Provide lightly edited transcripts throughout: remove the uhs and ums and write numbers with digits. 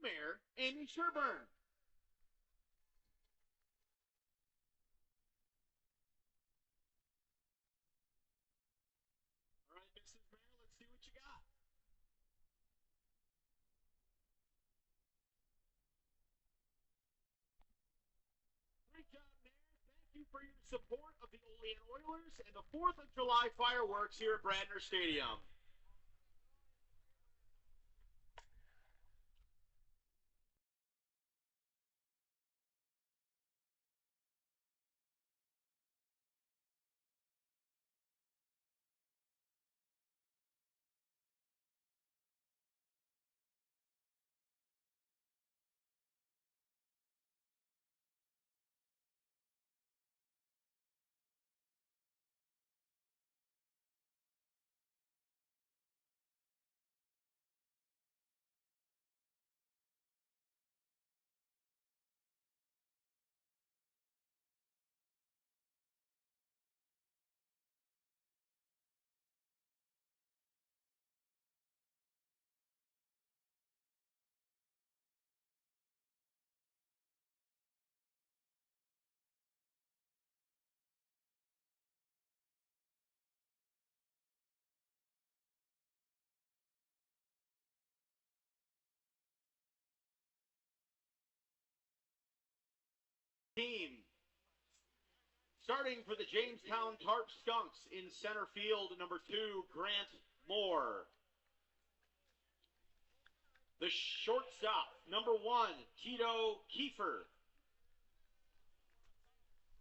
Mayor Amy Sherburne. All right, Mrs. Mayor, let's see what you got. Great job, Mayor. Thank you for your support of the Olean Oilers and the 4th of July fireworks here at Bradner Stadium. Team. Starting for the Jamestown Tarp Skunks in center field, number 2, Grant Moore. The shortstop, number 1, Tito Kiefer.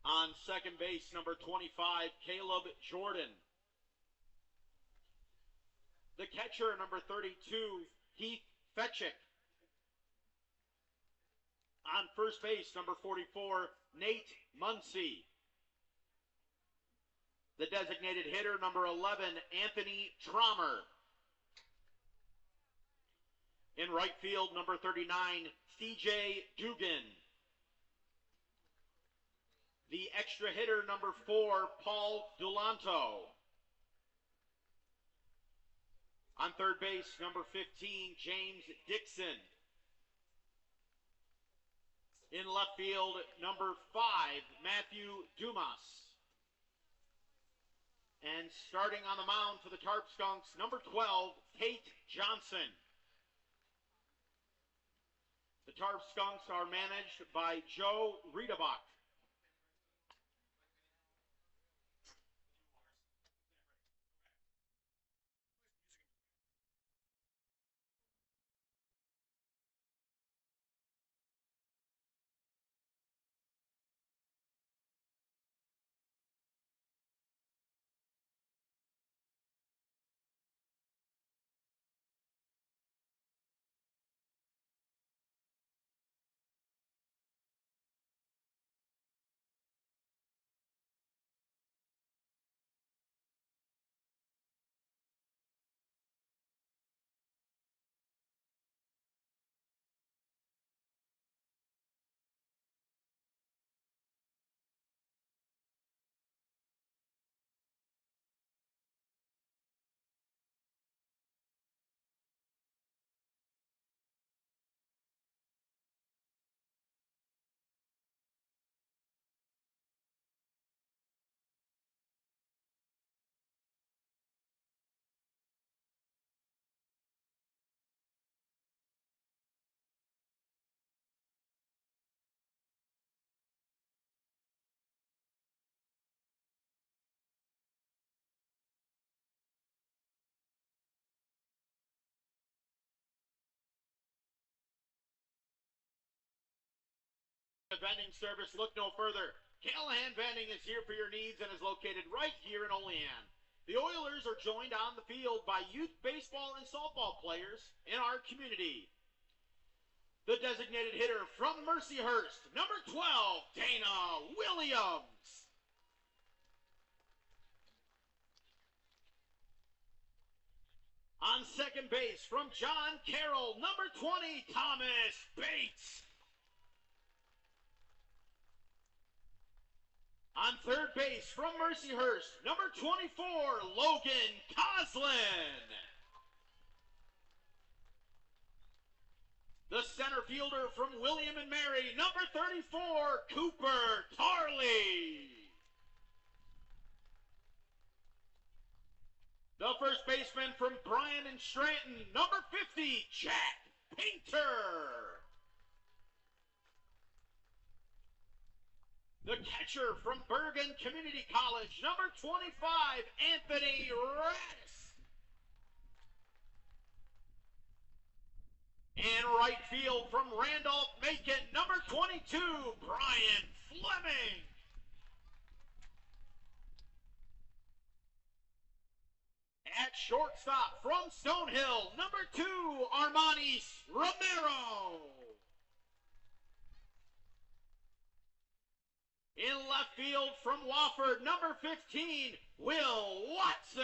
On second base, number 25, Caleb Jordan. The catcher, number 32, Heath Fetchick. On first base, number 44, Nate Muncie. The designated hitter, number 11, Anthony Trommer. In right field, number 39, CJ Dugan. The extra hitter, number 4, Paul Dulanto. On third base, number 15, James Dixon. In left field, number 5, Matthew Dumas. And starting on the mound for the Tarp Skunks, number 12, Tate Johnson. The Tarp Skunks are managed by Joe Riedebach. Vending service, look no further. Callahan Vending is here for your needs and is located right here in Olean. The Oilers are joined on the field by youth baseball and softball players in our community. The designated hitter from Mercyhurst, number 12, Dana Williams. On second base from John Carroll, number 20, Thomas Bates. On third base from Mercyhurst, number 24, Logan Coslin. The center fielder from William and Mary, number 34, Cooper Tarley. The first baseman from Bryan and Stratton, number 50, Jack Painter. The catcher from Bergen Community College, number 25, Anthony Radis. In right field from Randolph-Macon, number 22, Brian Fleming. At shortstop from Stonehill, number 2, Armanis Romero. In left field from Wofford, number 15, Will Watson.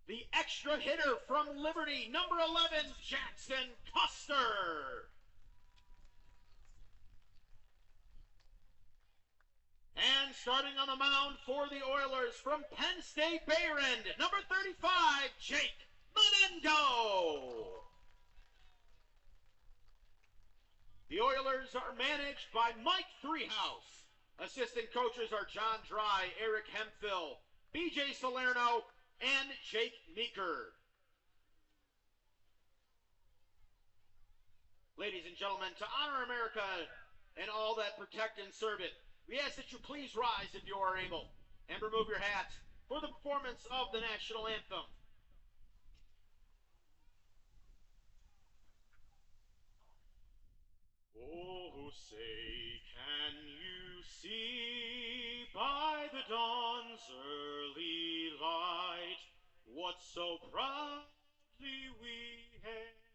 The extra hitter from Liberty, number 11, Jackson Custer. And starting on the mound for the Oilers from Penn State Bayron, number 35, Jake Menendo. The Oilers are managed by Mike Threehouse. Assistant coaches are John Dry, Eric Hemphill, BJ Salerno, and Jake Meeker. Ladies and gentlemen, to honor America and all that protect and serve it, we ask that you please rise if you are able and remove your hats for the performance of the national anthem. Oh, say, can you see by the dawn's early light what so proudly we hailed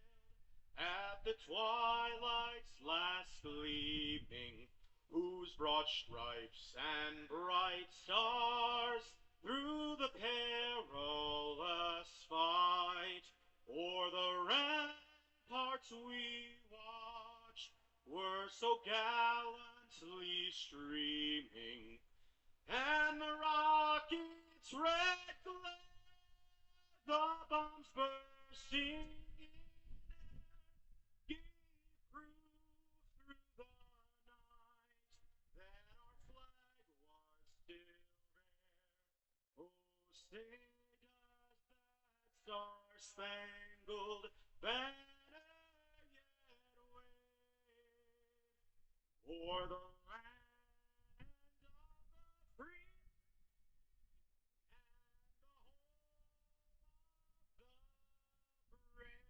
at the twilight's last gleaming, whose broad stripes and bright stars through the perilous fight o'er the ramparts we watched were so gallantly streaming, and the rocket's red glare, the bombs bursting in, give proof through the night that our flag was still there. Oh, say does that star-spangled banner yet wave o'er the land of the free and the home of the brave.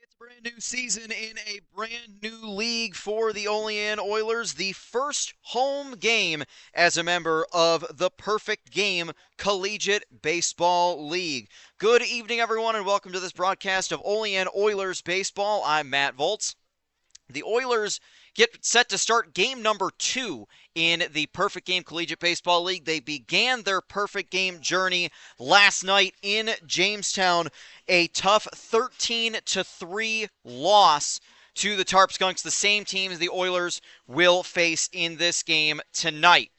It's a brand new season in a brand new league for the Olean Oilers. The first home game as a member of the Perfect Game Collegiate Baseball League. Good evening, everyone, and welcome to this broadcast of Olean Oilers Baseball. I'm Matt Volz. The Oilers get set to start game number 2 in the Perfect Game Collegiate Baseball League. They began their Perfect Game journey last night in Jamestown, a tough 13-3 loss to the Tarp Skunks, the same team as the Oilers will face in this game tonight.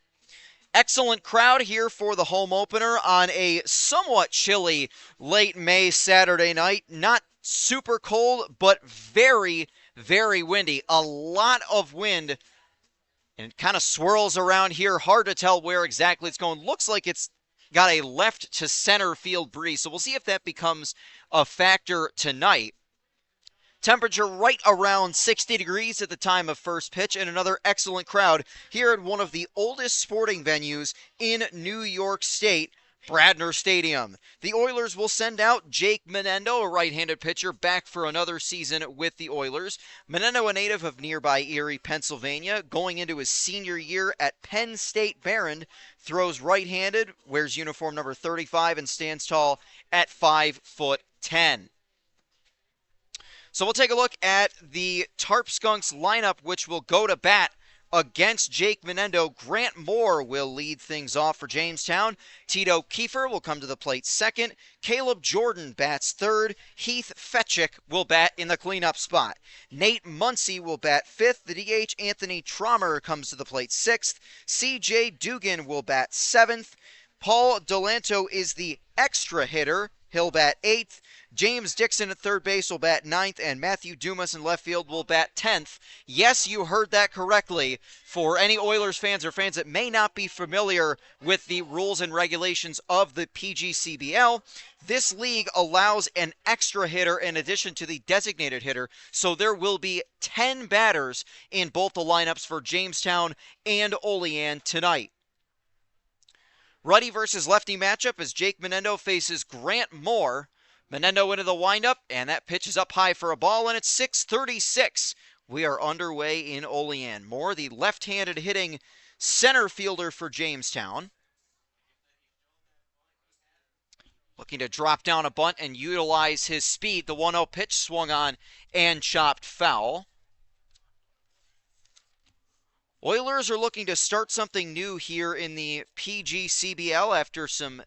Excellent crowd here for the home opener on a somewhat chilly late May Saturday night. Not super cold, but very, very windy. A lot of wind, and it kind of swirls around here. Hard to tell where exactly it's going. Looks like it's got a left to center field breeze, so we'll see if that becomes a factor tonight. Temperature right around 60 degrees at the time of first pitch, and another excellent crowd here at one of the oldest sporting venues in New York State, Bradner Stadium. The Oilers will send out Jake Menendo, a right-handed pitcher, back for another season with the Oilers. Menendo, a native of nearby Erie, Pennsylvania, going into his senior year at Penn State Barron, throws right-handed, wears uniform number 35, and stands tall at 5'10". So we'll take a look at the Tarp Skunks lineup, which will go to bat against Jake Menendo. Grant Moore will lead things off for Jamestown. Tito Kiefer will come to the plate second. Caleb Jordan bats third. Heath Fetchick will bat in the cleanup spot. Nate Muncy will bat fifth. The DH Anthony Trommer comes to the plate sixth. CJ Dugan will bat seventh. Paul Delanto is the extra hitter. He'll bat eighth. James Dixon at third base will bat ninth, and Matthew Dumas in left field will bat 10th. Yes, you heard that correctly. For any Oilers fans or fans that may not be familiar with the rules and regulations of the PGCBL, this league allows an extra hitter in addition to the designated hitter, so there will be 10 batters in both the lineups for Jamestown and Olean tonight. Righty versus lefty matchup as Jake Menendo faces Grant Moore. Menendo into the windup, and that pitch is up high for a ball, and it's 6:36. We are underway in Olean. Moore, the left-handed hitting center fielder for Jamestown. Looking to drop down a bunt and utilize his speed. The 1-0 pitch swung on and chopped foul. Oilers are looking to start something new here in the PGCBL after some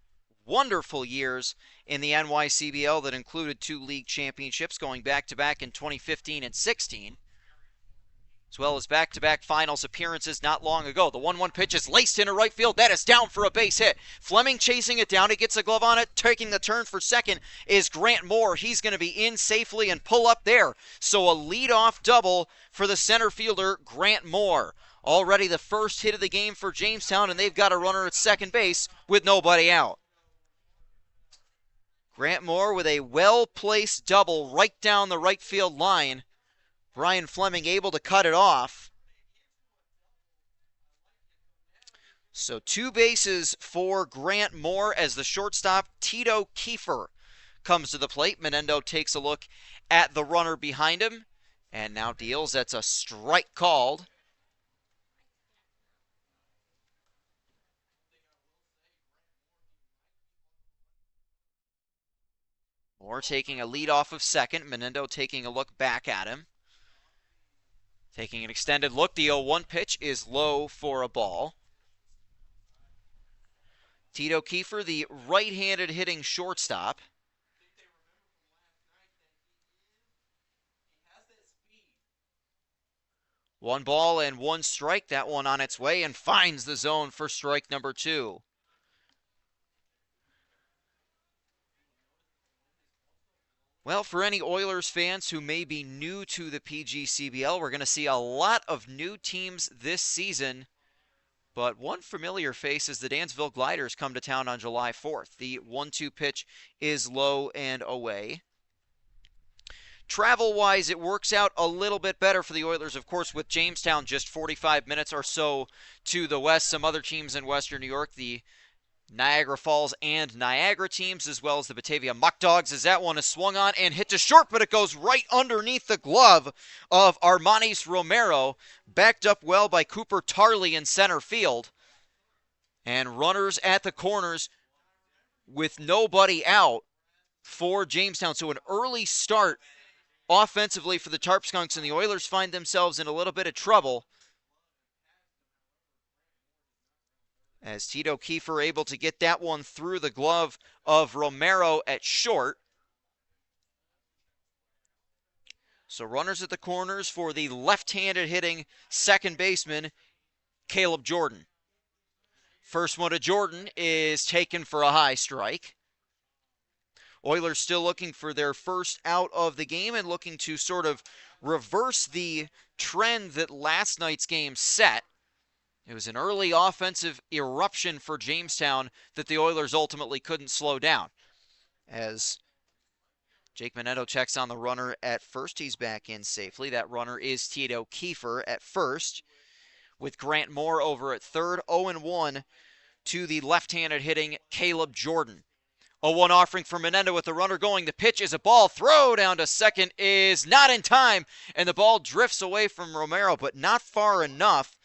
wonderful years in the NYCBL that included 2 league championships going back-to-back in 2015 and 16, as well as back-to-back finals appearances not long ago. The 1-1 pitch is laced into right field. That is down for a base hit. Fleming chasing it down. He gets a glove on it. Taking the turn for second is Grant Moore. He's going to be in safely and pull up there. So a leadoff double for the center fielder, Grant Moore. Already the first hit of the game for Jamestown, and they've got a runner at second base with nobody out. Grant Moore with a well-placed double right down the right field line. Brian Fleming able to cut it off. So 2 bases for Grant Moore as the shortstop, Tito Kiefer, comes to the plate. Menendo takes a look at the runner behind him and now deals. That's a strike called. Moore taking a lead off of second. Menendo taking a look back at him. Taking an extended look. The 0-1 pitch is low for a ball. Tito Kiefer, the right-handed hitting shortstop. One ball and one strike. That one on its way and finds the zone for strike number 2. Well, for any Oilers fans who may be new to the PGCBL, we're going to see a lot of new teams this season. But one familiar face is the Dansville Gliders come to town on July 4th. The 1-2 pitch is low and away. Travel-wise, it works out a little bit better for the Oilers, of course, with Jamestown just 45 minutes or so to the west. Some other teams in western New York, the Niagara Falls and Niagara teams, as well as the Batavia Muck Dogs, as that one is swung on and hit to short, but it goes right underneath the glove of Armanis Romero, backed up well by Cooper Tarley in center field. And runners at the corners with nobody out for Jamestown. So an early start offensively for the Tarp Skunks, and the Oilers find themselves in a little bit of trouble as Tito Kiefer able to get that one through the glove of Romero at short. So runners at the corners for the left-handed hitting second baseman, Caleb Jordan. First one to Jordan is taken for a high strike. Oilers still looking for their first out of the game and looking to sort of reverse the trend that last night's game set. It was an early offensive eruption for Jamestown that the Oilers ultimately couldn't slow down. As Jake Menendo checks on the runner at first, he's back in safely. That runner is Tito Kiefer at first, with Grant Moore over at third. 0-1 to the left-handed hitting Caleb Jordan. 0-1 offering for Menendo with the runner going. The pitch is a ball. Throw down to second is not in time, and the ball drifts away from Romero, but not far enough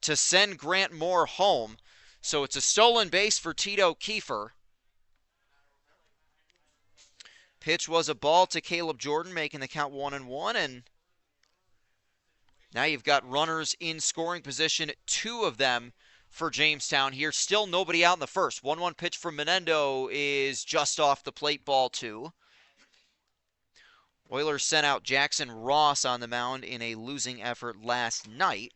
to send Grant Moore home. So it's a stolen base for Tito Kiefer. Pitch was a ball to Caleb Jordan, making the count 1-1, and Now you've got runners in scoring position, 2 of them for Jamestown here. Still nobody out in the first. 1-1 pitch from Menendo is just off the plate, ball 2. Oilers sent out Jackson Ross on the mound in a losing effort last night.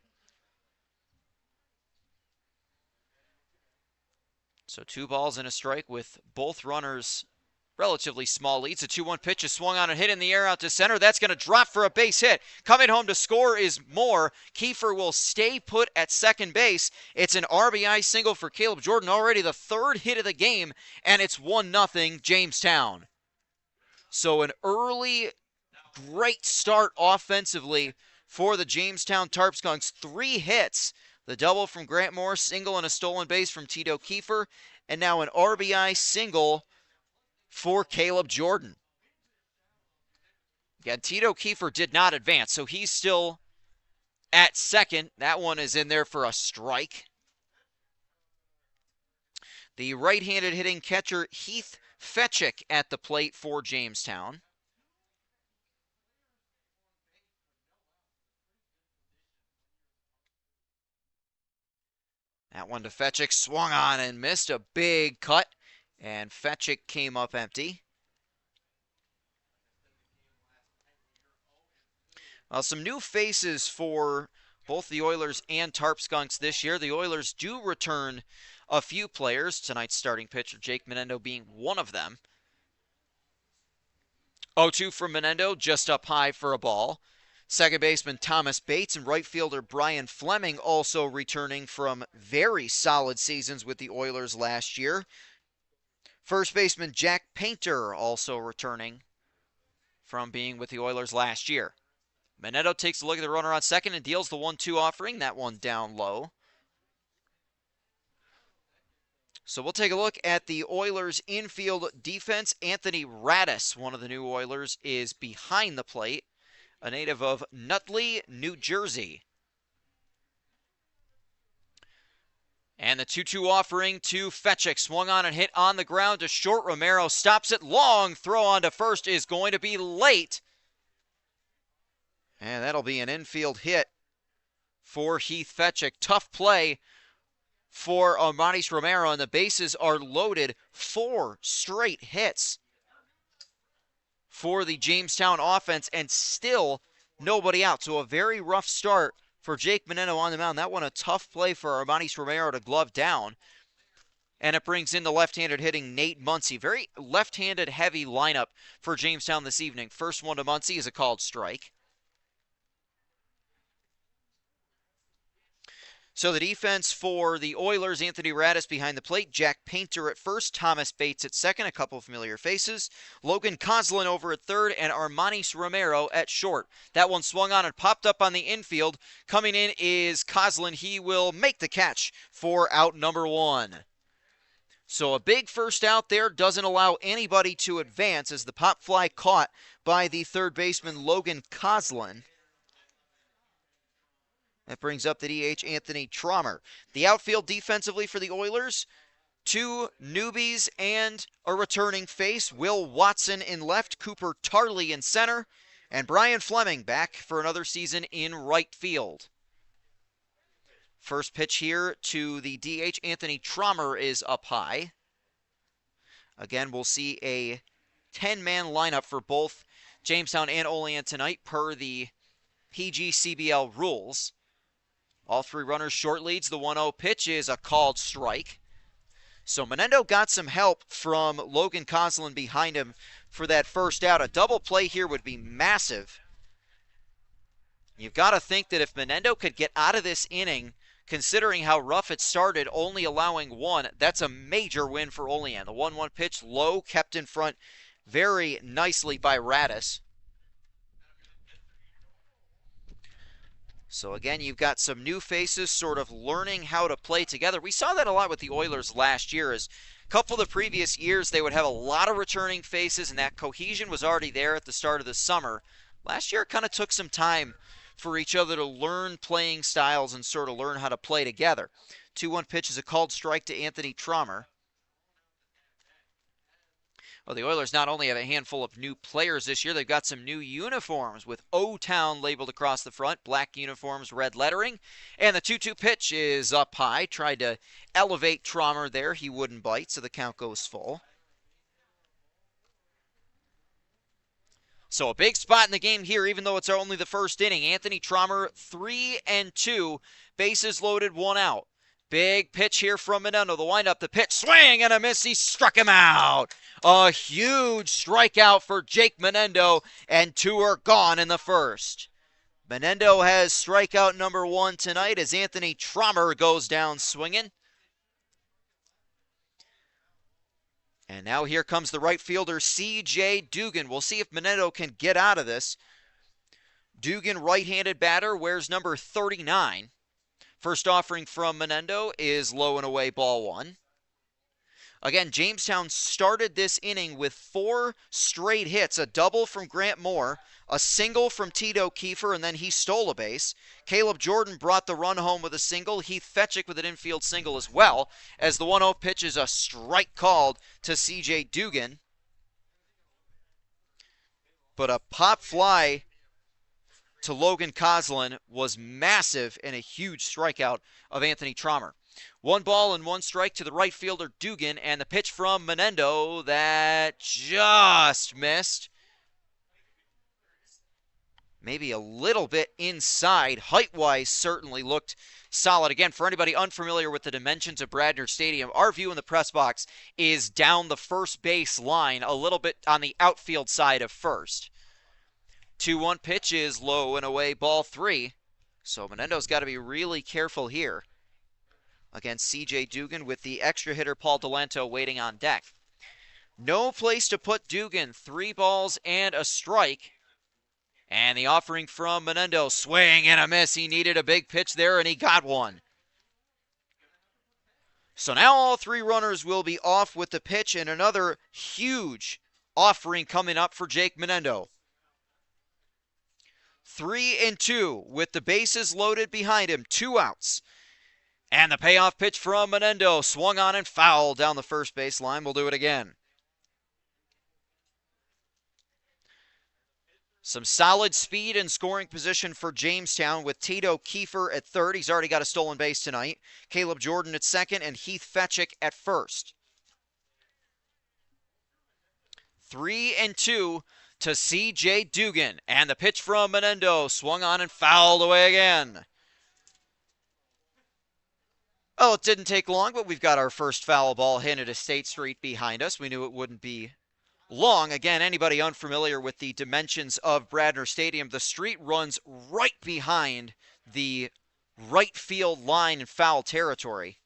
So 2 balls and a strike with both runners relatively small leads. A 2-1 pitch is swung on and hit in the air out to center. That's going to drop for a base hit. Coming home to score is Moore. Kiefer will stay put at second base. It's an RBI single for Caleb Jordan, already the 3rd hit of the game, and it's 1-0 Jamestown. So an early, great start offensively for the Jamestown Tarp Skunks. 3 hits. The double from Grant Moore, single and a stolen base from Tito Kiefer, and now an RBI single for Caleb Jordan. Again, Tito Kiefer did not advance, so he's still at second. That one is in there for a strike. The right-handed hitting catcher Heath Fetchick at the plate for Jamestown. That one to Fetchick, swung on and missed, a big cut, and Fetchick came up empty. Well, some new faces for both the Oilers and Tarp Skunks this year. The Oilers do return a few players, tonight's starting pitcher Jake Menendo being one of them. 0-2 from Menendo, just up high for a ball. Second baseman Thomas Bates and right fielder Brian Fleming also returning from very solid seasons with the Oilers last year. First baseman Jack Painter also returning from being with the Oilers last year. Menendo takes a look at the runner on second and deals the 1-2 offering, that one down low. So we'll take a look at the Oilers' infield defense. Anthony Radis, one of the new Oilers, is behind the plate, a native of Nutley, New Jersey. And the 2-2 offering to Fetchick. Swung on and hit on the ground to short. Romero stops it. Long throw on to first is going to be late. And that'll be an infield hit for Heath Fetchick. Tough play for Armanis Romero, and the bases are loaded. 4 straight hits for the Jamestown offense, and still nobody out. So a very rough start for Jake Menendo on the mound. That one a tough play for Armanis Romero to glove down. And it brings in the left-handed hitting Nate Muncy. Very left-handed heavy lineup for Jamestown this evening. First one to Muncy is a called strike. So the defense for the Oilers, Anthony Radis behind the plate, Jack Painter at first, Thomas Bates at second, a couple of familiar faces, Logan Coslin over at third, and Armanis Romero at short. That one swung on and popped up on the infield. Coming in is Coslin. He will make the catch for out number 1. So a big first out there, doesn't allow anybody to advance as the pop fly caught by the third baseman Logan Coslin. That brings up the DH, Anthony Trommer. The outfield defensively for the Oilers, 2 newbies and a returning face. Will Watson in left, Cooper Tarley in center, and Brian Fleming back for another season in right field. First pitch here to the DH, Anthony Trommer, is up high. Again, we'll see a 10-man lineup for both Jamestown and Olean tonight per the PGCBL rules. All 3 runners short leads. The 1-0 pitch is a called strike. So Menendo got some help from Logan Coslin behind him for that first out. A double play here would be massive. You've got to think that if Menendo could get out of this inning, considering how rough it started, only allowing 1, that's a major win for Olean. The 1-1 pitch, low, kept in front very nicely by Radis. So again, you've got some new faces sort of learning how to play together. We saw that a lot with the Oilers last year. As a couple of the previous years, they would have a lot of returning faces, and that cohesion was already there at the start of the summer. Last year, it kind of took some time for each other to learn playing styles and sort of learn how to play together. 2-1 pitch is a called strike to Anthony Trommer. Well, the Oilers not only have a handful of new players this year, they've got some new uniforms with O-Town labeled across the front, black uniforms, red lettering. And the 2-2 pitch is up high. Tried to elevate Trommer there. He wouldn't bite, so the count goes full. So a big spot in the game here, even though it's only the first inning. Anthony Trommer, 3-2, bases loaded, 1 out. Big pitch here from Menendo. The windup, the pitch, swing and a miss. He struck him out. A huge strikeout for Jake Menendo, and 2 are gone in the first. Menendo has strikeout number 1 tonight as Anthony Trommer goes down swinging. And now here comes the right fielder, C.J. Dugan. We'll see if Menendo can get out of this. Dugan, right-handed batter, wears number 39. First offering from Menendo is low and away, ball 1. Again, Jamestown started this inning with 4 straight hits, a double from Grant Moore, a single from Tito Kiefer, and then he stole a base. Caleb Jordan brought the run home with a single. Heath Fetchick with an infield single as well, as the 1-0 pitch is a strike called to C.J. Dugan. But a pop fly to Logan Coslin was massive and a huge strikeout of Anthony Trommer. 1 ball and 1 strike to the right fielder Dugan, and the pitch from Menendo that just missed. Maybe a little bit inside. Height-wise, certainly looked solid. Again, for anybody unfamiliar with the dimensions of Bradner Stadium, our view in the press box is down the first base line, a little bit on the outfield side of first. 2-1 pitch is low and away, ball 3. So Menendo's got to be really careful here against C.J. Dugan with the extra hitter Paul Delanto waiting on deck. No place to put Dugan. 3 balls and a strike. And the offering from Menendo, swing and a miss. He needed a big pitch there, and he got one. So now all 3 runners will be off with the pitch, and another huge offering coming up for Jake Menendo. 3-2 with the bases loaded behind him, 2 outs. And the payoff pitch from Menendo, swung on and fouled down the first base line. We'll do it again. Some solid speed and scoring position for Jamestown with Tito Kiefer at third. He's already got a stolen base tonight. Caleb Jordan at second and Heath Fetchick at first. 3-2 to C.J. Dugan. And the pitch from Menendo, swung on and fouled away again. Oh, it didn't take long, but we've got our first foul ball hit at State Street behind us. We knew it wouldn't be long. Again, anybody unfamiliar with the dimensions of Bradner Stadium, the street runs right behind the right field line in foul territory.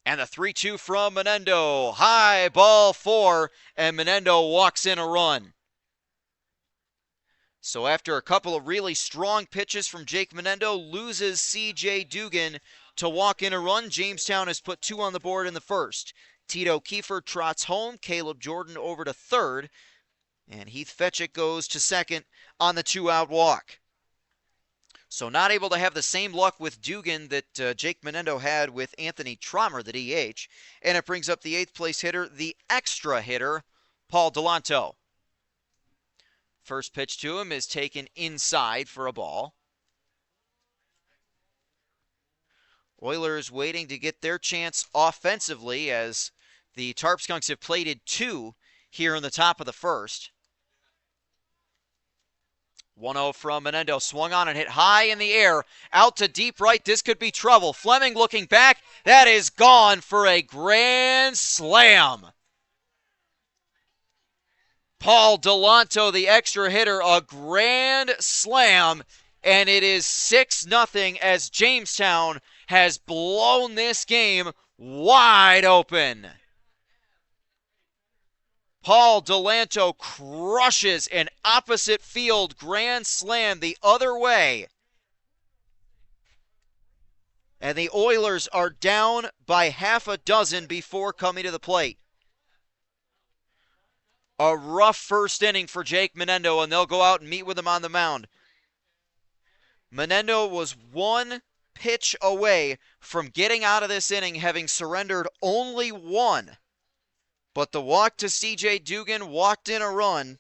And the 3-2 from Menendo. High, ball 4, and Menendo walks in a run. So after a couple of really strong pitches from Jake Menendo, loses C.J. Dugan to walk in a run. Jamestown has put 2 on the board in the first. Tito Kiefer trots home, Caleb Jordan over to third, and Heath Fetchick goes to second on the 2-out walk. So not able to have the same luck with Dugan that Jake Menendo had with Anthony Trommer, the DH, and it brings up the 8th place hitter, the extra hitter, Paul Delanto. First pitch to him is taken inside for a ball. Oilers waiting to get their chance offensively as the Tarp Skunks have plated 2 here in the top of the first. 1-0 from Menendo, swung on and hit high in the air, out to deep right. This could be trouble. Fleming looking back. That is gone for a grand slam. Paul Delanto, the extra hitter, a grand slam, and it is 6-0 as Jamestown has blown this game wide open. Paul Delanto crushes an opposite field grand slam the other way. And the Oilers are down by half a dozen before coming to the plate. A rough first inning for Jake Menendo, and they'll go out and meet with him on the mound. Menendo was 1 pitch away from getting out of this inning, having surrendered only 1. But the walk to C.J. Dugan walked in a run.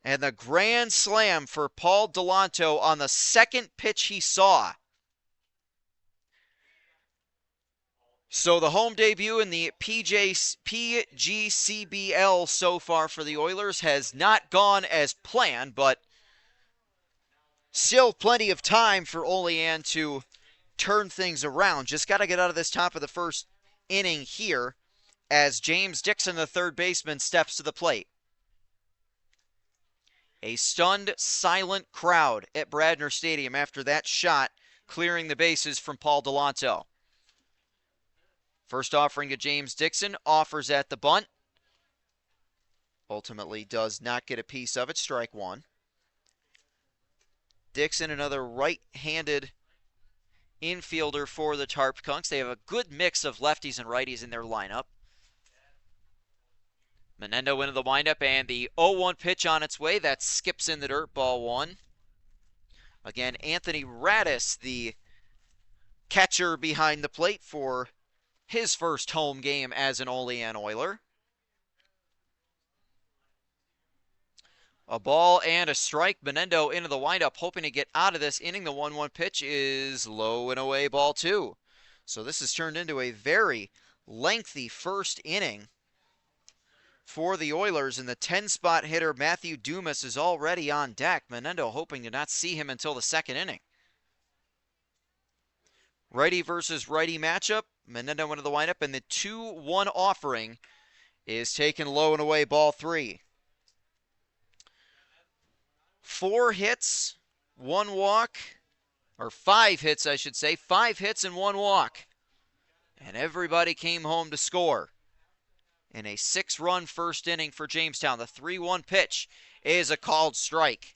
And the grand slam for Paul Delanto on the second pitch he saw. So the home debut in the PGCBL so far for the Oilers has not gone as planned, but still plenty of time for Olean to turn things around. Just got to get out of this top of the first inning here as James Dixon, the third baseman, steps to the plate. A stunned, silent crowd at Bradner Stadium after that shot clearing the bases from Paul Delanto. First offering to James Dixon, offers at the bunt. Ultimately does not get a piece of it, strike one. Dixon, another right-handed infielder for the Tarp Skunks. They have a good mix of lefties and righties in their lineup. Menendo into the windup, and the 0-1 pitch on its way. That skips in the dirt, ball one. Again, Anthony Radis, the catcher behind the plate for his first home game as an Olean Oiler. A ball and a strike. Menendo into the windup, hoping to get out of this inning. The 1-1 pitch is low and away, ball two. So this has turned into a very lengthy first inning for the Oilers, and the 10-spot hitter Matthew Dumas is already on deck. Menendo hoping to not see him until the second inning. Righty versus righty matchup. Menendo into the windup, and the 2-1 offering is taken low and away, ball three. 4 hits, 1 walk, or 5 hits, I should say. 5 hits and 1 walk. And everybody came home to score in a 6-run first inning for Jamestown. The 3-1 pitch is a called strike.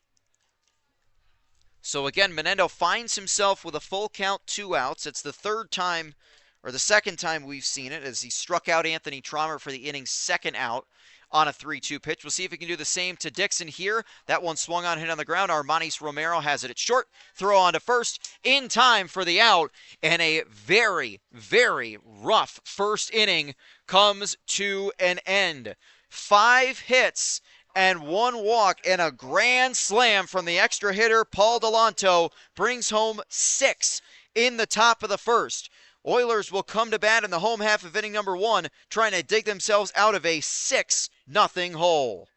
So again, Menendo finds himself with a full count, 2 outs. It's the third time, or the second time we've seen it, as he struck out Anthony Trommer for the inning's second out on a 3-2 pitch. We'll see if he can do the same to Dixon here. That one swung on, hit on the ground. Armanis Romero has it at short. Throw on to first in time for the out. And a very, very rough first inning comes to an end. 5 hits and 1 walk and a grand slam from the extra hitter Paul Delanto brings home 6 in the top of the first. Oilers will come to bat in the home half of inning number 1, trying to dig themselves out of a 6-0 hole.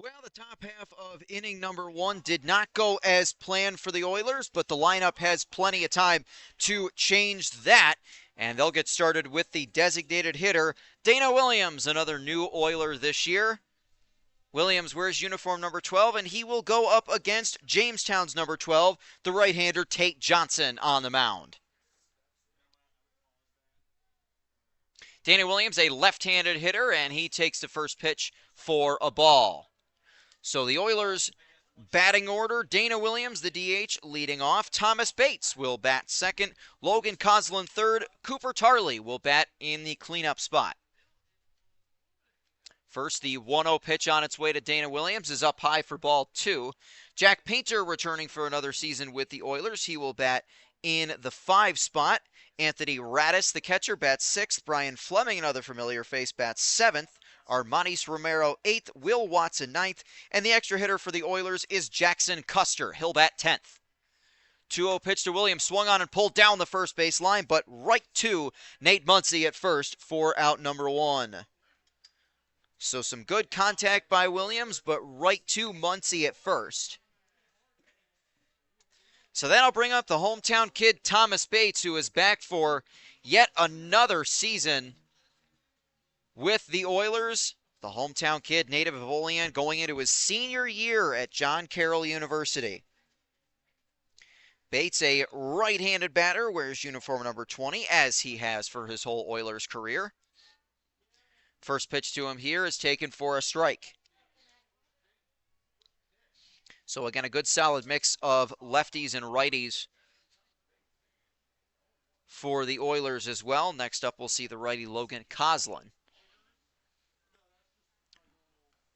Well, the top half of inning number 1 did not go as planned for the Oilers, but the lineup has plenty of time to change that. And they'll get started with the designated hitter, Dana Williams, another new Oiler this year. Williams wears uniform number 12, and he will go up against Jamestown's number 12, the right-hander Tate Johnson on the mound. Dana Williams, a left-handed hitter, and he takes the first pitch for a ball. So the Oilers' batting order, Dana Williams, the DH, leading off. Thomas Bates will bat second. Logan Coslin third. Cooper Tarley will bat in the cleanup spot. First, the 1-0 pitch on its way to Dana Williams is up high for ball 2. Jack Painter returning for another season with the Oilers. He will bat in the 5 spot. Anthony Radis, the catcher, bats 6th. Brian Fleming, another familiar face, bats 7th. Armanis Romero 8th, Will Watson 9th, and the extra hitter for the Oilers is Jackson Custer. He'll bat 10th. 2-0 pitch to Williams, swung on and pulled down the first base line, but right to Nate Muncy at first for out number 1. So some good contact by Williams, but right to Muncy at first. So that'll bring up the hometown kid Thomas Bates, who is back for yet another season with the Oilers. The hometown kid, native of Olean, going into his senior year at John Carroll University. Bates, a right-handed batter, wears uniform number 20, as he has for his whole Oilers career. First pitch to him here is taken for a strike. So again, a good solid mix of lefties and righties for the Oilers as well. Next up, we'll see the righty Logan Coslin.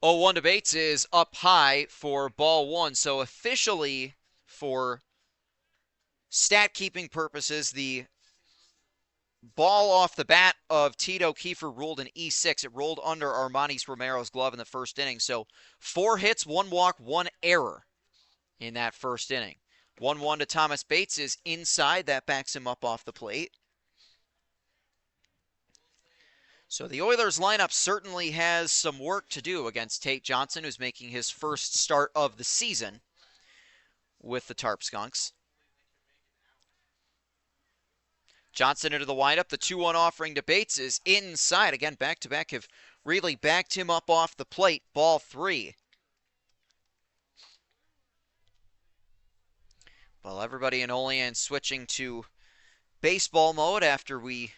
0-1 to Bates is up high for ball 1. So officially, for stat-keeping purposes, the ball off the bat of Tito Kiefer ruled an E6. It rolled under Armanis Romero's glove in the first inning. So 4 hits, 1 walk, 1 error in that first inning. 1-1 to Thomas Bates is inside. That backs him up off the plate. So the Oilers lineup certainly has some work to do against Tate Johnson, who's making his first start of the season with the Tarp Skunks. Johnson into the windup. The 2-1 offering to Bates is inside. Again, back-to-back have really backed him up off the plate. Ball 3. Well, everybody in Olean switching to baseball mode after we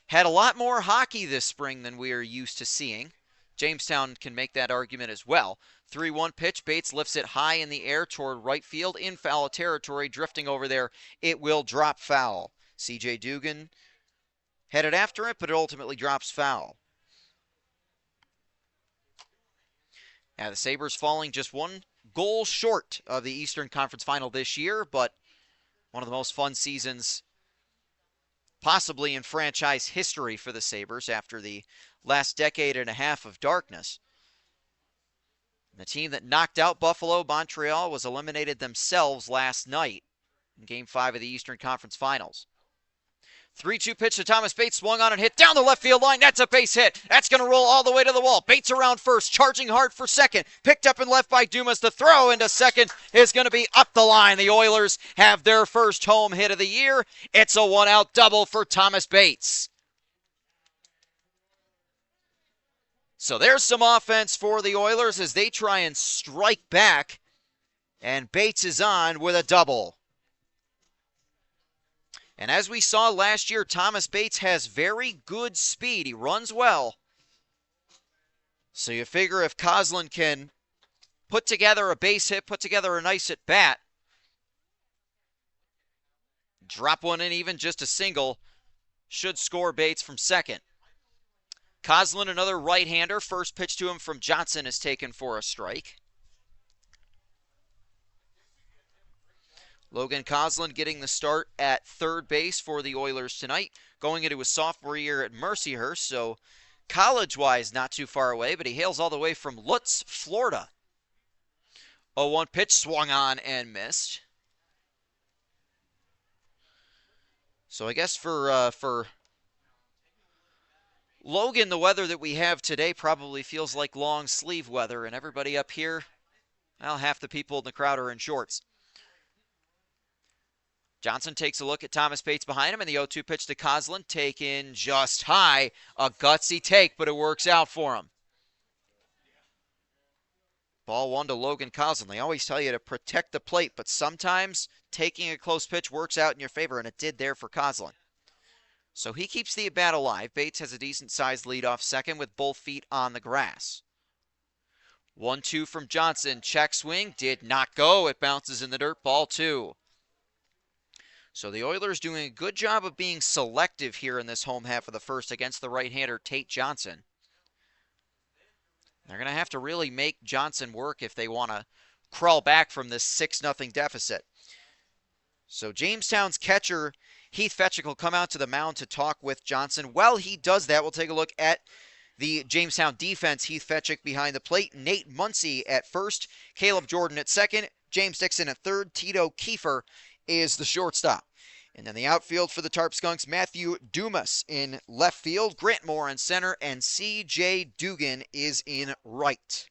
had a lot more hockey this spring than we are used to seeing. Jamestown can make that argument as well. 3-1 pitch. Bates lifts it high in the air toward right field in foul territory. Drifting over there, it will drop foul. C.J. Dugan headed after it, but it ultimately drops foul. Now the Sabres falling just 1 goal short of the Eastern Conference Final this year, but one of the most fun seasons possibly in franchise history for the Sabres after the last decade and a half of darkness. The team that knocked out Buffalo, Montreal, was eliminated themselves last night in Game 5 of the Eastern Conference Finals. 3-2 pitch to Thomas Bates, swung on and hit down the left field line. That's a base hit. That's going to roll all the way to the wall. Bates around first, charging hard for second. Picked up and left by Dumas. The throw into second is going to be up the line. The Oilers have their first home hit of the year. It's a 1-out double for Thomas Bates. So there's some offense for the Oilers as they try and strike back. And Bates is on with a double. And as we saw last year, Thomas Bates has very good speed. He runs well. So you figure if Coslin can put together a base hit, put together a nice at bat, drop one in even just a single, should score Bates from second. Coslin, another right-hander. First pitch to him from Johnson is taken for a strike. Logan Coslin getting the start at third base for the Oilers tonight, going into his sophomore year at Mercyhurst, so college-wise not too far away, but he hails all the way from Lutz, Florida. 0-1 pitch, swung on and missed. So I guess for Logan, the weather that we have today probably feels like long sleeve weather, and everybody up here, well, half the people in the crowd are in shorts. Johnson takes a look at Thomas Bates behind him, and the 0-2 pitch to Coslin, taken just high. A gutsy take, but it works out for him. Ball 1 to Logan Coslin. They always tell you to protect the plate, but sometimes taking a close pitch works out in your favor, and it did there for Coslin. So he keeps the at-bat alive. Bates has a decent-sized lead off second with both feet on the grass. 1-2 from Johnson. Check swing. Did not go. It bounces in the dirt. Ball 2. So the Oilers doing a good job of being selective here in this home half of the first against the right-hander Tate Johnson. They're going to have to really make Johnson work if they want to crawl back from this 6-0 deficit. So Jamestown's catcher Heath Fetchick will come out to the mound to talk with Johnson. While he does that, we'll take a look at the Jamestown defense. Heath Fetchick behind the plate, Nate Muncy at first, Caleb Jordan at second, James Dixon at third, Tito Kiefer is the shortstop. And then the outfield for the Tarp Skunks, Matthew Dumas in left field, Grant Moore in center, and C.J. Dugan is in right.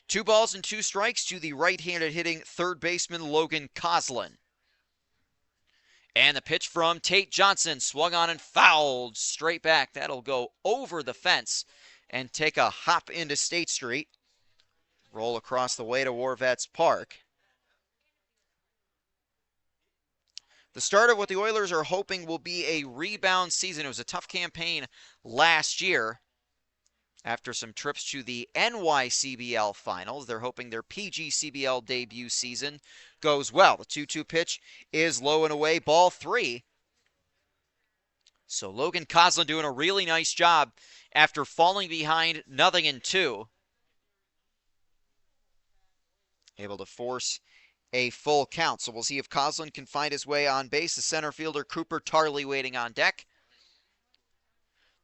2 balls and 2 strikes to the right-handed hitting third baseman Logan Coslin. And the pitch from Tate Johnson, swung on and fouled straight back. That'll go over the fence and take a hop into State Street. Roll across the way to War Vets Park. The start of what the Oilers are hoping will be a rebound season. It was a tough campaign last year. After some trips to the NYCBL finals, they're hoping their PGCBL debut season goes well. The 2-2 pitch is low and away, ball 3. So Logan Coslin doing a really nice job after falling behind 0-2. Able to force a full count. So we'll see if Coslin can find his way on base. The center fielder Cooper Tarley waiting on deck.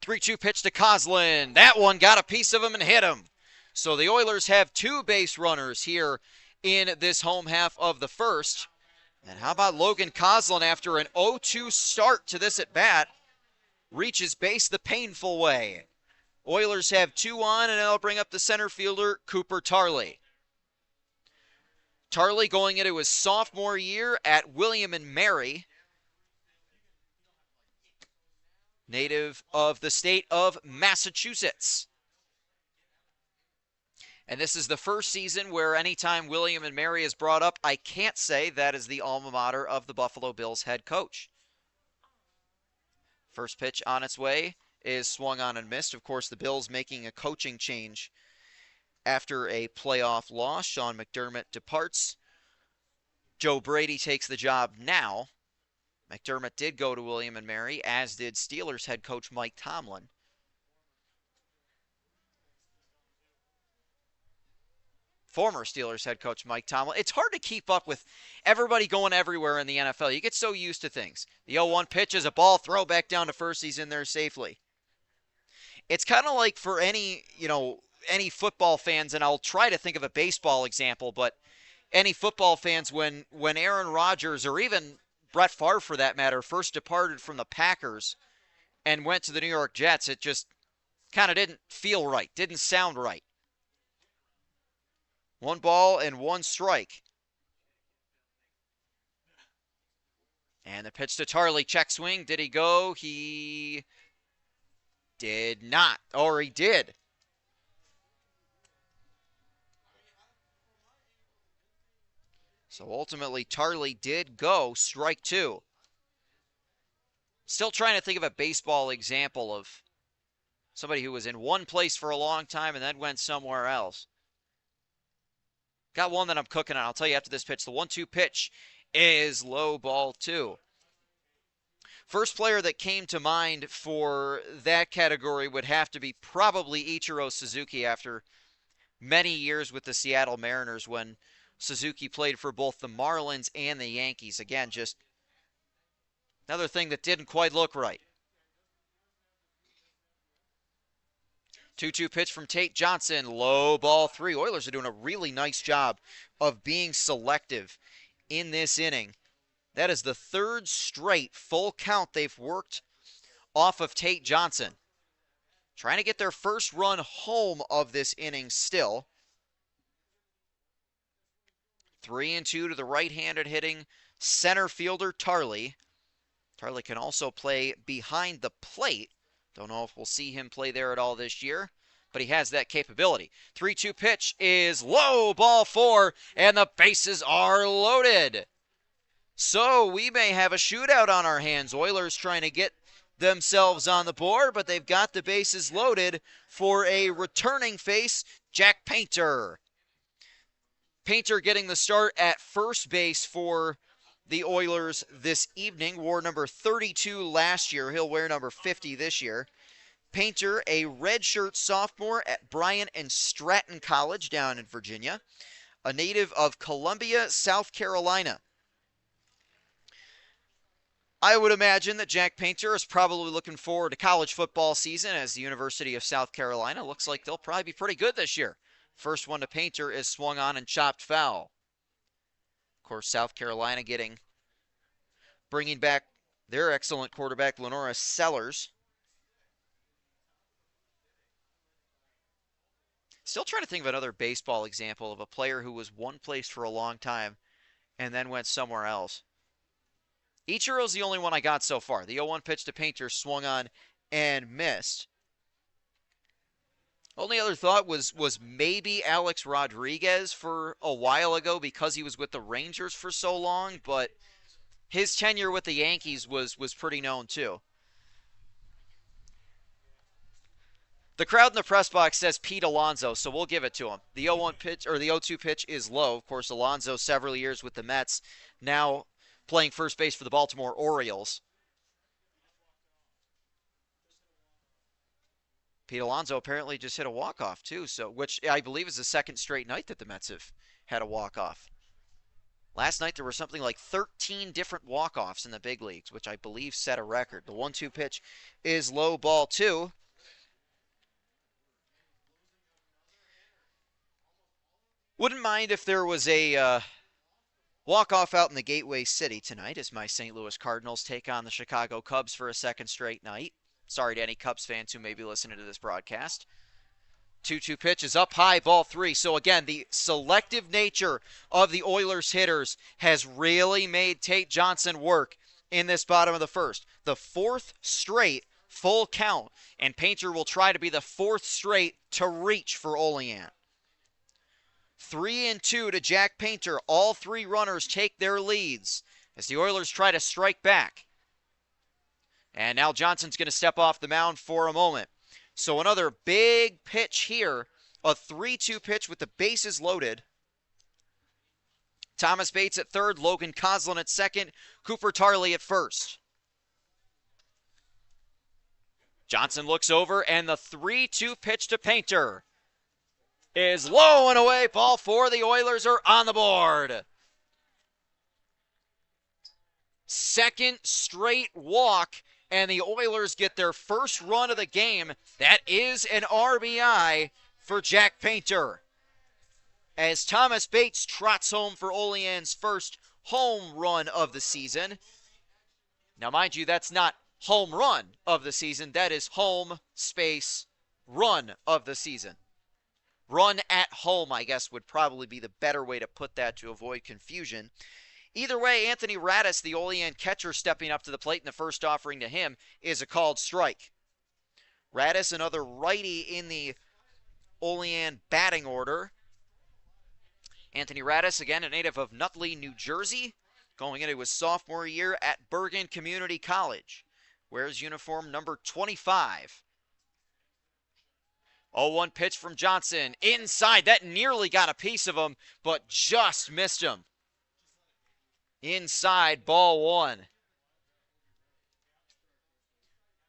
3-2 pitch to Coslin. That one got a piece of him and hit him. So the Oilers have 2 base runners here in this home half of the first. And how about Logan Coslin after an 0-2 start to this at bat? Reaches base the painful way. Oilers have 2 on, and they'll bring up the center fielder Cooper Tarley. Tarley going into his sophomore year at William and Mary. Native of the state of Massachusetts. And this is the first season where anytime William and Mary is brought up, I can't say that is the alma mater of the Buffalo Bills head coach. First pitch on its way is swung on and missed. Of course, the Bills making a coaching change after a playoff loss. Sean McDermott departs. Joe Brady takes the job now. McDermott did go to William & Mary, as did Steelers head coach Mike Tomlin. Former Steelers head coach Mike Tomlin. It's hard to keep up with everybody going everywhere in the NFL. You get so used to things. The 0-1 pitch is a ball, throw back down to first. He's in there safely. It's kind of like for any football fans, and I'll try to think of a baseball example, but any football fans, when Aaron Rodgers, or even Brett Favre for that matter, first departed from the Packers and went to the New York Jets, it just kind of didn't feel right, didn't sound right. 1 ball and 1 strike. And the pitch to Tarley, check swing. Did he go? He did not, or he did. So ultimately, Tarley did go, strike 2. Still trying to think of a baseball example of somebody who was in one place for a long time and then went somewhere else. Got one that I'm cooking on. I'll tell you after this pitch. The 1-2 pitch is low, ball 2. First player that came to mind for that category would have to be probably Ichiro Suzuki after many years with the Seattle Mariners when Suzuki played for both the Marlins and the Yankees. Again, just another thing that didn't quite look right. 2-2 pitch from Tate Johnson, low, ball 3. Oilers are doing a really nice job of being selective in this inning. That is the 3rd straight full count they've worked off of Tate Johnson. Trying to get their first run home of this inning still. 3-2 to the right-handed hitting center fielder Tarley. Tarley can also play behind the plate. Don't know if we'll see him play there at all this year, but he has that capability. 3-2 pitch is low, ball 4, and the bases are loaded. So we may have a shootout on our hands. Oilers trying to get themselves on the board, but they've got the bases loaded for a returning face, Jack Painter. Painter getting the start at first base for the Oilers this evening. Wore number 32 last year. He'll wear number 50 this year. Painter, a redshirt sophomore at Bryant and Stratton College down in Virginia. A native of Columbia, South Carolina. I would imagine that Jack Painter is probably looking forward to college football season, as the University of South Carolina looks like they'll probably be pretty good this year. First one to Painter is swung on and chopped foul. Of course, South Carolina bringing back their excellent quarterback, Lenora Sellers. Still trying to think of another baseball example of a player who was one place for a long time and then went somewhere else. Ichiro's the only one I got so far. The 0-1 pitch to Painter swung on and missed. Only other thought was maybe Alex Rodriguez for a while ago because he was with the Rangers for so long, but his tenure with the Yankees was pretty known too. The crowd in the press box says Pete Alonso, so we'll give it to him. The 0-1 pitch or the 0-2 pitch is low. Of course, Alonso several years with the Mets, now playing first base for the Baltimore Orioles. Pete Alonso apparently just hit a walk-off too, which I believe is the second straight night that the Mets have had a walk-off. Last night there were something like 13 different walk-offs in the big leagues, which I believe set a record. The 1-2 pitch is low, ball 2. Wouldn't mind if there was a walk-off out in the Gateway City tonight as my St. Louis Cardinals take on the Chicago Cubs for a second straight night. Sorry to any Cubs fans who may be listening to this broadcast. 2-2 pitch is up high, ball 3. So again, the selective nature of the Oilers hitters has really made Tate Johnson work in this bottom of the first. The fourth straight full count, and Painter will try to be the fourth straight to reach for Olean. 3-2 to Jack Painter. All three runners take their leads as the Oilers try to strike back. And now Johnson's going to step off the mound for a moment. So another big pitch here. A 3-2 pitch with the bases loaded. Thomas Bates at third, Logan Coslin at second, Cooper Tarley at first. Johnson looks over, and the 3-2 pitch to Painter is low and away. Ball 4. The Oilers are on the board. Second straight walk, and the Oilers get their first run of the game. That is an RBI for Jack Painter, as Thomas Bates trots home for Olean's first home run of the season. Now, mind you, that's not home run of the season. That is home space run of the season. Run at home, I guess, would probably be the better way to put that to avoid confusion. Either way, Anthony Radis, the Olean catcher, stepping up to the plate, and the first offering to him is a called strike. Radis, another righty in the Olean batting order. Anthony Radis, again, a native of Nutley, New Jersey, going into his sophomore year at Bergen Community College. Wears uniform number 25. 0-1 pitch from Johnson. Inside. That nearly got a piece of him, but just missed him. Inside, ball 1.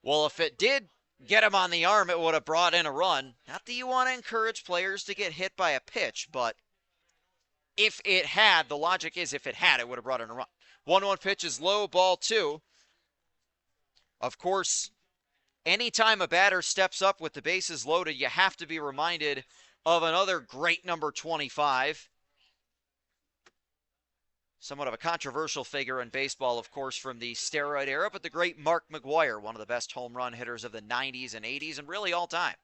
Well, if it did get him on the arm, it would have brought in a run. Not that you want to encourage players to get hit by a pitch, but if it had, the logic is if it had, it would have brought in a run. 1-1 pitch is low, ball 2. Of course, anytime a batter steps up with the bases loaded, you have to be reminded of another great number 25. somewhat of a controversial figure in baseball, of course, from the steroid era, but the great Mark McGwire, one of the best home run hitters of the 90s and 80s and really all time.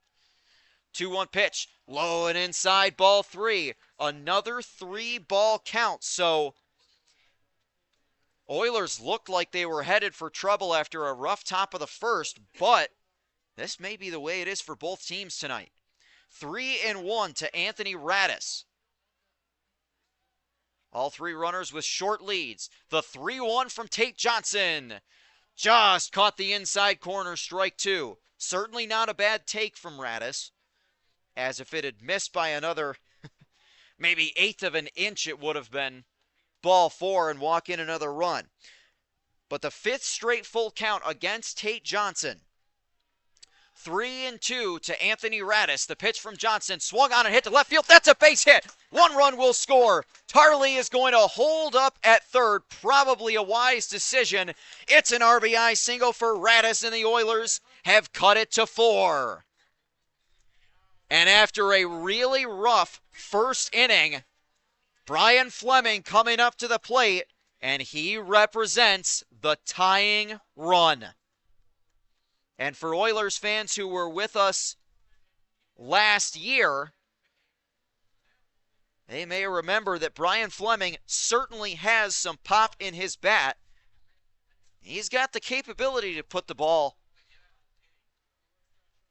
2-1 pitch, low and inside, ball 3. Another 3-ball count. So Oilers looked like they were headed for trouble after a rough top of the first, but this may be the way it is for both teams tonight. 3-1 to Anthony Radis. All 3 runners with short leads. The 3-1 from Tate Johnson. Just caught the inside corner, strike 2. Certainly not a bad take from Radis, as if it had missed by another maybe 1/8 of an inch, it would have been ball 4 and walk in another run. But the 5th straight full count against Tate Johnson. 3-2 to Anthony Radis. The pitch from Johnson swung on and hit to left field. That's a base hit. 1 run will score. Tarley is going to hold up at third. Probably a wise decision. It's an RBI single for Radis, and the Oilers have cut it to 4. And after a really rough first inning, Brian Fleming coming up to the plate, and he represents the tying run. And for Oilers fans who were with us last year, they may remember that Brian Fleming certainly has some pop in his bat. He's got the capability to put the ball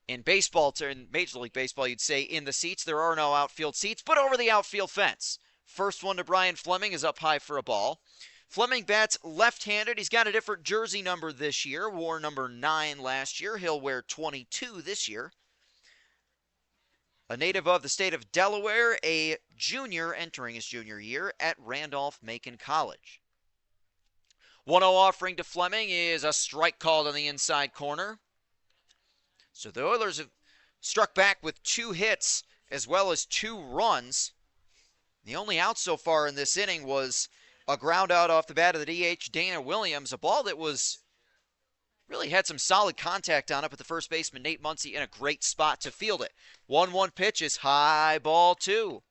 in baseball, in Major League Baseball, you'd say, in the seats. There are no outfield seats, but over the outfield fence. First one to Brian Fleming is up high for a ball. Fleming bats left-handed. He's got a different jersey number this year. Wore number 9 last year. He'll wear 22 this year. A native of the state of Delaware, a junior entering his junior year at Randolph-Macon College. 1-0 offering to Fleming is a strike called on the inside corner. So the Oilers have struck back with 2 hits as well as 2 runs. The only out so far in this inning was a ground out off the bat of the DH, Dana Williams, a ball that was really had some solid contact on it, but the first baseman, Nate Muncy, in a great spot to field it. 1-1 pitch is high, ball 2.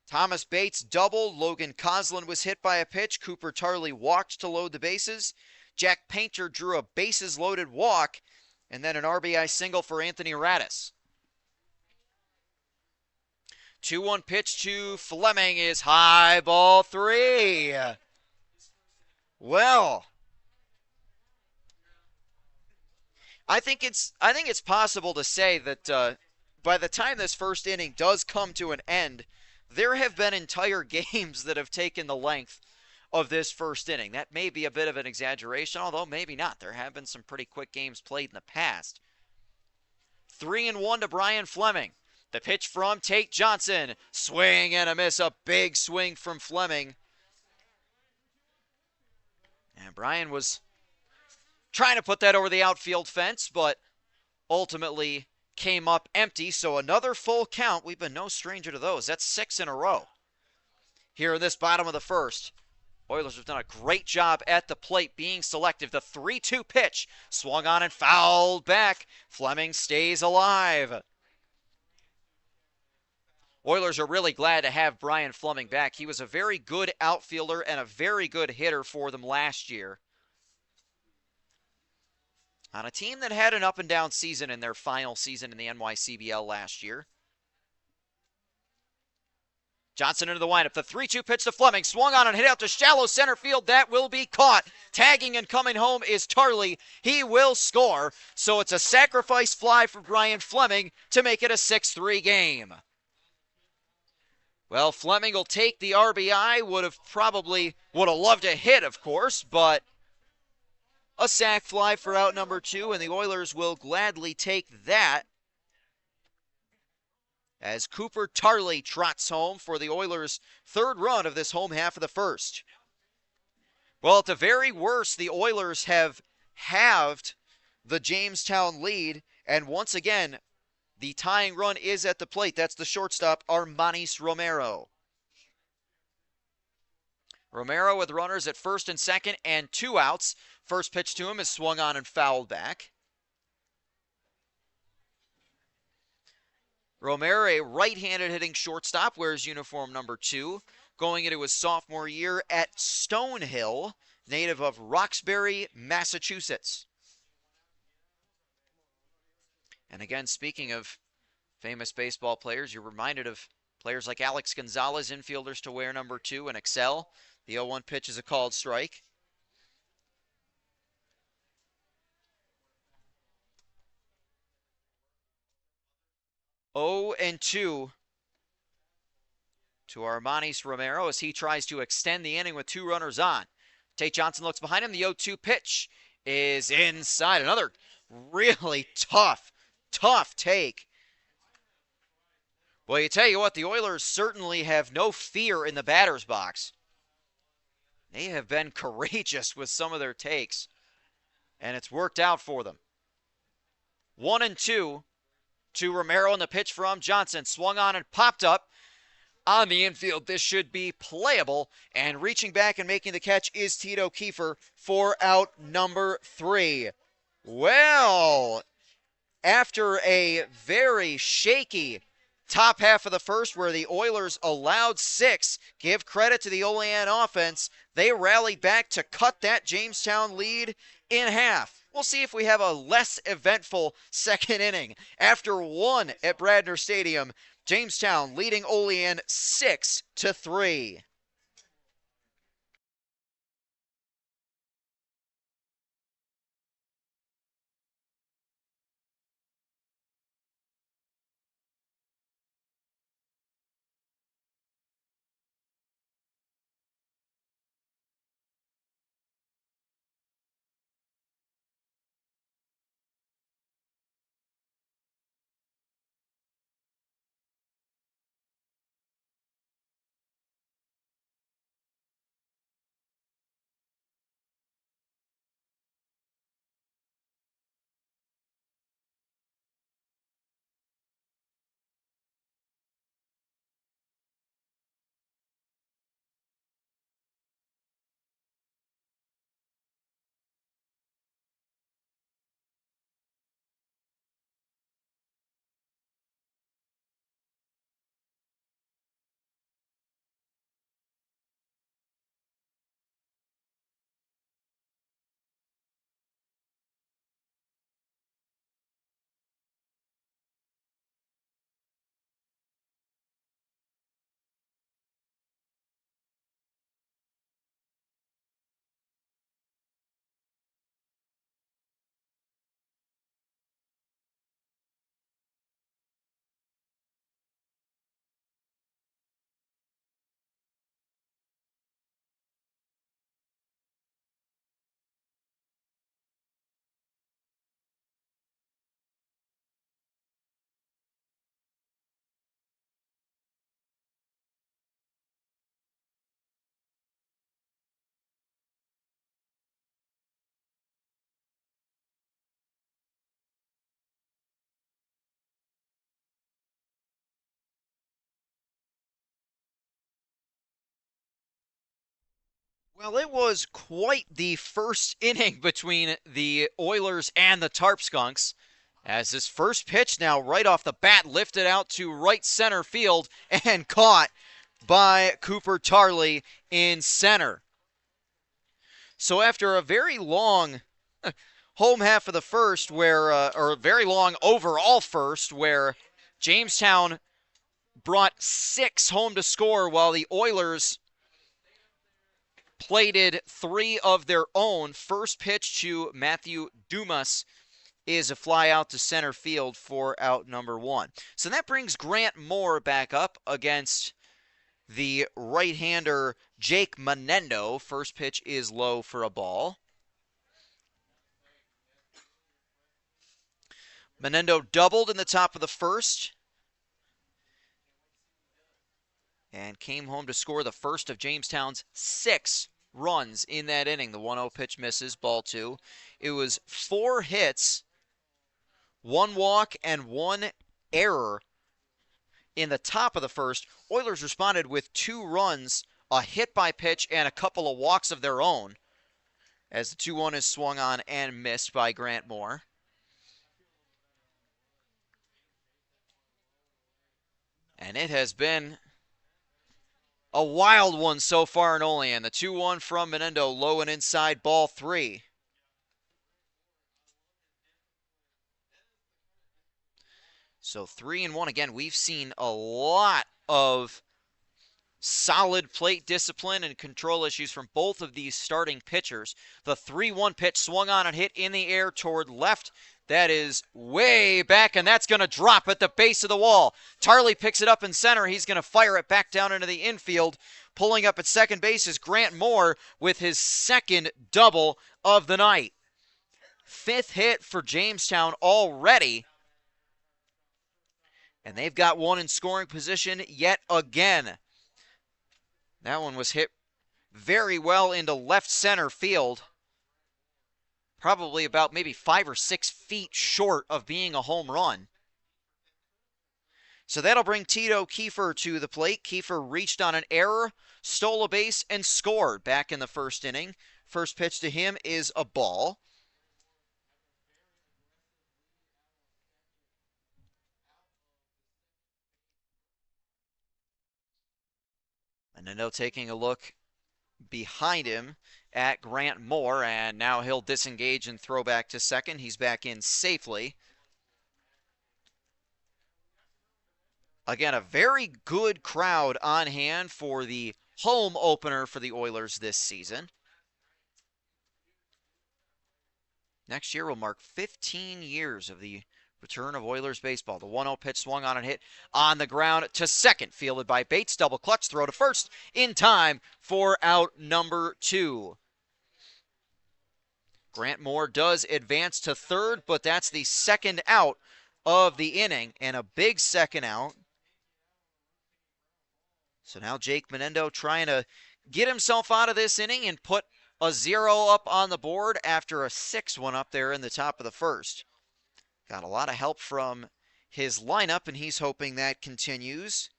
Thomas Bates doubled. Logan Coslin was hit by a pitch. Cooper Tarley walked to load the bases. Jack Painter drew a bases-loaded walk, and then an RBI single for Anthony Radis. 2-1 pitch to Fleming is high, ball 3. Well, I think it's possible to say that by the time this first inning does come to an end, there have been entire games that have taken the length of this first inning. That may be a bit of an exaggeration, although maybe not. There have been some pretty quick games played in the past. 3-1 to Brian Fleming. The pitch from Tate Johnson. Swing and a miss. A big swing from Fleming. And Brian was trying to put that over the outfield fence, but ultimately came up empty. So another full count. We've been no stranger to those. That's 6 in a row here in this bottom of the first. Oilers have done a great job at the plate being selective. The 3-2 pitch swung on and fouled back. Fleming stays alive. Oilers are really glad to have Brian Fleming back. He was a very good outfielder and a very good hitter for them last year. On a team that had an up-and-down season in their final season in the NYCBL last year. Johnson into the windup. The 3-2 pitch to Fleming. Swung on and hit out to shallow center field. That will be caught. Tagging and coming home is Tarley. He will score. So it's a sacrifice fly for Brian Fleming to make it a 6-3 game. Well, Fleming will take the RBI. Would have loved to hit, of course, but a sac fly for out number 2, and the Oilers will gladly take that as Cooper Tarley trots home for the Oilers' 3rd run of this home half of the first. Well, at the very worst, the Oilers have halved the Jamestown lead, and once again, the tying run is at the plate. That's the shortstop, Armanis Romero. Romero with runners at first and second and 2 outs. First pitch to him is swung on and fouled back. Romero, a right-handed hitting shortstop, wears uniform number 2. going into his sophomore year at Stonehill, native of Roxbury, Massachusetts. And again, speaking of famous baseball players, you're reminded of players like Alex Gonzalez, infielders to wear number 2 and excel. The 0-1 pitch is a called strike. 0-2 to Armanis Romero as he tries to extend the inning with 2 runners on. Tate Johnson looks behind him. The 0-2 pitch is inside. Another really tough take. Well, you tell you what, the Oilers certainly have no fear in the batter's box. They have been courageous with some of their takes, and it's worked out for them. 1-2 to Romero, and the pitch from Johnson. Swung on and popped up on the infield. This should be playable, and reaching back and making the catch is Tito Kiefer for out number 3. Well, after a very shaky top half of the first where the Oilers allowed 6, give credit to the Olean offense. They rallied back to cut that Jamestown lead in half. We'll see if we have a less eventful second inning. After 1 at Bradner Stadium, Jamestown leading Olean 6-3. Well, it was quite the first inning between the Oilers and the Tarp Skunks, as this first pitch now right off the bat lifted out to right center field and caught by Cooper Tarley in center. So after a very long home half of the first or a very long overall first where Jamestown brought 6 home to score while the Oilers plated 3 of their own. First pitch to Matthew Dumas is a fly out to center field for out number 1. So that brings Grant Moore back up against the right-hander Jake Menendo. First pitch is low for a ball. Menendo doubled in the top of the first and came home to score the first of Jamestown's 6 runs in that inning. The 1-0 pitch misses, ball 2. It was 4 hits, 1 walk, and 1 error in the top of the first. Oilers responded with 2 runs, a hit by pitch, and a couple of walks of their own, as the 2-1 is swung on and missed by Grant Moore. And it has been A wild one so far in Olean. The 2-1 from Menendo, low and inside, ball 3. So 3-1 again. We've seen a lot of solid plate discipline and control issues from both of these starting pitchers. The 3-1 pitch swung on and hit in the air toward left. That is way back, and that's going to drop at the base of the wall. Tarley picks it up in center. He's going to fire it back down into the infield. Pulling up at second base is Grant Moore with his second double of the night. 5th hit for Jamestown already. And they've got one in scoring position yet again. That one was hit very well into left center field. Probably about maybe 5 or 6 feet short of being a home run. So that'll bring Tito Kiefer to the plate. Kiefer reached on an error, stole a base, and scored back in the first inning. First pitch to him is a ball. Menendo taking a look behind him at Grant Moore, and now he'll disengage and throw back to second. He's back in safely. Again, a very good crowd on hand for the home opener for the Oilers this season. Next year will mark 15 years of the return of Oilers baseball. The 1-0 pitch swung on and hit on the ground to second, fielded by Bates. Double clutch throw to first in time for out number 2. Grant Moore does advance to third, but that's the second out of the inning, and a big second out. So now Jake Menendo trying to get himself out of this inning and put a 0 up on the board after a 6-1 up there in the top of the first. Got a lot of help from his lineup, and he's hoping that continues.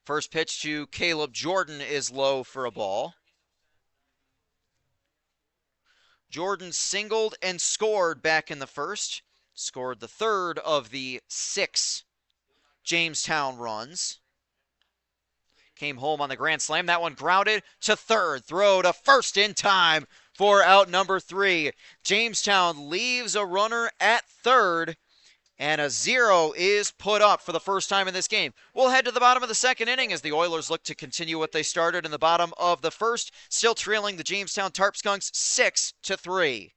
First pitch to Caleb Jordan is low for a ball. Jordan singled and scored back in the first. Scored the third of the 6 Jamestown runs. Came home on the grand slam. That one grounded to third. Throw to first in time for out number 3. Jamestown leaves a runner at third, and a 0 is put up for the first time in this game. We'll head to the bottom of the second inning as the Oilers look to continue what they started in the bottom of the first, still trailing the Jamestown Tarp Skunks 6-3.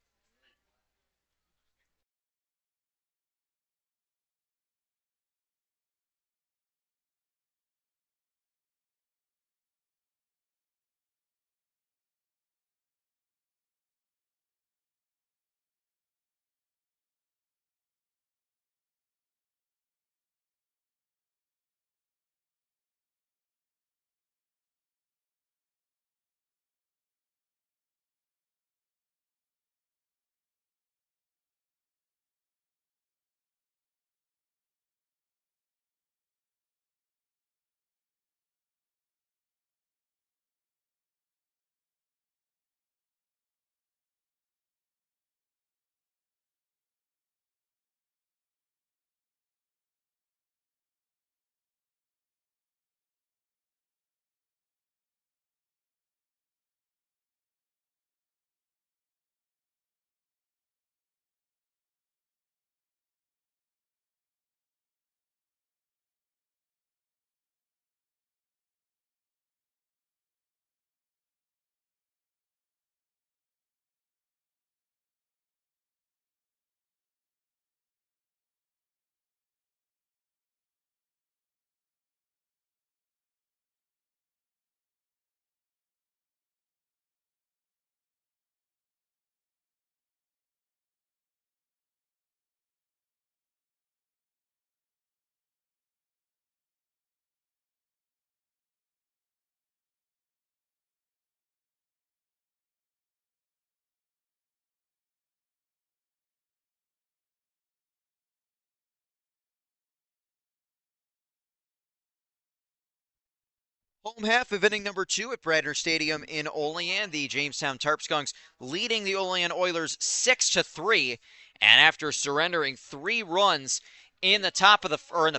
Home half of inning number 2 at Bradner Stadium in Olean. The Jamestown Tarp Skunks leading the Olean Oilers 6-3, and after surrendering 3 runs in the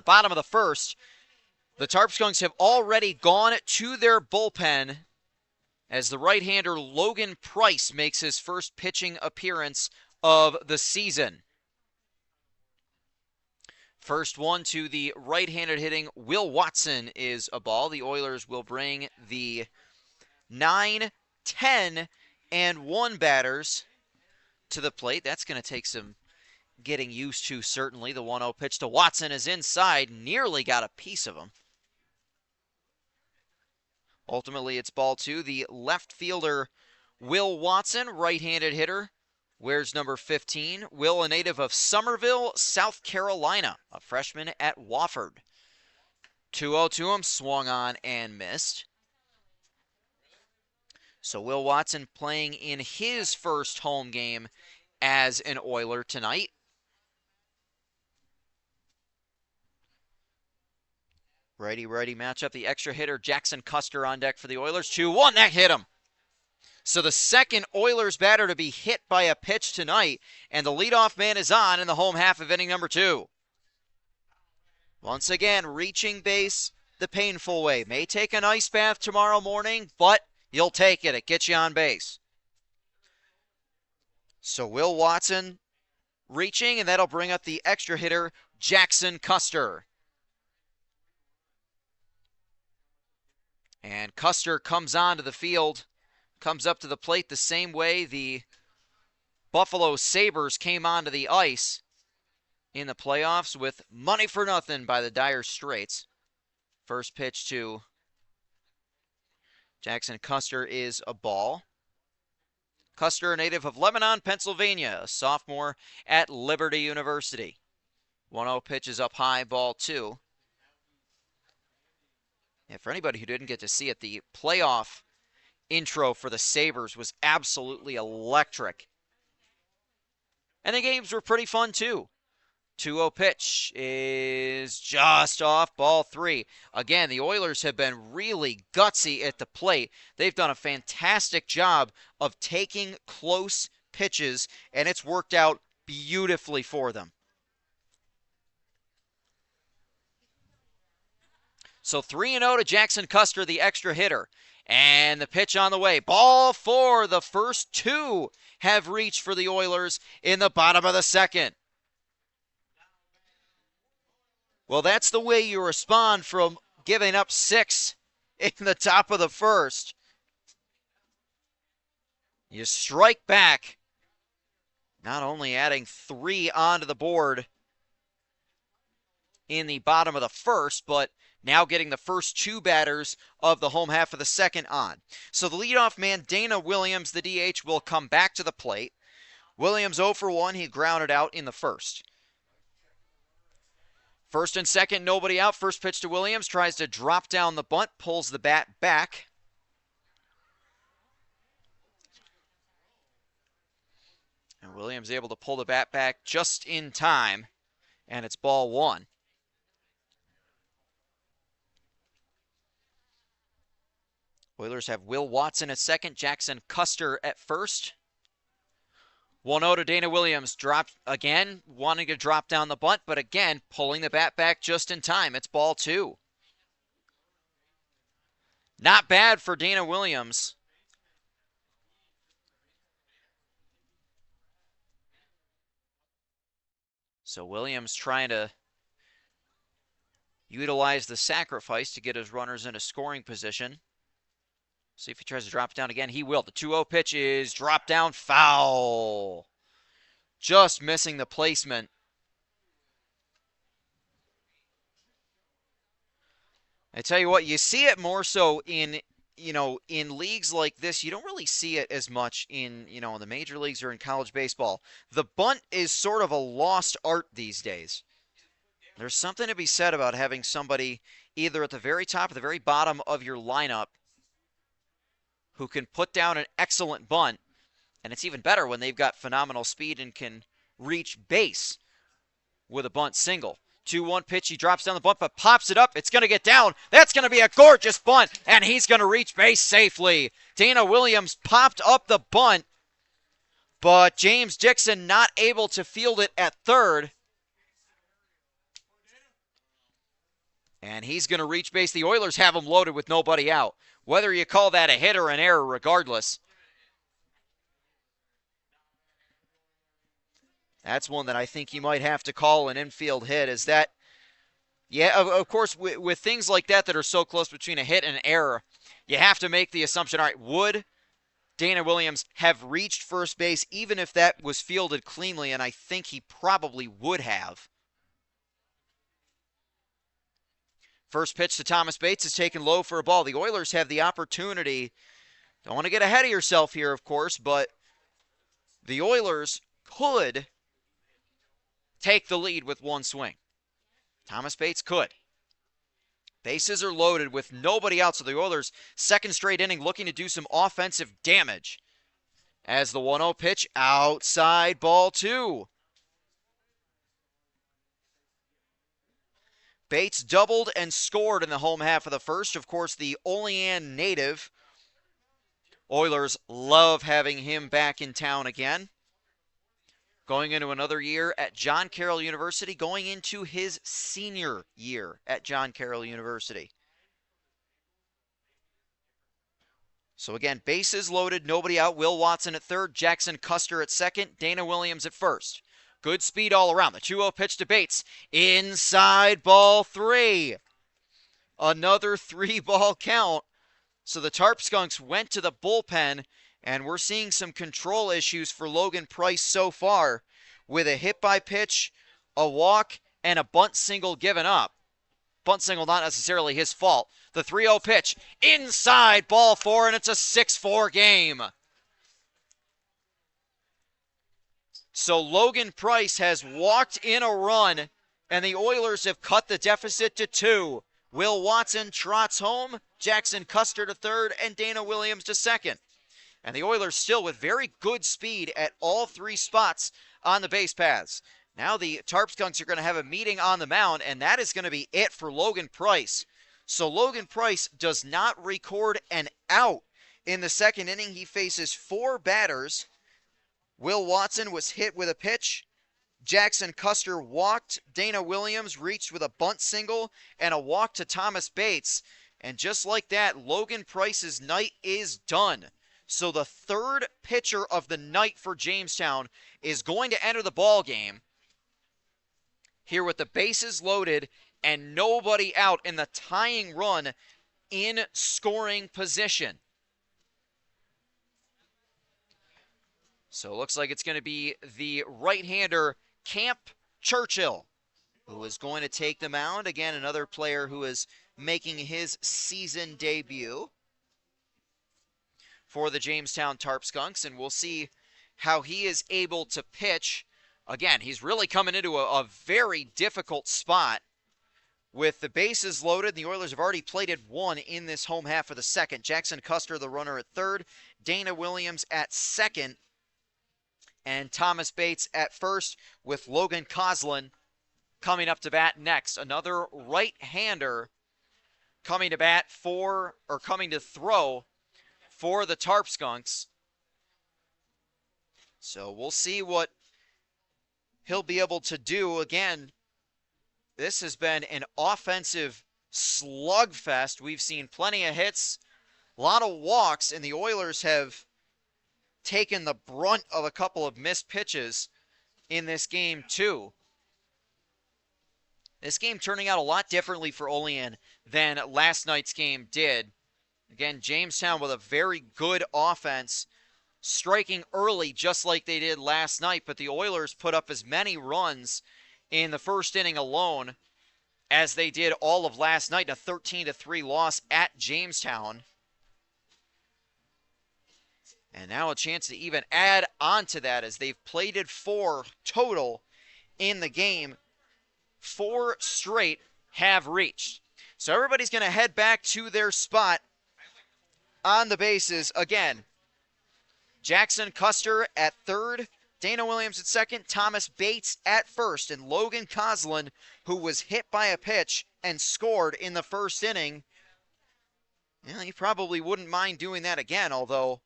bottom of the first, The Tarp Skunks have already gone to their bullpen as the right-hander Logan Price makes his first pitching appearance of the season. First one to the right-handed hitting Will Watson is a ball. The Oilers will bring the 9, 10, and 1 batters to the plate. That's going to take some getting used to, certainly. The 1-0 pitch to Watson is inside, nearly got a piece of him. Ultimately, it's ball 2. The left fielder, Will Watson, right-handed hitter, wears number 15. Will, a native of Somerville, South Carolina, a freshman at Wofford. 2-0 to him, swung on and missed. So Will Watson playing in his first home game as an Oiler tonight. Righty-righty matchup. The extra hitter, Jackson Custer, on deck for the Oilers. 2-1, that hit him. So the second Oilers batter to be hit by a pitch tonight, and the leadoff man is on in the home half of inning number 2. Once again, reaching base the painful way. May take an ice bath tomorrow morning, but you'll take it. It gets you on base. So Will Watson reaching, and that'll bring up the extra hitter, Jackson Custer. And Custer comes onto the field, comes up to the plate the same way the Buffalo Sabres came onto the ice in the playoffs with Money for Nothing by the Dire Straits. First pitch to Jackson Custer is a ball. Custer, a native of Lebanon, Pennsylvania, a sophomore at Liberty University. 1-0 pitch is up high, ball 2. And for anybody who didn't get to see it, the playoff intro for the Sabres was absolutely electric. And the games were pretty fun too. 2-0 pitch is just off, ball 3. Again, the Oilers have been really gutsy at the plate. They've done a fantastic job of taking close pitches, and it's worked out beautifully for them. So 3-0 to Jackson Custer, the extra hitter. And the pitch on the way. Ball 4. The first 2 have reached for the Oilers in the bottom of the second. Well, that's the way you respond from giving up 6 in the top of the first. You strike back, not only adding 3 onto the board in the bottom of the first, but now getting the first 2 batters of the home half of the second on. So the leadoff man, Dana Williams, the DH, will come back to the plate. Williams 0 for 1. He grounded out in the first. First and second, nobody out. First pitch to Williams. Tries to drop down the bunt. Pulls the bat back. And Williams able to pull the bat back just in time. And it's ball 1. Oilers have Will Watson at second, Jackson Custer at first. 1-0 to Dana Williams. Dropped again, wanting to drop down the bunt, but again, pulling the bat back just in time. It's ball 2. Not bad for Dana Williams. So Williams trying to utilize the sacrifice to get his runners in a scoring position. See if he tries to drop it down again. He will. The 2-0 pitch is dropped down, foul. Just missing the placement. I tell you what, you see it more so in leagues like this. You don't really see it as much in the major leagues or in college baseball. The bunt is sort of a lost art these days. There's something to be said about having somebody either at the very top or the very bottom of your lineup who can put down an excellent bunt, and it's even better when they've got phenomenal speed and can reach base with a bunt single. 2-1 pitch, he drops down the bunt, but pops it up. It's going to get down. That's going to be a gorgeous bunt, and he's going to reach base safely. Dana Williams popped up the bunt, but James Dixon not able to field it at third. And he's going to reach base. The Oilers have him loaded with nobody out. Whether you call that a hit or an error, regardless. That's one that I think you might have to call an infield hit. Is that, yeah, of course, with things like that are so close between a hit and an error, you have to make the assumption, all right, would Dana Williams have reached first base even if that was fielded cleanly? And I think he probably would have. First pitch to Thomas Bates is taken low for a ball. The Oilers have the opportunity. Don't want to get ahead of yourself here, of course, but the Oilers could take the lead with one swing. Thomas Bates could. Bases are loaded with nobody out, so the Oilers, second straight inning, looking to do some offensive damage. As the 1-0 pitch, outside, ball 2. Bates doubled and scored in the home half of the first. Of course, the Olean native. Oilers love having him back in town again. Going into another year at John Carroll University, going into his senior year at John Carroll University. So again, bases loaded, nobody out. Will Watson at third, Jackson Custer at second, Dana Williams at first. Good speed all around. The 2-0 pitch to Bates. Inside, ball 3. Another 3-ball count. So the Tarp Skunks went to the bullpen, and we're seeing some control issues for Logan Price so far with a hit by pitch, a walk, and a bunt single given up. Bunt single not necessarily his fault. The 3-0 pitch. Inside, ball 4, and it's a 6-4 game. So Logan Price has walked in a run, and the Oilers have cut the deficit to 2. Will Watson trots home, Jackson Custer to third, and Dana Williams to second. And the Oilers still with very good speed at all 3 spots on the base paths. Now the Tarp Skunks are going to have a meeting on the mound, and that is going to be it for Logan Price. So Logan Price does not record an out in the second inning. He faces 4 batters. Will Watson was hit with a pitch. Jackson Custer walked. Dana Williams reached with a bunt single and a walk to Thomas Bates. And just like that, Logan Price's night is done. So the third pitcher of the night for Jamestown is going to enter the ball game here with the bases loaded and nobody out in the tying run in scoring position. So it looks like it's going to be the right-hander, Camp Churchill, who is going to take the mound. Again, another player who is making his season debut for the Jamestown Tarp Skunks, and we'll see how he is able to pitch. Again, he's really coming into a very difficult spot with the bases loaded. The Oilers have already plated 1 in this home half of the second. Jackson Custer, the runner, at third. Dana Williams at second. And Thomas Bates at first, with Logan Coslin coming up to bat next. Another right-hander coming to bat coming to throw for the Tarp Skunks. So we'll see what he'll be able to do. Again, this has been an offensive slugfest. We've seen plenty of hits, a lot of walks, and the Oilers have taken the brunt of a couple of missed pitches in this game too. This game turning out a lot differently for Olean than last night's game did. Again, Jamestown with a very good offense, striking early just like they did last night, but the Oilers put up as many runs in the first inning alone as they did all of last night, a 13-3 loss at Jamestown. And now a chance to even add on to that as they've plated 4 total in the game. 4 straight have reached. So everybody's going to head back to their spot on the bases. Again, Jackson Custer at third, Dana Williams at second, Thomas Bates at first, and Logan Coslin, who was hit by a pitch and scored in the first inning. Yeah, he probably wouldn't mind doing that again, although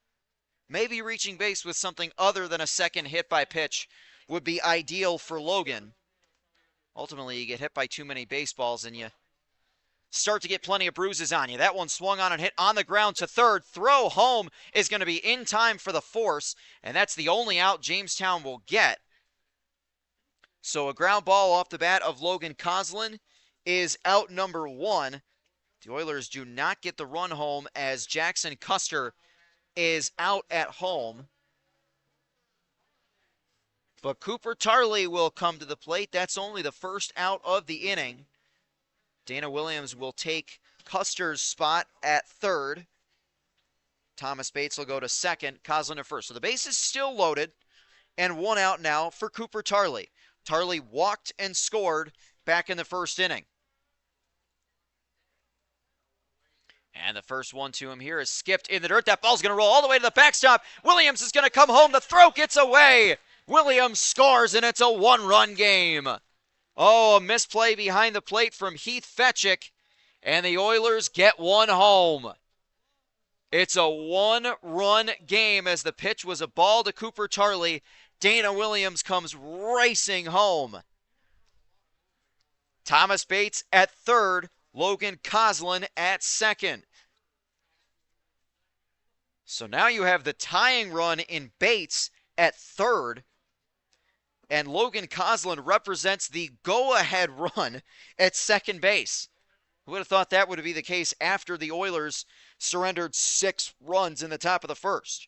maybe reaching base with something other than a second hit by pitch would be ideal for Logan. Ultimately, you get hit by too many baseballs and you start to get plenty of bruises on you. That one swung on and hit on the ground to third. Throw home is going to be in time for the force, and that's the only out Jamestown will get. So a ground ball off the bat of Logan Coslin is out number 1. The Oilers do not get the run home as Jackson Custer is out at home. But Cooper Tarley will come to the plate. That's only the first out of the inning. Dana Williams will take Custer's spot at third. Thomas Bates will go to second, Coslin to first. So the base is still loaded, and one out now for Cooper Tarley. Tarley walked and scored back in the first inning. And the first one to him here is skipped in the dirt. That ball's going to roll all the way to the backstop. Williams is going to come home. The throw gets away. Williams scores, and it's a one-run game. Oh, a misplay behind the plate from Heath Fetchick, and the Oilers get one home. It's a one-run game as the pitch was a ball to Cooper Tarley. Dana Williams comes racing home. Thomas Bates at third, Logan Coslin at second. So now you have the tying run in Bates at third, and Logan Coslin represents the go-ahead run at second base. Who would have thought that would be the case after the Oilers surrendered 6 runs in the top of the first?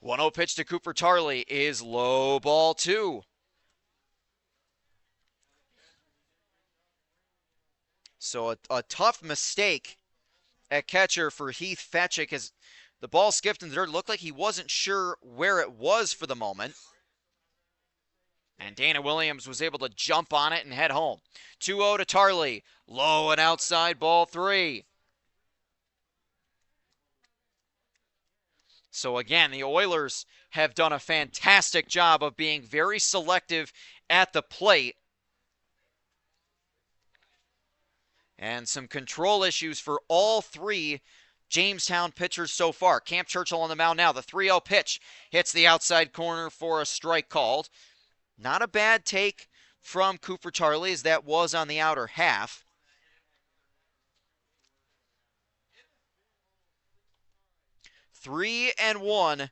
1-0 pitch to Cooper Tarley is low, ball 2. So a tough mistake at catcher for Heath Fetchick as the ball skipped in the dirt. It looked like he wasn't sure where it was for the moment. And Dana Williams was able to jump on it and head home. 2-0 to Tarley. Low and outside, ball 3. So again, the Oilers have done a fantastic job of being very selective at the plate. And some control issues for all 3 Jamestown pitchers so far. Camp Churchill on the mound now. The 3-0 pitch hits the outside corner for a strike called. Not a bad take from Cooper Tarley as that was on the outer half. Three and 1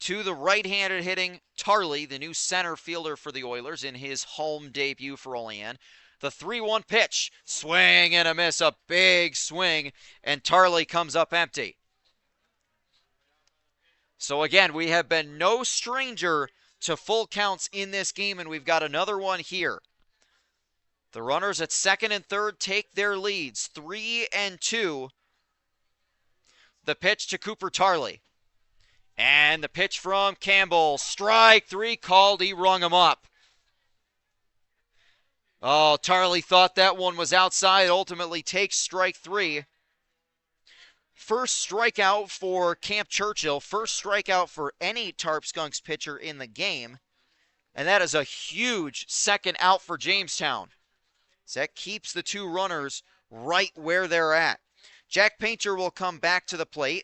to the right-handed hitting Tarley, the new center fielder for the Oilers in his home debut for Olean. The 3-1 pitch, swing and a miss, a big swing, and Tarley comes up empty. So again, we have been no stranger to full counts in this game, and we've got another one here. The runners at second and third take their leads, 3-2. The pitch to Cooper Tarley. And the pitch from Campbell. Strike 3 called. He rung him up. Oh, Tarley thought that one was outside. Ultimately takes strike 3. First strikeout for Camp Churchill. First strikeout for any Tarp Skunks pitcher in the game. And that is a huge second out for Jamestown. So that keeps the 2 runners right where they're at. Jack Painter will come back to the plate.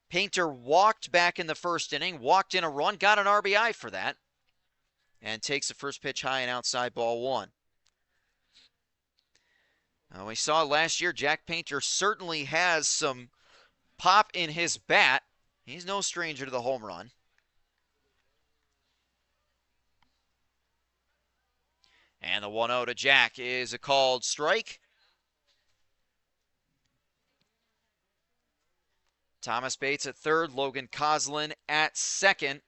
Painter walked back in the first inning, walked in a run, got an RBI for that, and takes the first pitch high and outside, ball 1. Now, we saw last year Jack Painter certainly has some pop in his bat. He's no stranger to the home run. And the 1-0 to Jack is a called strike. Thomas Bates at third, Logan Coslin at second.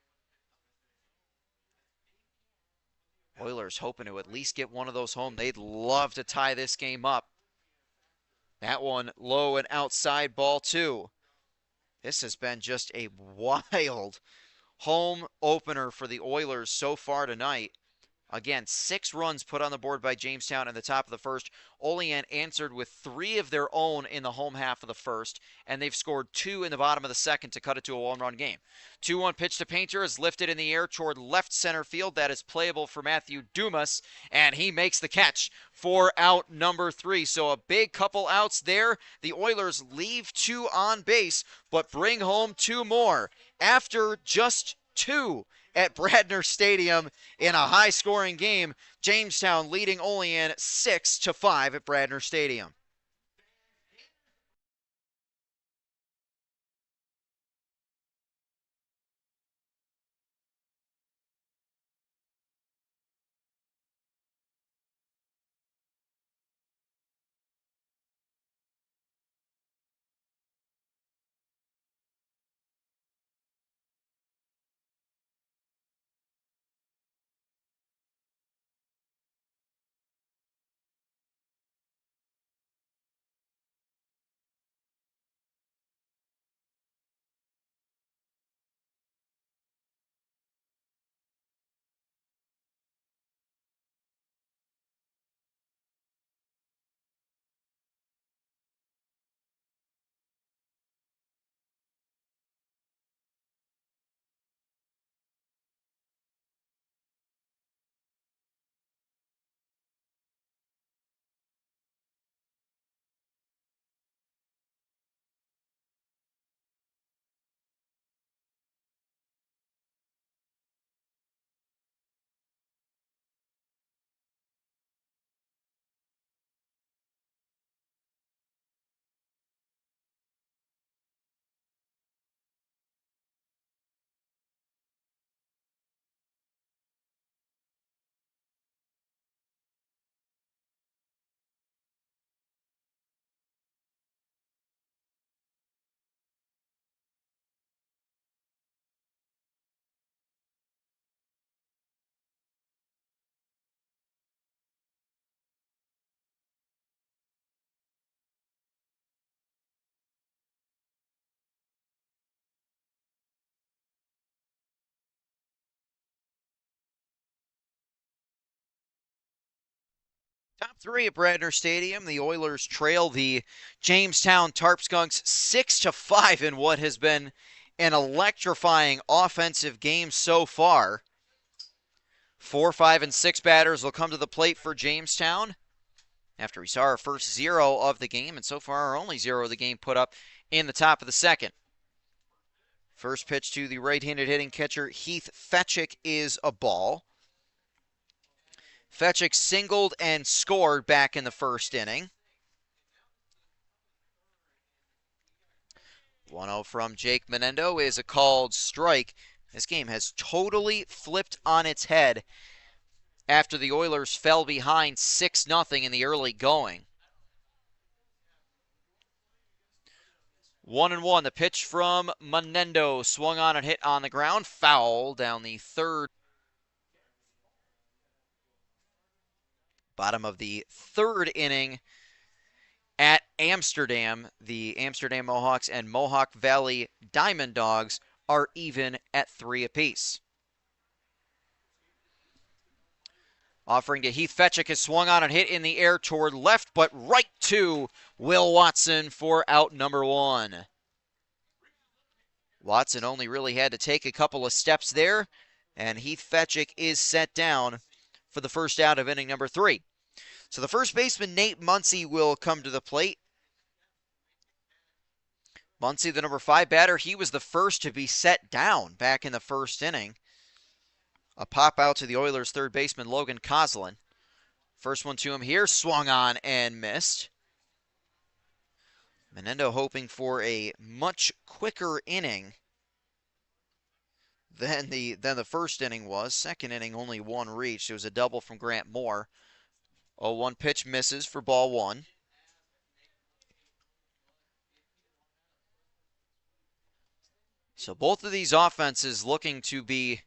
Oilers hoping to at least get one of those home. They'd love to tie this game up. That one low and outside, ball 2. This has been just a wild home opener for the Oilers so far tonight. Again, 6 runs put on the board by Jamestown in the top of the first. Olean answered with 3 of their own in the home half of the first, and they've scored 2 in the bottom of the second to cut it to a one-run game. 2-1 pitch to Painter is lifted in the air toward left center field. That is playable for Matthew Dumas, and he makes the catch for out number 3. So a big couple outs there. The Oilers leave 2 on base, but bring home 2 more after just 2 at Bradner Stadium in a high-scoring game. Jamestown leading Olean 6-5 at Bradner Stadium. Top three at Bradner Stadium. The Oilers trail the Jamestown Tarp Skunks 6-5 in what has been an electrifying offensive game so far. 4, 5, and 6 batters will come to the plate for Jamestown after we saw our first zero of the game, and so far our only zero of the game put up in the top of the second. First pitch to the right-handed hitting catcher Heath Fetchick is a ball. Fetchick singled and scored back in the first inning. 1-0 from Jake Menendo is a called strike. This game has totally flipped on its head after the Oilers fell behind 6-0 in the early going. 1-1, the pitch from Menendo, swung on and hit on the ground, foul down the third. Bottom of the third inning at Amsterdam. The Amsterdam Mohawks and Mohawk Valley Diamond Dogs are even at 3 apiece. Offering to Heath Fetchick is swung on and hit in the air toward left, but right to Will Watson for out number 1. Watson only really had to take a couple of steps there, and Heath Fetchick is set down for the first out of inning number 3. So the first baseman, Nate Muncy, will come to the plate. Muncy, the number 5 batter, he was the first to be set down back in the first inning. A pop out to the Oilers' third baseman, Logan Coslin. First one to him here, swung on and missed. Menendo hoping for a much quicker inning than the first inning was. Second inning, only one reached. It was a double from Grant Moore. 0-1 pitch misses for ball 1. So both of these offenses looking to be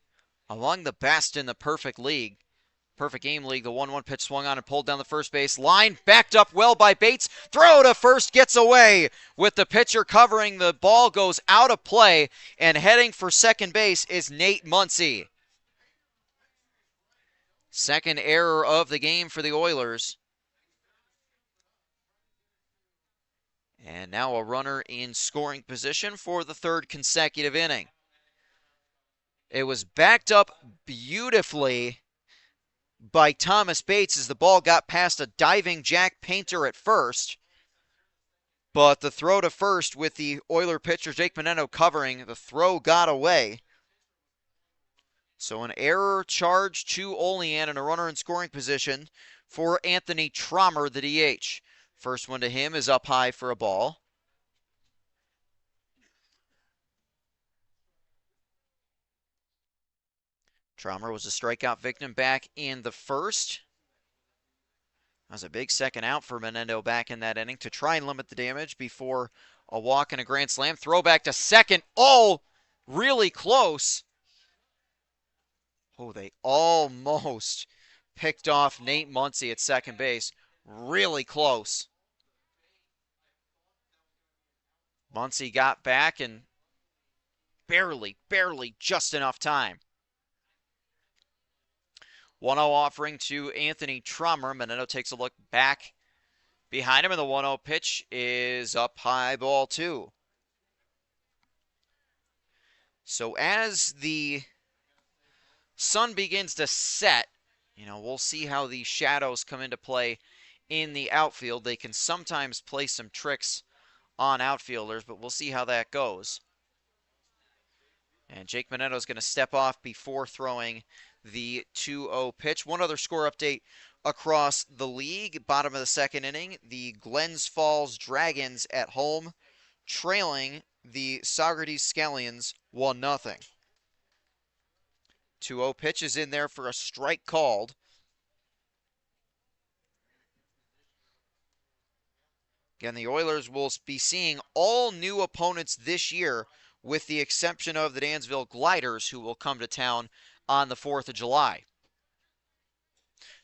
among the best in the perfect game league. The 1-1 pitch swung on and pulled down the first base line. Backed up well by Bates. Throw to first, gets away with the pitcher covering. The ball goes out of play, and heading for second base is Nate Muncy. Second error of the game for the Oilers. And now a runner in scoring position for the third consecutive inning. It was backed up beautifully by Thomas Bates as the ball got past a diving Jack Painter at first. But the throw to first with the Oiler pitcher Jake Menendo covering, the throw got away. So an error charge to Olean and a runner in scoring position for Anthony Trommer, the DH. First one to him is up high for a ball. Trommer was a strikeout victim back in the first. That was a big second out for Menendo back in that inning to try and limit the damage before a walk and a grand slam. Throw back to second. Oh, really close. Oh, they almost picked off Nate Muncy at second base. Really close. Muncy got back and barely just enough time. 1-0 offering to Anthony Trommer. Menendo takes a look back behind him, and the 1-0 pitch is up high, ball 2. So as the sun begins to set, we'll see how the shadows come into play in the outfield. They can sometimes play some tricks on outfielders, but we'll see how that goes. And Jake Menendo is going to step off before throwing the 2-0 pitch. One other score update across the league. Bottom of the second inning, the Glens Falls Dragons at home trailing the Socrates Scallions 1-0. 2-0 pitch is in there for a strike called. Again, the Oilers will be seeing all new opponents this year with the exception of the Dansville Gliders, who will come to town on the 4th of July.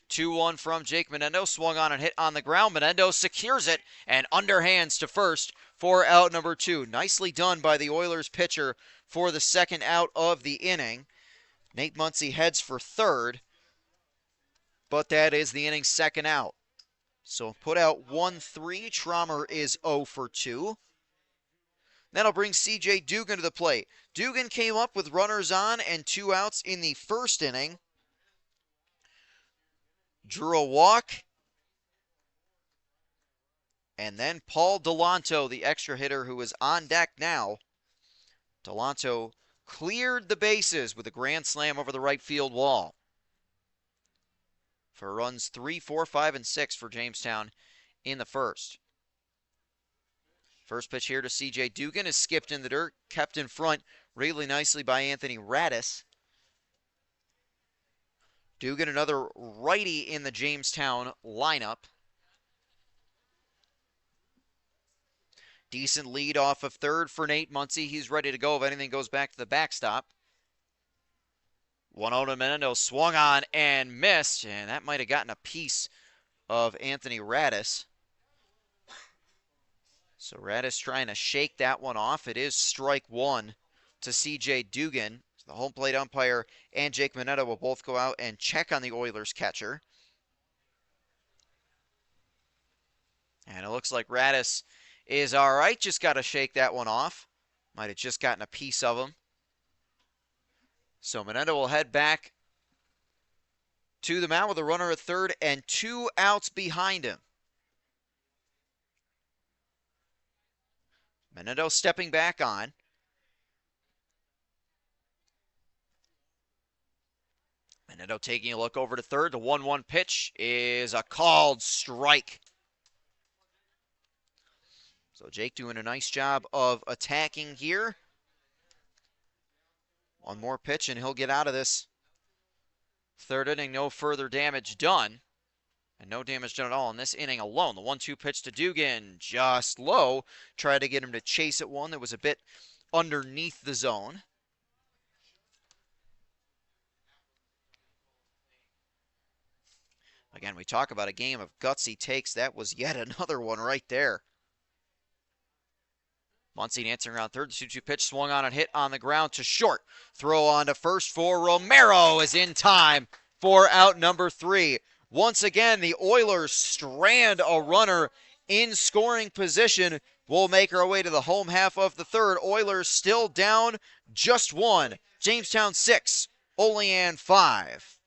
2-1 from Jake Menendo, swung on and hit on the ground. Menendo secures it and underhands to first for out number 2. Nicely done by the Oilers pitcher for the second out of the inning. Nate Muncy heads for third, but that is the inning's second out. So put out 1-3. Trommer is 0 for 2. That'll bring C.J. Dugan to the plate. Dugan came up with runners on and 2 outs in the first inning. Drew a walk. And then Paul Delanto, the extra hitter who is on deck now. Delanto cleared the bases with a grand slam over the right field wall. For runs 3, 4, 5, and 6 for Jamestown in the first. First pitch here to C.J. Dugan is skipped in the dirt, kept in front really nicely by Anthony Radis. Dugan, another righty in the Jamestown lineup. Decent lead off of third for Nate Muncy. He's ready to go if anything goes back to the backstop. 1-0 to Menendo, swung on and missed, and that might have gotten a piece of Anthony Radis. So Radis trying to shake that one off. It is strike 1 to C.J. Dugan. The home plate umpire and Jake Menendo will both go out and check on the Oilers catcher. And it looks like Radis is all right. Just got to shake that one off. Might have just gotten a piece of him. So Menendo will head back to the mound with a runner at third and 2 outs behind him. Menendo stepping back on. Menendo taking a look over to third. The 1-1 pitch is a called strike. So Jake doing a nice job of attacking here. One more pitch and he'll get out of this third inning. No further damage done. And no damage done at all in this inning alone. The 1-2 pitch to Dugan, just low. Tried to get him to chase at one that was a bit underneath the zone. Again, we talk about a game of gutsy takes. That was yet another one right there. Muncy dancing around third. The 2-2 pitch swung on and hit on the ground to short. Throw on to first for Romero is in time for out number 3. Once again, the Oilers strand a runner in scoring position. We'll make our way to the home half of the third. Oilers still down just 1. Jamestown 6, Olean 5.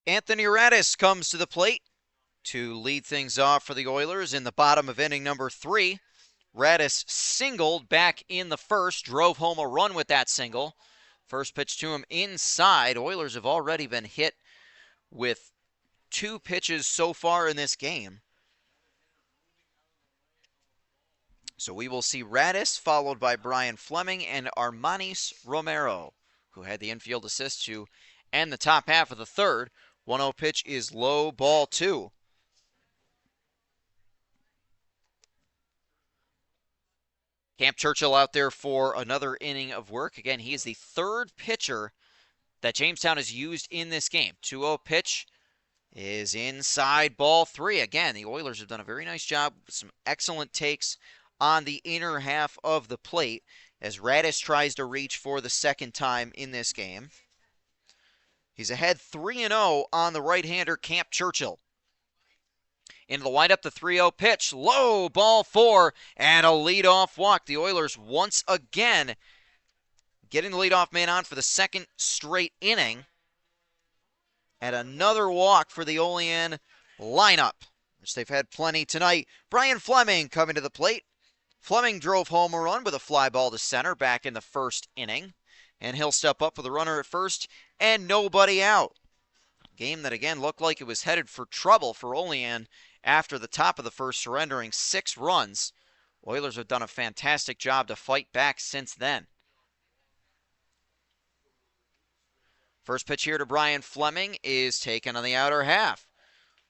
Anthony Radis comes to the plate to lead things off for the Oilers in the bottom of inning number 3. Radis singled back in the first, drove home a run with that single. First pitch to him inside. Oilers have already been hit with 2 pitches so far in this game. So we will see Radis followed by Brian Fleming and Armanis Romero, who had the infield assist to end the top half of the third. 1-0 pitch is low, ball 2. Camp Churchill out there for another inning of work. Again, he is the 3rd pitcher that Jamestown has used in this game. 2-0 pitch is inside, ball 3. Again, the Oilers have done a very nice job with some excellent takes on the inner half of the plate as Radis tries to reach for the 2nd time in this game. He's ahead 3-0 on the right-hander Camp Churchill. Into the windup, the 3-0 pitch, low, ball 4, and a leadoff walk. The Oilers once again getting the leadoff man on for the 2nd straight inning. And another walk for the Olean lineup, which they've had plenty tonight. Brian Fleming coming to the plate. Fleming drove home a run with a fly ball to center back in the 1st inning. And he'll step up with a runner at first and nobody out. Game that again looked like it was headed for trouble for Olean after the top of the first, surrendering 6 runs. Oilers have done a fantastic job to fight back since then. First pitch here to Brian Fleming is taken on the outer half.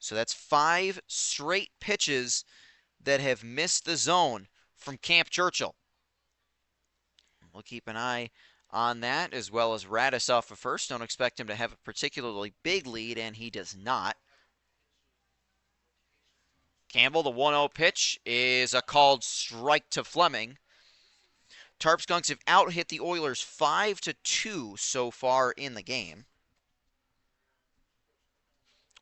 So that's 5 straight pitches that have missed the zone from Camp Churchill. We'll keep an eye on that, as well as Radis off of first. Don't expect him to have a particularly big lead, and he does not. Campbell, the 1-0 pitch, is a called strike to Fleming. Tarp Skunks have out-hit the Oilers 5-2 so far in the game.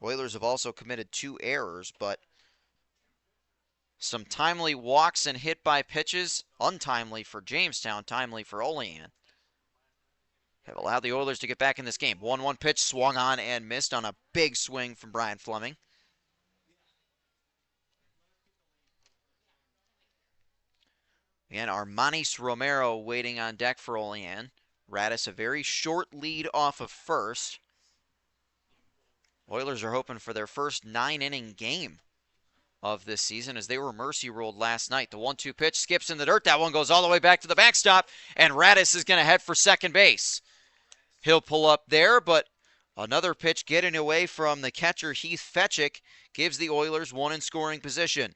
Oilers have also committed 2 errors, but some timely walks and hit by pitches, untimely for Jamestown, timely for Olean, have allowed the Oilers to get back in this game. 1-1 pitch, swung on and missed on a big swing from Brian Fleming. And Armanis Romero waiting on deck for Olean. Radis a very short lead off of first. Oilers are hoping for their first 9-inning game of this season as they were mercy ruled last night. The 1-2 pitch skips in the dirt. That one goes all the way back to the backstop, and Radis is going to head for second base. He'll pull up there, but another pitch getting away from the catcher Heath Fetchick gives the Oilers one in scoring position.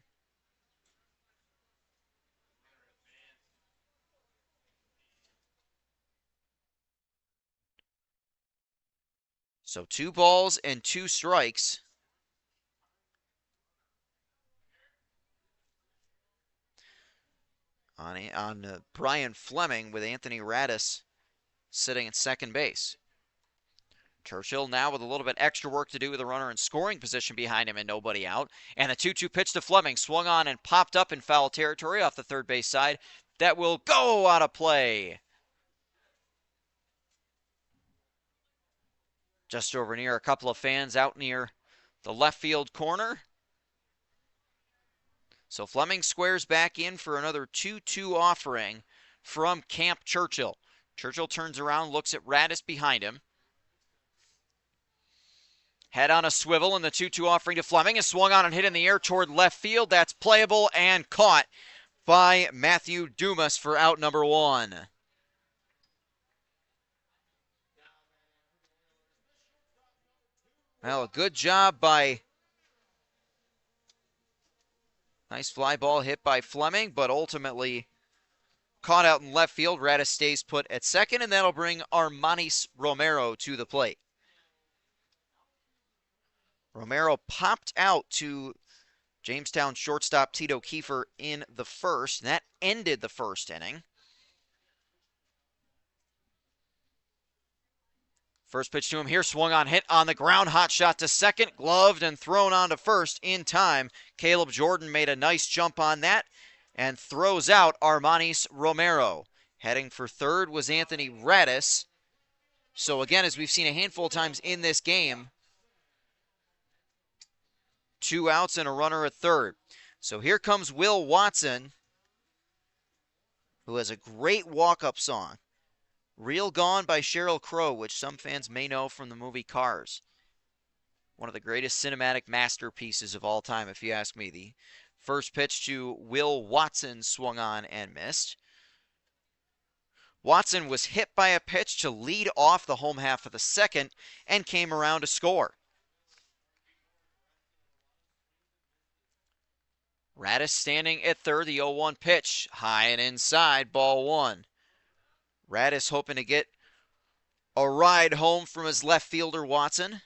So 2 balls and 2 strikes. On Brian Fleming, with Anthony Radis sitting at second base. Churchill now with a little bit extra work to do with a runner in scoring position behind him and nobody out. And a 2-2 pitch to Fleming, swung on and popped up in foul territory off the third base side. That will go out of play. Just over near a couple of fans out near the left field corner. So Fleming squares back in for another 2-2 offering from Camp Churchill. Churchill turns around, looks at Radis behind him. Head on a swivel, and the 2-2 offering to Fleming is swung on and hit in the air toward left field. That's playable and caught by Matthew Dumas for out number 1. Well, a good job by... Nice fly ball hit by Fleming, but ultimately caught out in left field. Radis stays put at second, and that'll bring Armanis Romero to the plate. Romero popped out to Jamestown shortstop Tito Kiefer in the first, and that ended the first inning. First pitch to him here, swung on, hit on the ground, hot shot to second, gloved and thrown on to first in time. Caleb Jordan made a nice jump on that and throws out Armanis Romero. Heading for third was Anthony Radis. So again, as we've seen a handful of times in this game, 2 outs and a runner at third. So here comes Will Watson, who has a great walk-up song, Real Gone by Sheryl Crow, which some fans may know from the movie Cars. One of the greatest cinematic masterpieces of all time, if you ask me. The first pitch to Will Watson swung on and missed. Watson was hit by a pitch to lead off the home half of the second and came around to score. Radis standing at third, the 0-1 pitch, high and inside, ball one. Radis hoping to get a ride home from his left fielder, Watson.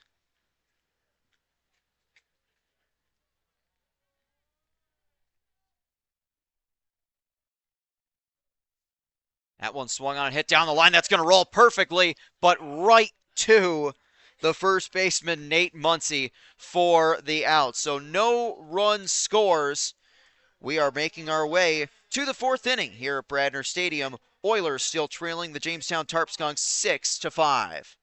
That one swung on, hit down the line. That's going to roll perfectly, but right to the first baseman, Nate Muncy, for the out. So no run scores. We are making our way to the fourth inning here at Bradner Stadium. Oilers still trailing the Jamestown Tarp Skunks 6-5.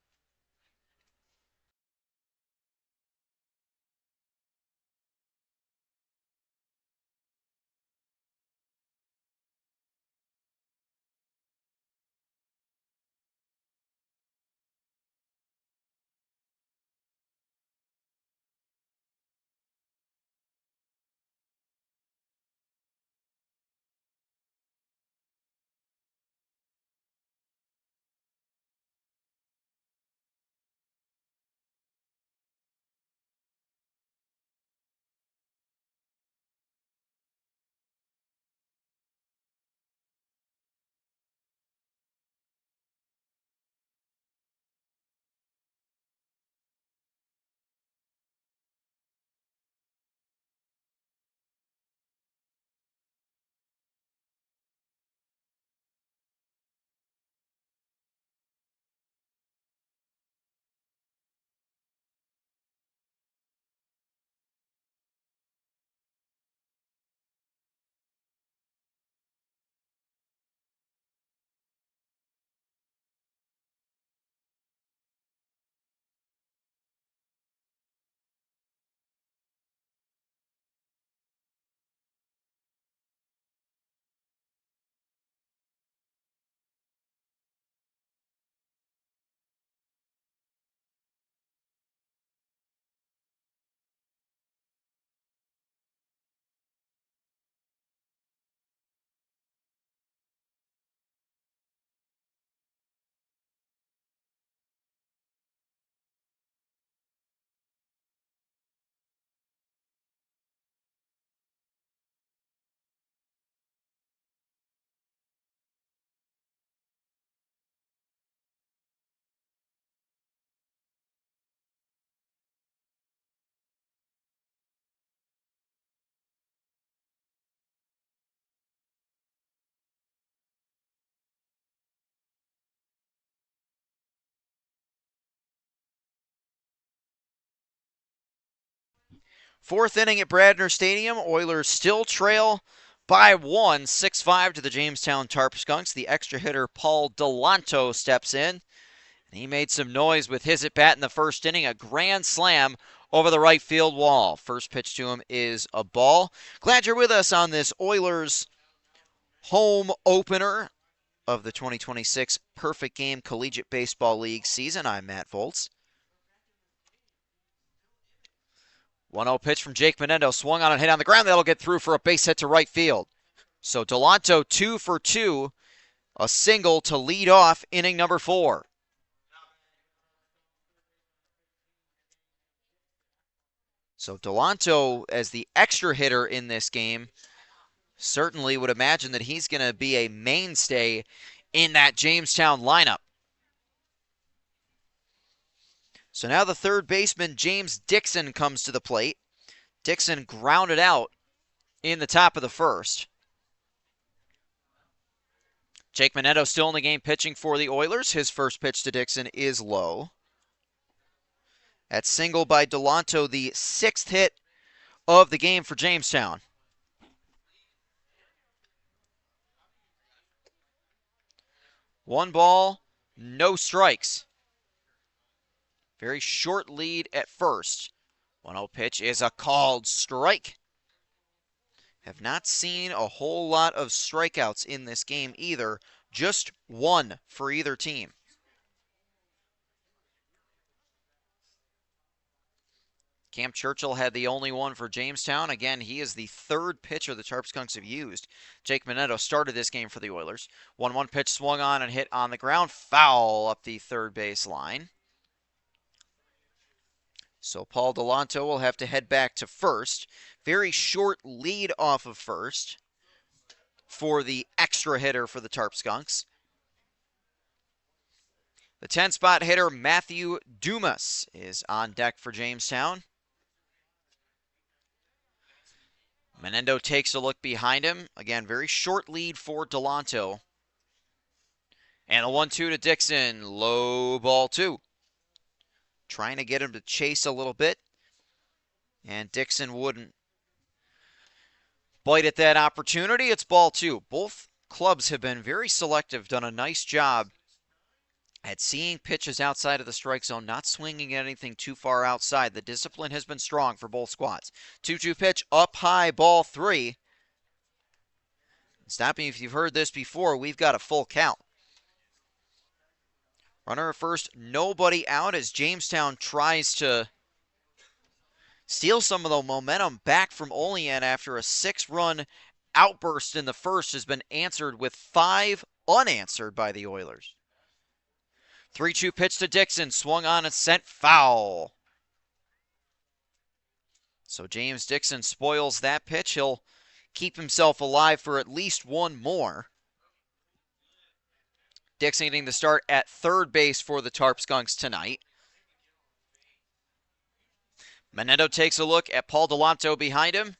Fourth inning at Bradner Stadium. Oilers still trail by 1, 6-5 to the Jamestown Tarp Skunks. The extra hitter Paul Delanto steps in. And he made some noise with his at-bat in the first inning. A grand slam over the right field wall. First pitch to him is a ball. Glad you're with us on this Oilers home opener of the 2026 Perfect Game Collegiate Baseball League season. I'm Matt Volz. 1-0 pitch from Jake Menendo. Swung on and hit on the ground. That'll get through for a base hit to right field. So Delanto 2 for 2. A single to lead off inning number 4. So Delanto, as the extra hitter in this game, certainly would imagine that he's going to be a mainstay in that Jamestown lineup. So now the third baseman, James Dixon, comes to the plate. Dixon grounded out in the top of the first. Jake Menendo still in the game pitching for the Oilers. His first pitch to Dixon is low. That single by Delanto, the 6th hit of the game for Jamestown. One ball, no strikes. Very short lead at first 1-0 pitch is a called strike. Have not seen a whole lot of strikeouts in this game either. Just one for either team. Cam Churchill had the only one for Jamestown. Again, he is the third pitcher the Tarp Skunks have used. Jake Minetto started this game for the Oilers. 1-1 pitch swung on and hit on the ground. Foul up the third base line. So Paul Delanto will have to head back to first. Very short lead off of first for the extra hitter for the Tarp Skunks. The 10-spot hitter, Matthew Dumas, is on deck for Jamestown. Menendo takes a look behind him. Again, very short lead for Delanto. And the 1-2 to Dixon. Low ball 2. Trying to get him to chase a little bit. And Dixon wouldn't bite at that opportunity. It's ball 2. Both clubs have been very selective, done a nice job at seeing pitches outside of the strike zone, not swinging at anything too far outside. The discipline has been strong for both squads. 2-2 pitch, up high, ball 3. Stop me if you've heard this before. We've got a full count. Runner at first, nobody out as Jamestown tries to steal some of the momentum back from Olean after a 6-run outburst in the first has been answered with 5 unanswered by the Oilers. 3-2 pitch to Dixon, swung on and sent foul. So James Dixon spoils that pitch. He'll keep himself alive for at least one more. Dixon getting the start at third base for the Tarp Skunks tonight. Menendo takes a look at Paul Delanto behind him.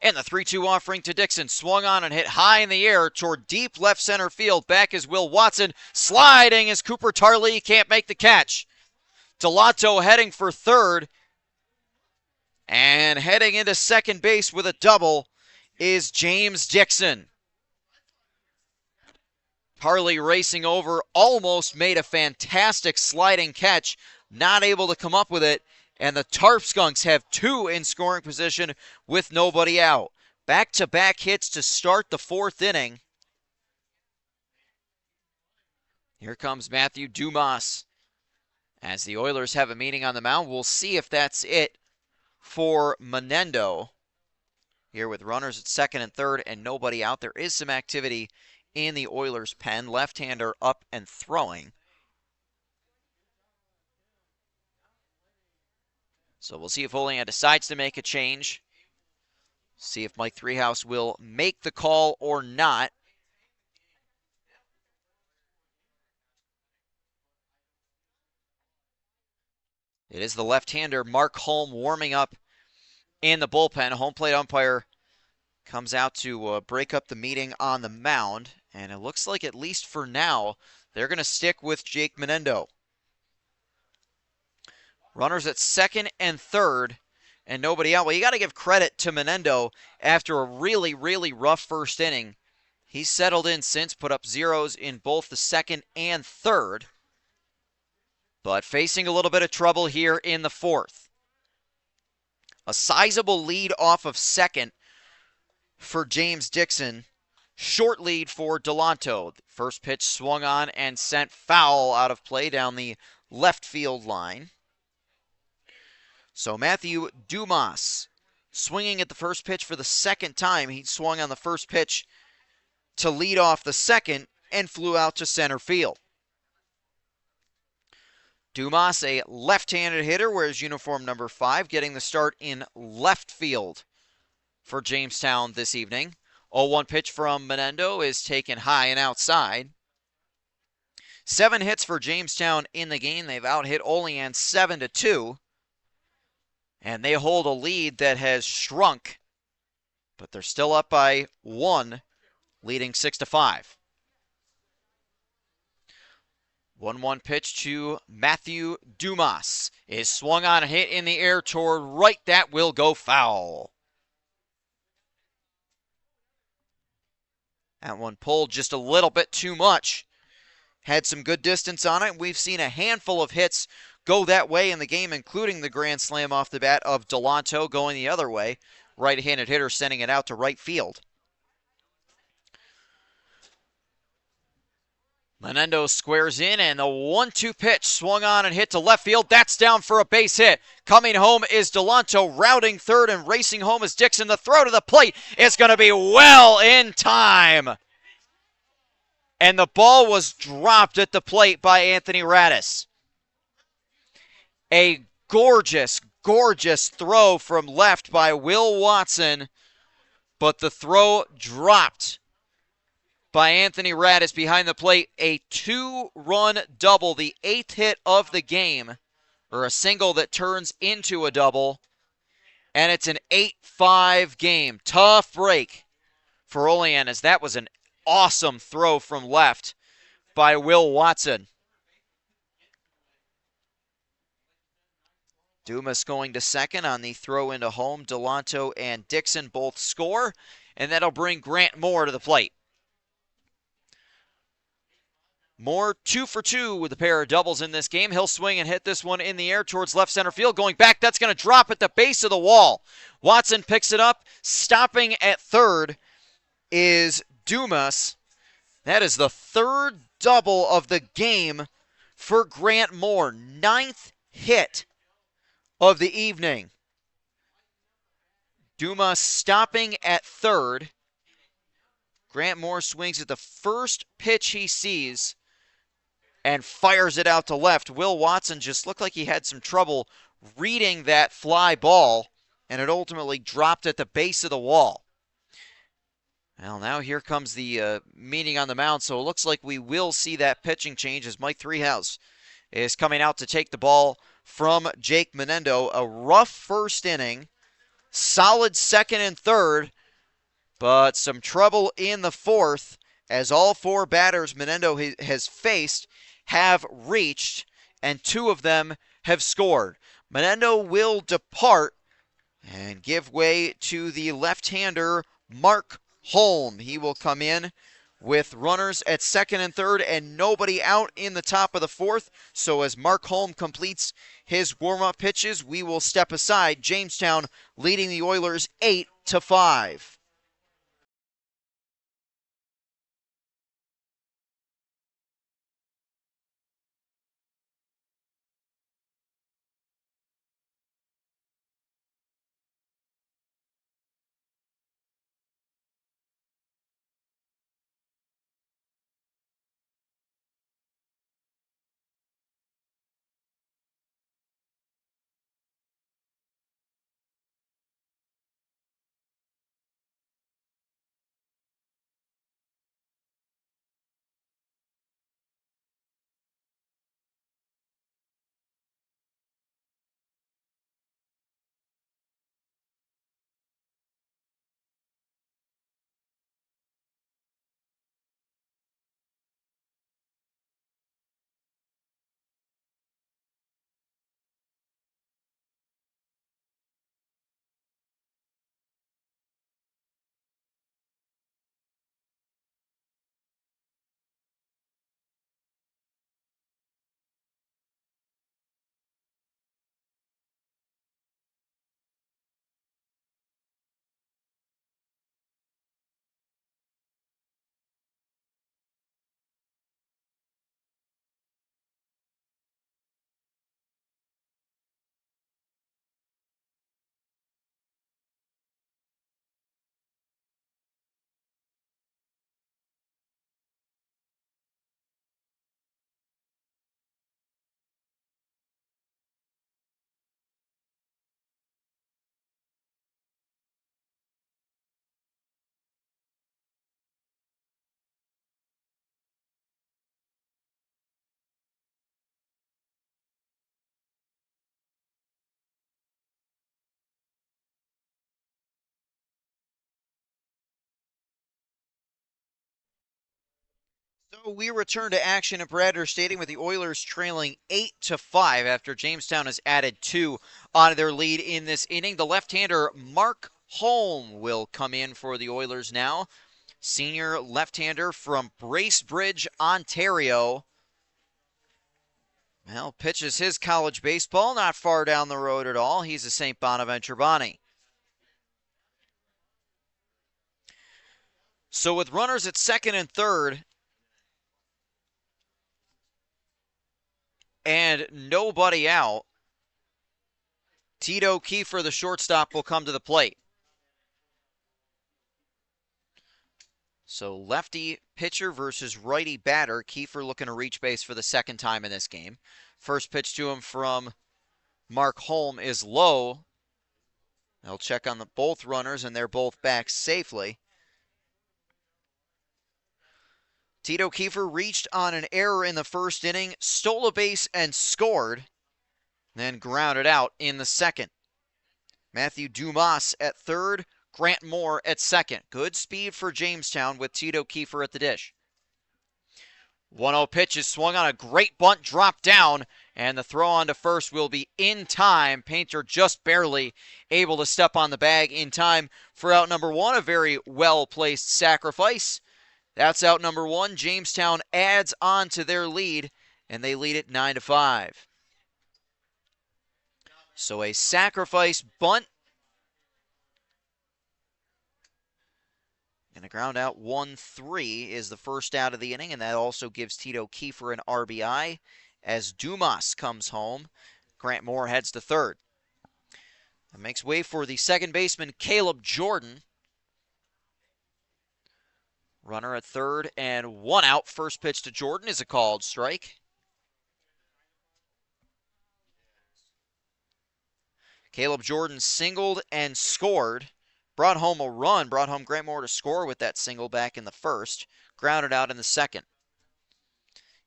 And the 3-2 offering to Dixon. Swung on and hit high in the air toward deep left center field. Back is Will Watson. Sliding as Cooper Tarley can't make the catch. Delanto heading for third. And heading into second base with a double is James Dixon. Tarley racing over, almost made a fantastic sliding catch. Not able to come up with it. And the Tarp Skunks have 2 in scoring position with nobody out. Back-to-back hits to start the 4th inning. Here comes Matthew Dumas. As the Oilers have a meeting on the mound, we'll see if that's it for Menendo. Here with runners at second and third and nobody out. There is some activity in the Oilers' pen. Left-hander up and throwing. So we'll see if Olean decides to make a change. See if Mike Threehouse will make the call or not. It is the left-hander, Mark Holm, warming up in the bullpen. Home plate umpire comes out to break up the meeting on the mound. And it looks like, at least for now, they're going to stick with Jake Menendo. Runners at second and third, and nobody out. Well, you got to give credit to Menendo after a really, really rough first inning. He's settled in since, put up zeros in both the second and third, but facing a little bit of trouble here in the 4th. A sizable lead off of second for James Dixon. Short lead for Delanto. First pitch swung on and sent foul out of play down the left field line. So Matthew Dumas swinging at the first pitch for the second time. He swung on the first pitch to lead off the second and flew out to center field. Dumas, a left-handed hitter, wears uniform number 5, getting the start in left field for Jamestown this evening. 0-1 pitch from Menendo is taken high and outside. 7 hits for Jamestown in the game. They've out-hit Olean 7-2. And they hold a lead that has shrunk, but they're still up by 1, leading 6-5. 1-1 pitch to Matthew Dumas is swung on and hit in the air toward right. That will go foul. That one pulled just a little bit too much. Had some good distance on it. We've seen a handful of hits go that way in the game, including the grand slam off the bat of Delanto going the other way. Right-handed hitter sending it out to right field. Menendez squares in, and the 1-2 pitch swung on and hit to left field. That's down for a base hit. Coming home is Delanto, routing third, and racing home is Dixon. The throw to the plate is going to be well in time. And the ball was dropped at the plate by Anthony Radis. A gorgeous, gorgeous throw from left by Will Watson, but the throw dropped by Anthony Radis behind the plate. A 2-run double, the 8th hit of the game, or a single that turns into a double, and it's an 8-5 game. Tough break for Olean, as that was an awesome throw from left by Will Watson. Dumas going to second on the throw into home. Delanto and Dixon both score, and that'll bring Grant Moore to the plate. Moore 2 for 2 with a pair of doubles in this game. He'll swing and hit this one in the air towards left center field. Going back, that's going to drop at the base of the wall. Watson picks it up. Stopping at third is Dumas. That is the 3rd double of the game for Grant Moore. 9th hit of the evening. Dumas stopping at third. Grant Moore swings at the first pitch he sees and fires it out to left. Will Watson just looked like he had some trouble reading that fly ball, and it ultimately dropped at the base of the wall. Well, now here comes the meeting on the mound, so it looks like we will see that pitching change as Mike Threehouse is coming out to take the ball from Jake Menendez. A rough first inning, solid second and third, but some trouble in the fourth as all 4 batters Menendez has faced have reached, and 2 of them have scored. Menendez will depart and give way to the left-hander Mark Holm. He will come in with runners at second and third and nobody out in the top of the fourth. So as Mark Holm completes his warm-up pitches, we will step aside. Jamestown leading the Oilers 8-5. So we return to action at Bradner Stadium with the Oilers trailing 8-5 after Jamestown has added 2 onto their lead in this inning. The left-hander Mark Holm will come in for the Oilers now. Senior left-hander from Bracebridge, Ontario. Well, pitches his college baseball not far down the road at all. He's a St. Bonaventure Bonnie. So with runners at second and third and nobody out, Tito Kiefer, the shortstop, will come to the plate. So lefty pitcher versus righty batter. Kiefer looking to reach base for the second time in this game. First pitch to him from Mark Holm is low. They'll check on both runners, and they're both back safely. Tito Kiefer reached on an error in the first inning, stole a base and scored, then grounded out in the second. Matthew Dumas at third, Grant Moore at second. Good speed for Jamestown with Tito Kiefer at the dish. 1-0 pitch is swung on, a great bunt drop down, and the throw on to first will be in time. Painter just barely able to step on the bag in time for out number one. A very well-placed sacrifice. That's out number one. Jamestown adds on to their lead, and they lead it 9-5. So a sacrifice bunt. And a ground out 1-3 is the first out of the inning, and that also gives Tito Kiefer an RBI as Dumas comes home. Grant Moore heads to third. That makes way for the second baseman, Caleb Jordan. Runner at third and one out. First pitch to Jordan is a called strike. Caleb Jordan singled and scored. Brought home a run, brought home Grant Moore to score with that single back in the first. Grounded out in the second.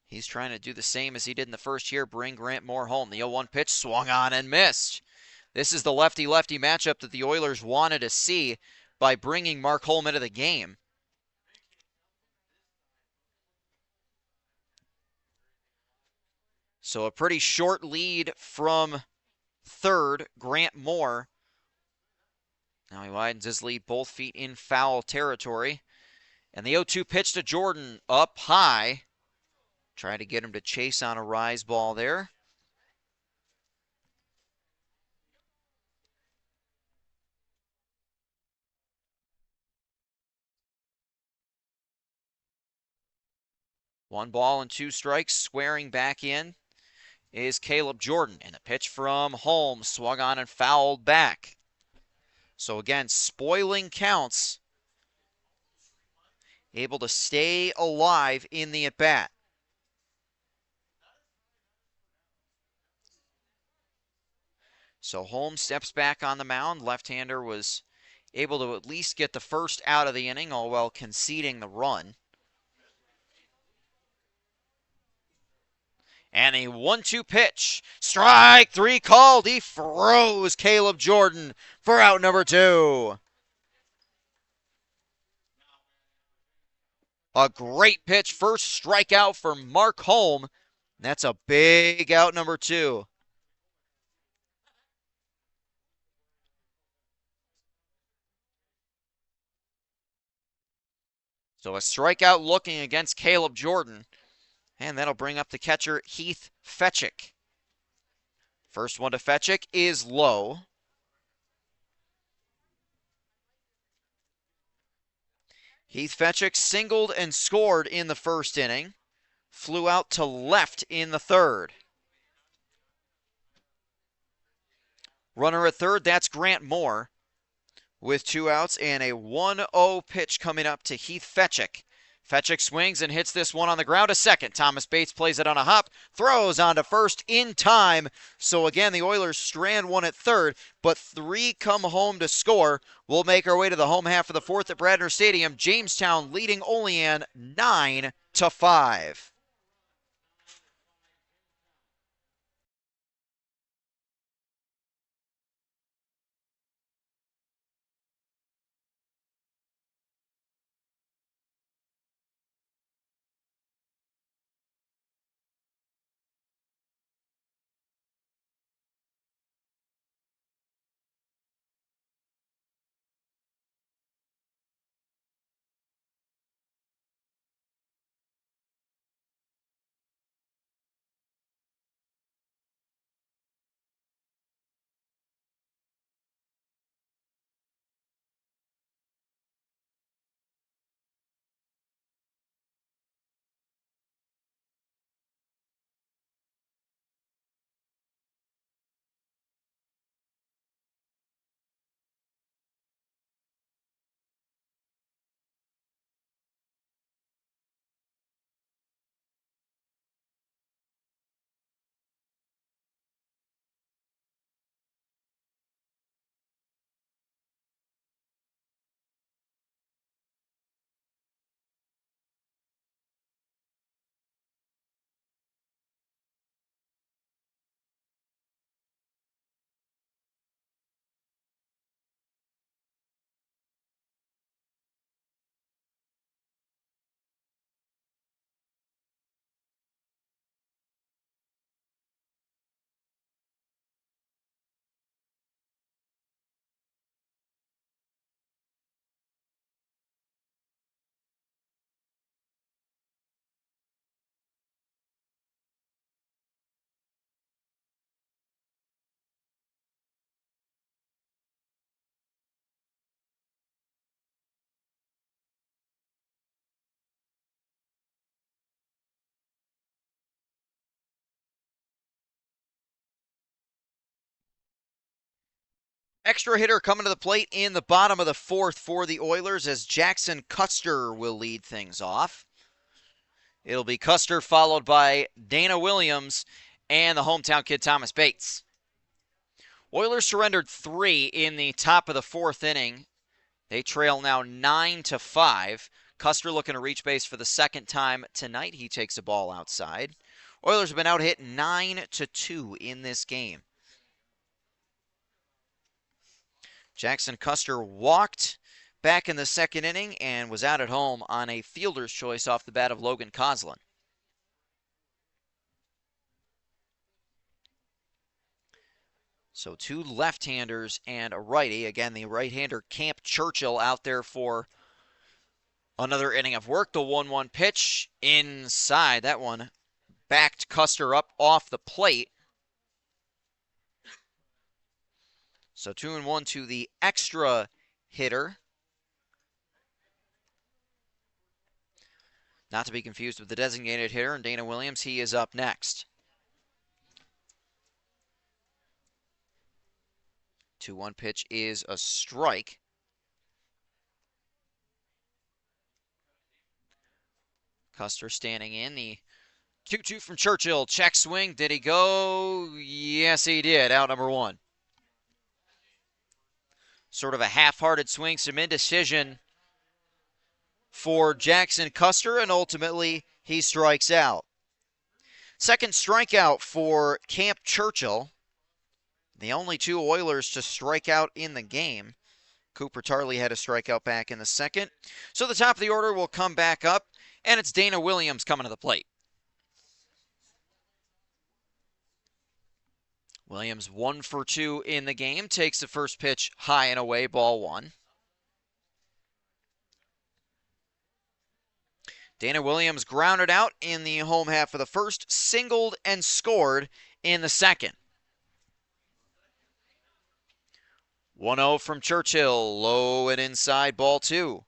He's trying to do the same as he did in the first here, bring Grant Moore home. The 0-1 pitch swung on and missed. This is the lefty-lefty matchup that the Oilers wanted to see by bringing Mark Holm into the game. So a pretty short lead from third, Grant Moore. Now he widens his lead, both feet in foul territory. And the 0-2 pitch to Jordan up high. Trying to get him to chase on a rise ball there. One ball and two strikes, squaring back in is Caleb Jordan. And the pitch from Holmes swung on and fouled back. So again, spoiling counts. Able to stay alive in the at-bat. So Holmes steps back on the mound. Left-hander was able to at least get the first out of the inning, all while conceding the run. And a 1-2 pitch. Strike three called. He froze Caleb Jordan for out number two. A great pitch. First strikeout for Mark Holm. That's a big out number two. So a strikeout looking against Caleb Jordan. And that'll bring up the catcher, Heath Fetchick. First one to Fetchick is low. Heath Fetchick singled and scored in the first inning. Flew out to left in the third. Runner at third, that's Grant Moore. With two outs and a 1-0 pitch coming up to Heath Fetchick. Fetchick swings and hits this one on the ground to second. Thomas Bates plays it on a hop, throws on to first in time. So again, the Oilers strand one at third, but three come home to score. We'll make our way to the home half of the fourth at Bradner Stadium. Jamestown leading Olean 9-5. Extra hitter coming to the plate in the bottom of the fourth for the Oilers as Jackson Custer will lead things off. It'll be Custer followed by Dana Williams and the hometown kid Thomas Bates. Oilers surrendered 3 in the top of the fourth inning. They trail now 9-5. Custer looking to reach base for the second time tonight. He takes a ball outside. Oilers have been out hit 9-2 in this game. Jackson Custer walked back in the second inning and was out at home on a fielder's choice off the bat of Logan Coslin. So 2 left-handers and a righty. Again, the right-hander Camp Churchill out there for another inning of work. The 1-1 pitch inside. That one backed Custer up off the plate. So 2-1 to the extra hitter. Not to be confused with the designated hitter, and Dana Williams, he is up next. 2-1 pitch is a strike. Custer standing in. The 2-2 from Churchill. Check swing. Did he go? Yes, he did. Out number 1. Sort of a half-hearted swing. Some indecision for Jackson Custer, and ultimately he strikes out. Second strikeout for Camp Churchill. The only 2 Oilers to strike out in the game. Cooper Tarley had a strikeout back in the second. So the top of the order will come back up, and it's Dana Williams coming to the plate. Williams 1 for 2 in the game. Takes the first pitch high and away, ball 1. Dana Williams grounded out in the home half of the first, singled and scored in the second. 1-0 from Churchill, low and inside, ball 2.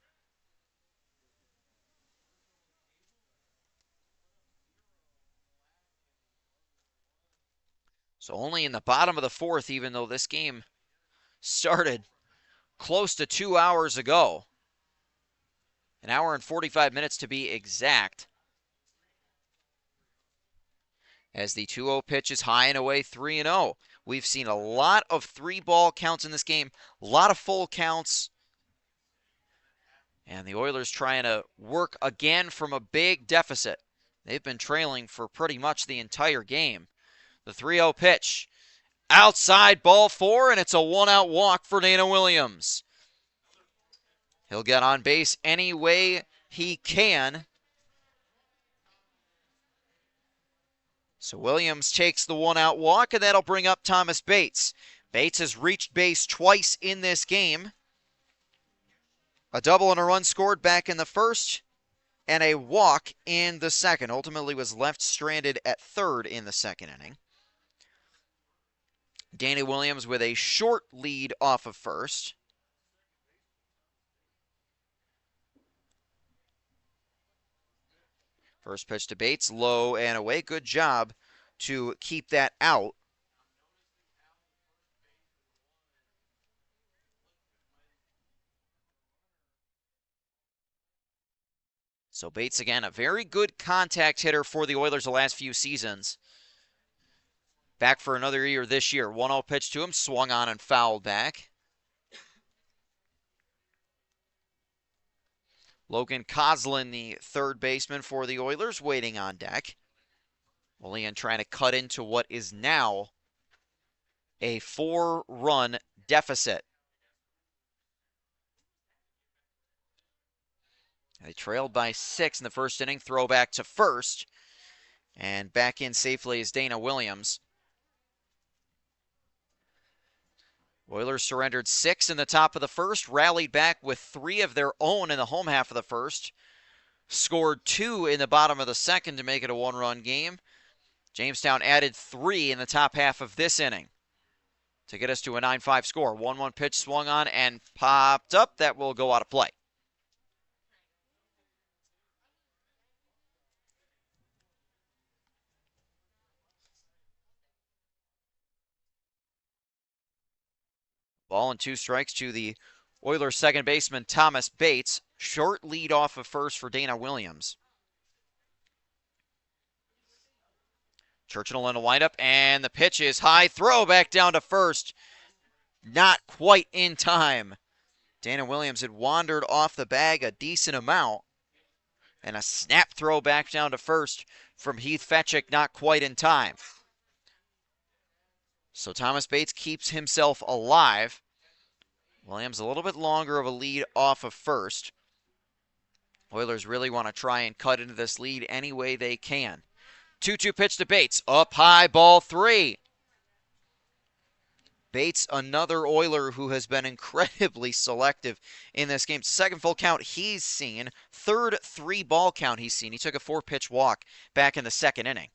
So only in the bottom of the fourth, even though this game started close to 2 hours ago. An hour and 45 minutes to be exact. As the 2-0 pitch is high and away, 3-0. We've seen a lot of 3-ball counts in this game, a lot of full counts. And the Oilers trying to work again from a big deficit. They've been trailing for pretty much the entire game. The 3-0 pitch, outside, ball 4, and it's a 1-out walk for Dana Williams. He'll get on base any way he can. So Williams takes the 1-out walk, and that'll bring up Thomas Bates. Bates has reached base twice in this game. A double and a run scored back in the first, and a walk in the second. Ultimately was left stranded at third in the second inning. Dana Williams with a short lead off of first. First pitch to Bates, low and away. Good job to keep that out. So Bates, again, a very good contact hitter for the Oilers the last few seasons. Back for another year this year. 1-0 pitch to him, swung on and fouled back. Logan Coslin, the third baseman for the Oilers, waiting on deck. Olean trying to cut into what is now a 4-run deficit. They trailed by 6 in the first inning. Throwback to first. And back in safely is Dana Williams. Oilers surrendered 6 in the top of the first, rallied back with 3 of their own in the home half of the first, scored 2 in the bottom of the second to make it a 1-run game. Jamestown added 3 in the top half of this inning to get us to a 9-5 score. 1-1 pitch swung on and popped up. That will go out of play. Ball and 2 strikes to the Oilers second baseman Thomas Bates. Short lead off of first for Dana Williams. Churchill in a windup, and the pitch is high. Throw back down to first. Not quite in time. Dana Williams had wandered off the bag a decent amount. And a snap throw back down to first from Heath Fetchick, not quite in time. So Thomas Bates keeps himself alive. Williams a little bit longer of a lead off of first. Oilers really want to try and cut into this lead any way they can. 2-2 pitch to Bates. Up high, ball 3. Bates, another Oiler who has been incredibly selective in this game. Second full count he's seen. Third 3-ball count he's seen. He took a 4-pitch walk back in the second inning.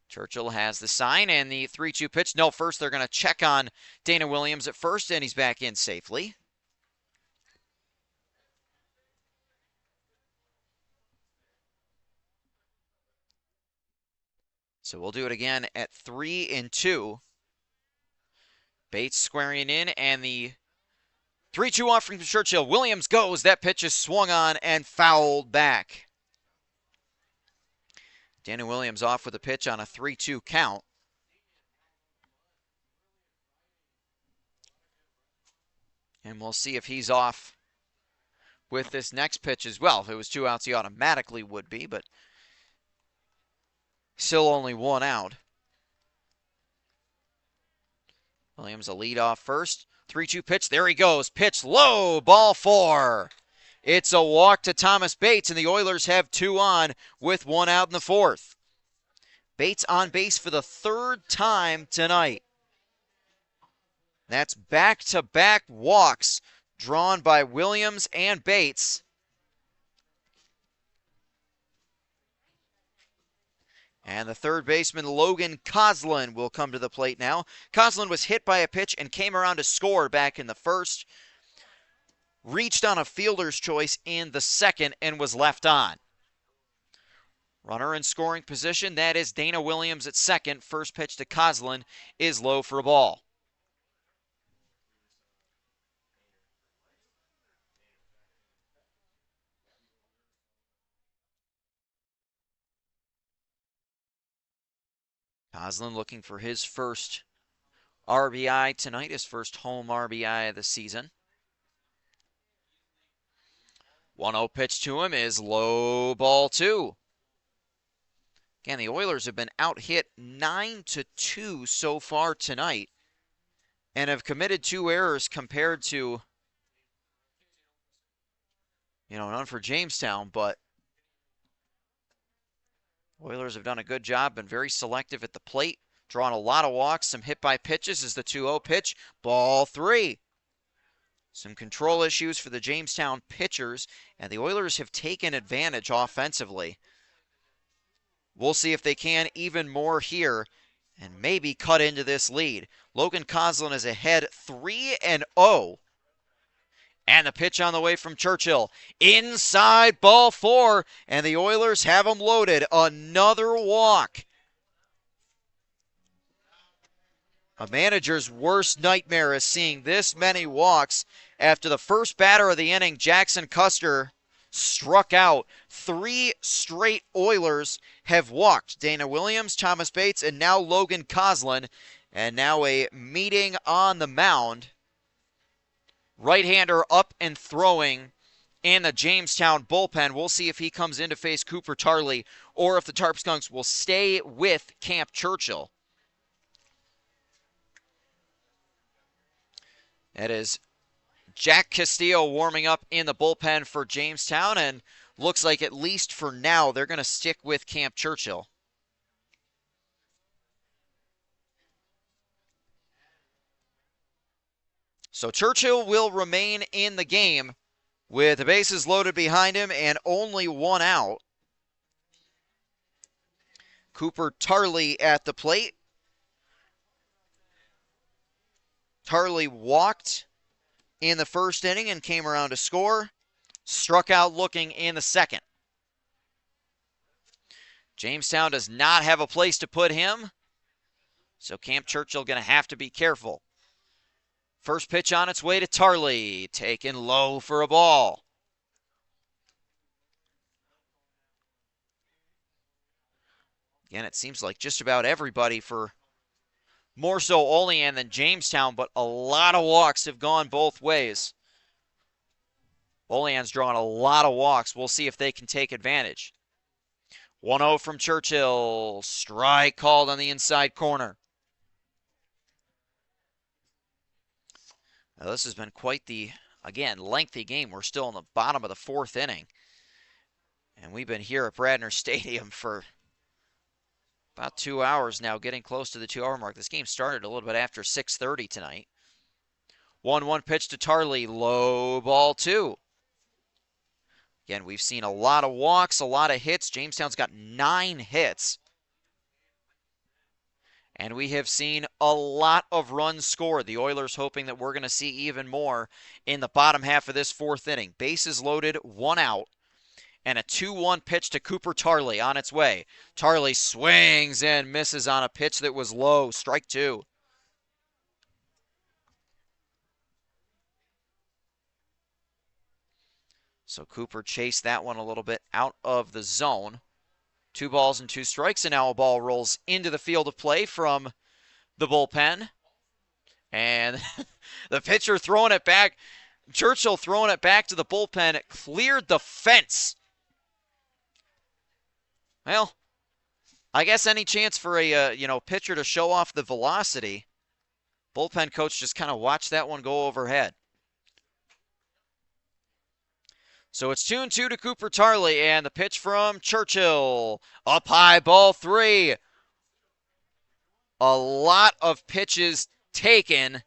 Churchill has the sign and the 3-2 pitch. No, first they're going to check on Dana Williams at first, and he's back in safely. So we'll do it again at 3-2. Bates squaring in, and the 3-2 off from Churchill. Williams goes. That pitch is swung on and fouled back. Dana Williams off with a pitch on a 3-2 count. And we'll see if he's off with this next pitch as well. If it was 2 outs, he automatically would be, but still only 1 out. Williams a lead off first. 3-2 pitch. There he goes. Pitch low. Ball 4. It's a walk to Thomas Bates, and the Oilers have 2 on with 1 out in the 4th. Bates on base for the 3rd time tonight. That's back-to-back walks drawn by Williams and Bates. And the third baseman, Logan Coslin, will come to the plate now. Coslin was hit by a pitch and came around to score back in the 1st. Reached on a fielder's choice in the 2nd and was left on. Runner in scoring position, that is Dana Williams at 2nd. First pitch to Coslin is low for a ball. Coslin looking for his first RBI tonight, his first home RBI of the season. 1-0 pitch to him is low, ball 2. Again, the Oilers have been out-hit 9-2 so far tonight and have committed 2 errors compared to, none for Jamestown, but Oilers have done a good job, been very selective at the plate, drawn a lot of walks, some hit by pitches is the 2-0 pitch, ball 3. Some control issues for the Jamestown pitchers, and the Oilers have taken advantage offensively. We'll see if they can even more here and maybe cut into this lead. Logan Coslin is ahead 3-0. And the pitch on the way from Churchill. Inside, ball 4, and the Oilers have them loaded. Another walk. A manager's worst nightmare is seeing this many walks after the first batter of the inning, Jackson Custer, struck out. 3 straight Oilers have walked. Dana Williams, Thomas Bates, and now Logan Coslin. And now a meeting on the mound. Right-hander up and throwing in the Jamestown bullpen. We'll see if he comes in to face Cooper Tarley or if the Tarp Skunks will stay with Camp Churchill. That is Jack Castillo warming up in the bullpen for Jamestown, and looks like at least for now they're going to stick with Camp Churchill. So Churchill will remain in the game with the bases loaded behind him and only 1 out. Cooper Tarley at the plate. Tarley walked in the first inning and came around to score. Struck out looking in the 2nd. Jamestown does not have a place to put him. So Camp Churchill going to have to be careful. First pitch on its way to Tarley, taken low for a ball. Again, it seems like just about everybody, for more so Olean than Jamestown, but a lot of walks have gone both ways. Olean's drawn a lot of walks. We'll see if they can take advantage. 1-0 from Churchill. Strike called on the inside corner. Now, this has been quite the, again, lengthy game. We're still in the bottom of the fourth inning. And we've been here at Bradner Stadium for about 2 hours now, getting close to the 2-hour mark. This game started a little bit after 6:30 tonight. 1-1 pitch to Tarley. Low ball 2. Again, we've seen a lot of walks, a lot of hits. Jamestown's got 9 hits. And we have seen a lot of runs scored. The Oilers hoping that we're going to see even more in the bottom half of this fourth inning. Bases loaded, 1 out. And a 2-1 pitch to Cooper Tarley on its way. Tarley swings and misses on a pitch that was low. Strike 2. So Cooper chased that one a little bit out of the zone. 2 balls and 2 strikes, and now a ball rolls into the field of play from the bullpen. And the pitcher throwing it back. Churchill throwing it back to the bullpen. Cleared the fence. Well, I guess any chance for a pitcher to show off the velocity. Bullpen coach just kind of watched that one go overhead. So it's 2-2 to Cooper Tarley, and the pitch from Churchill. Up high, ball 3. A lot of pitches taken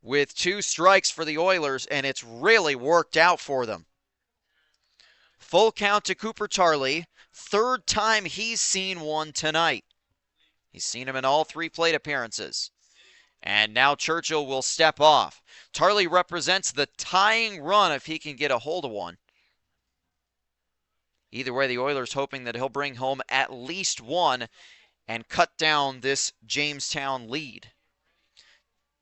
with 2 strikes for the Oilers, and it's really worked out for them. Full count to Cooper Tarley. 3rd time he's seen one tonight. He's seen him in all 3 plate appearances. And now Churchill will step off. Tarley represents the tying run if he can get a hold of one. Either way, the Oilers hoping that he'll bring home at least 1 and cut down this Jamestown lead.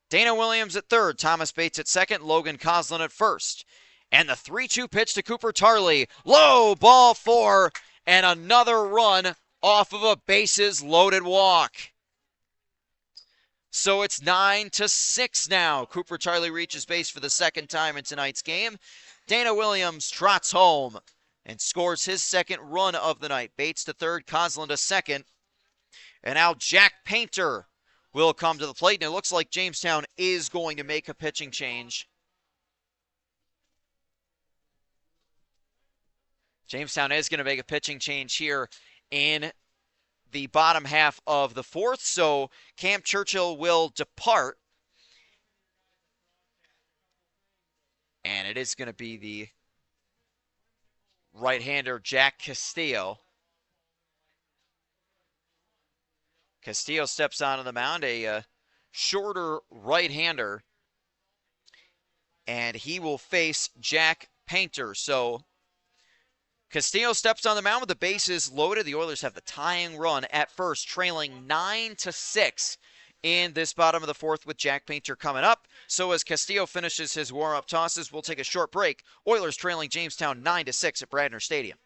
Dana Williams at 3rd, Thomas Bates at 2nd, Logan Coslin at 1st. And the 3-2 pitch to Cooper Tarley. Low, ball 4, and another run off of a bases-loaded walk. So it's 9-6 now. Cooper Tarley reaches base for the 2nd time in tonight's game. Dana Williams trots home and scores his 2nd run of the night. Bates to 3rd, Coslin to 2nd. And now Jack Painter will come to the plate. And it looks like Jamestown is going to make a pitching change. Jamestown is going to make a pitching change here in the bottom half of the 4th. So Camp Churchill will depart. And it is going to be the right-hander Jack Castillo. Castillo steps onto the mound, a shorter right-hander. And he will face Jack Painter. So Castillo steps on the mound with the bases loaded. The Oilers have the tying run at first, trailing 9-6 in this bottom of the 4th with Jack Painter coming up. So as Castillo finishes his warm-up tosses, we'll take a short break. Oilers trailing Jamestown 9-6 at Bradner Stadium.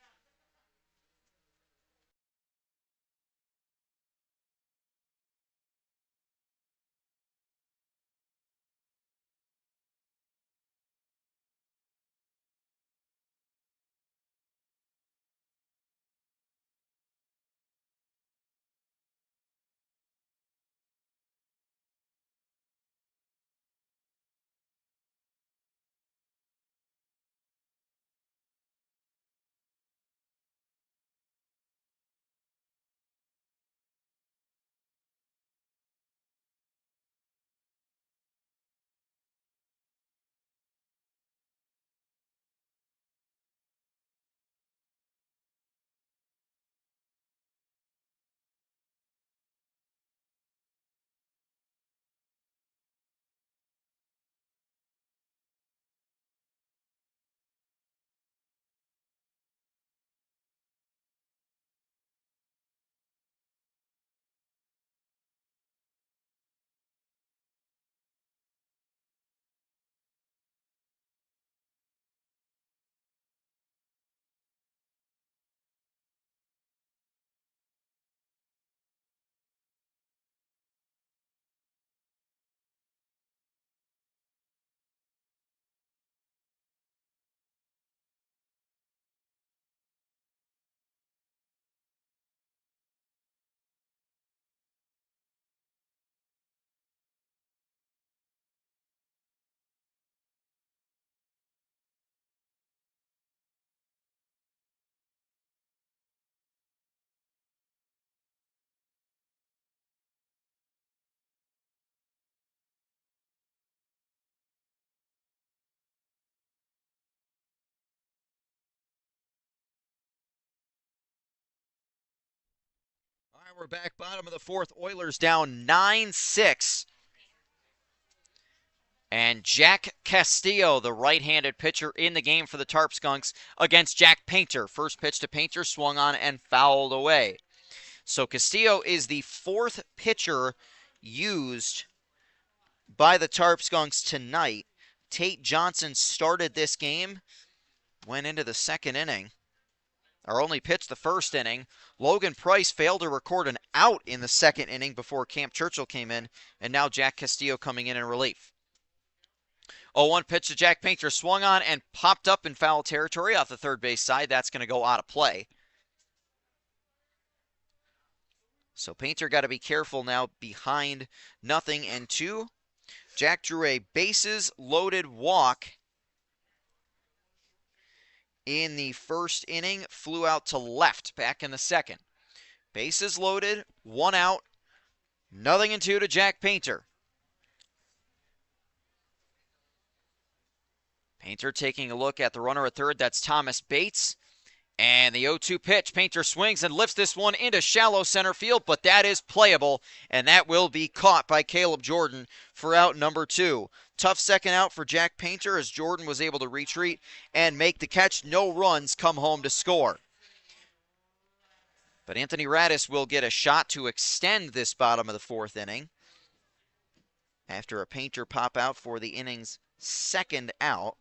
we're back, bottom of the fourth. Oilers down 9-6. And Jack Castillo, the right-handed pitcher in the game for the Tarp Skunks, against Jack Painter. First pitch to Painter, swung on and fouled away. So Castillo is the fourth pitcher used by the Tarp Skunks tonight. Tate Johnson started this game, went into the second inning, or only pitched the first inning. Logan Price failed to record an out in the second inning before Camp Churchill came in, and now Jack Castillo coming in relief. 0-1 pitch to Jack Painter, swung on and popped up in foul territory off the third base side. That's going to go out of play. So Painter got to be careful now, behind 0-2. Jack drew a bases-loaded walk in the first inning, flew out to left back in the second. Bases loaded, 1 out, 0-2 to Jack Painter. Painter taking a look at the runner at third. That's Thomas Bates. And the 0-2 pitch. Painter swings and lifts this one into shallow center field, but that is playable, and that will be caught by Caleb Jordan for out number 2. Tough second out for Jack Painter as Jordan was able to retreat and make the catch. No runs come home to score. But Anthony Radis will get a shot to extend this bottom of the fourth inning after a Painter pop out for the inning's second out.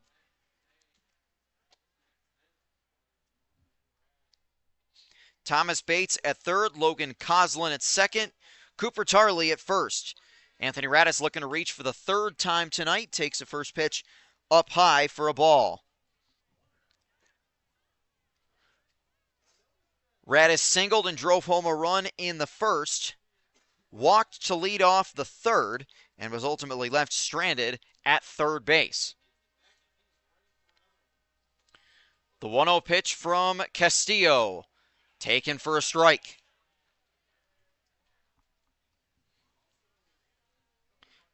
Thomas Bates at third, Logan Coslin at second, Cooper Tarley at first. Anthony Radis looking to reach for the third time tonight, takes the first pitch up high for a ball. Radis singled and drove home a run in the first, walked to lead off the third, and was ultimately left stranded at third base. The 1-0 pitch from Castillo, taken for a strike.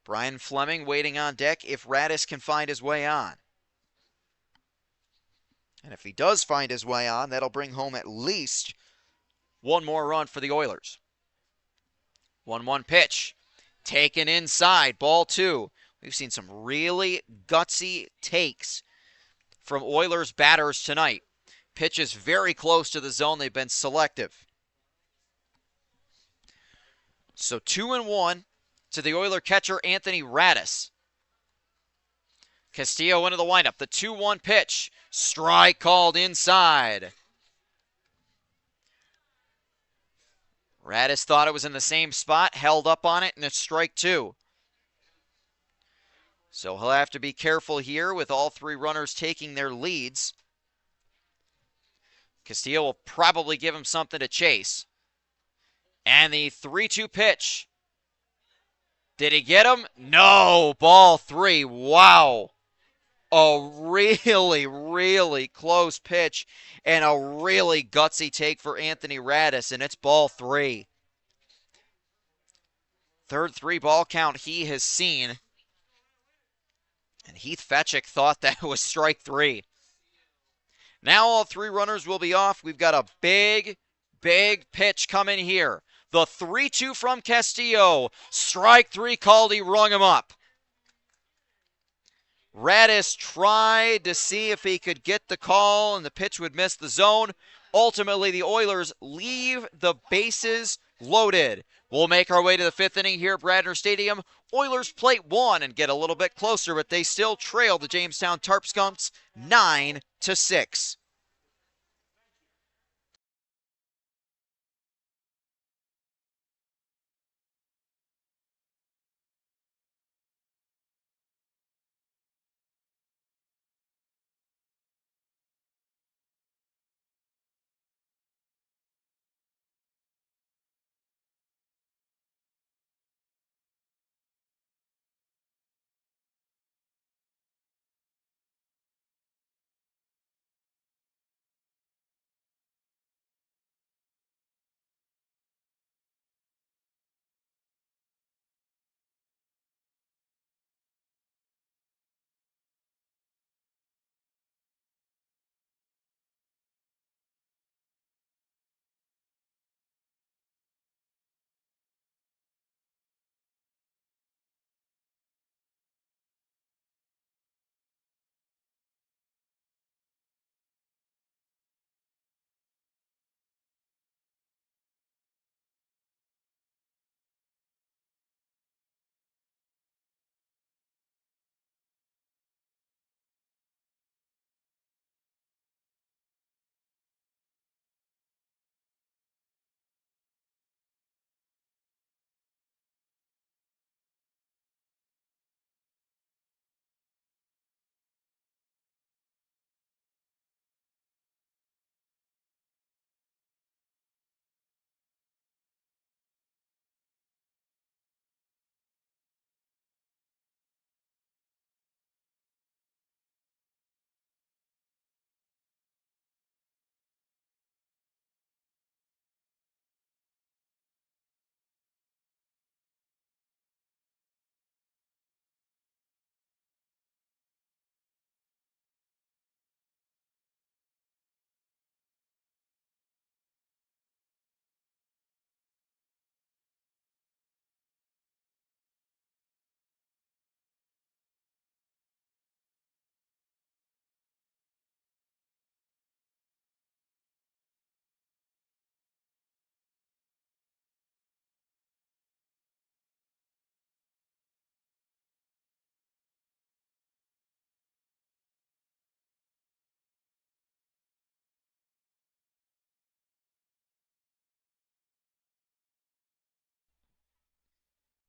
Brian Fleming waiting on deck if Radis can find his way on. And if he does find his way on, that'll bring home at least one more run for the Oilers. 1-1 pitch, taken inside, ball 2. We've seen some really gutsy takes from Oilers batters tonight. Pitches very close to the zone. They've been selective. So 2-1 to the Oiler catcher, Anthony Radis. Castillo into the windup. The 2-1 pitch. Strike called inside. Radis thought it was in the same spot, held up on it, and it's strike 2. So he'll have to be careful here with all three runners taking their leads. Castillo will probably give him something to chase. And the 3-2 pitch. Did he get him? No. Ball 3. Wow. A really, really close pitch and a really gutsy take for Anthony Radis, and it's ball 3. Third 3-ball count he has seen. And Heath Fetchick thought that was strike 3. Now all three runners will be off. We've got a big, big pitch coming here. The 3-2 from Castillo. Strike 3 called. He rung him up. Radis tried to see if he could get the call and the pitch would miss the zone. Ultimately, the Oilers leave the bases loaded. We'll make our way to the fifth inning here at Bradner Stadium. Oilers plate 1 and get a little bit closer, but they still trail the Jamestown Tarp Skunks 9-6.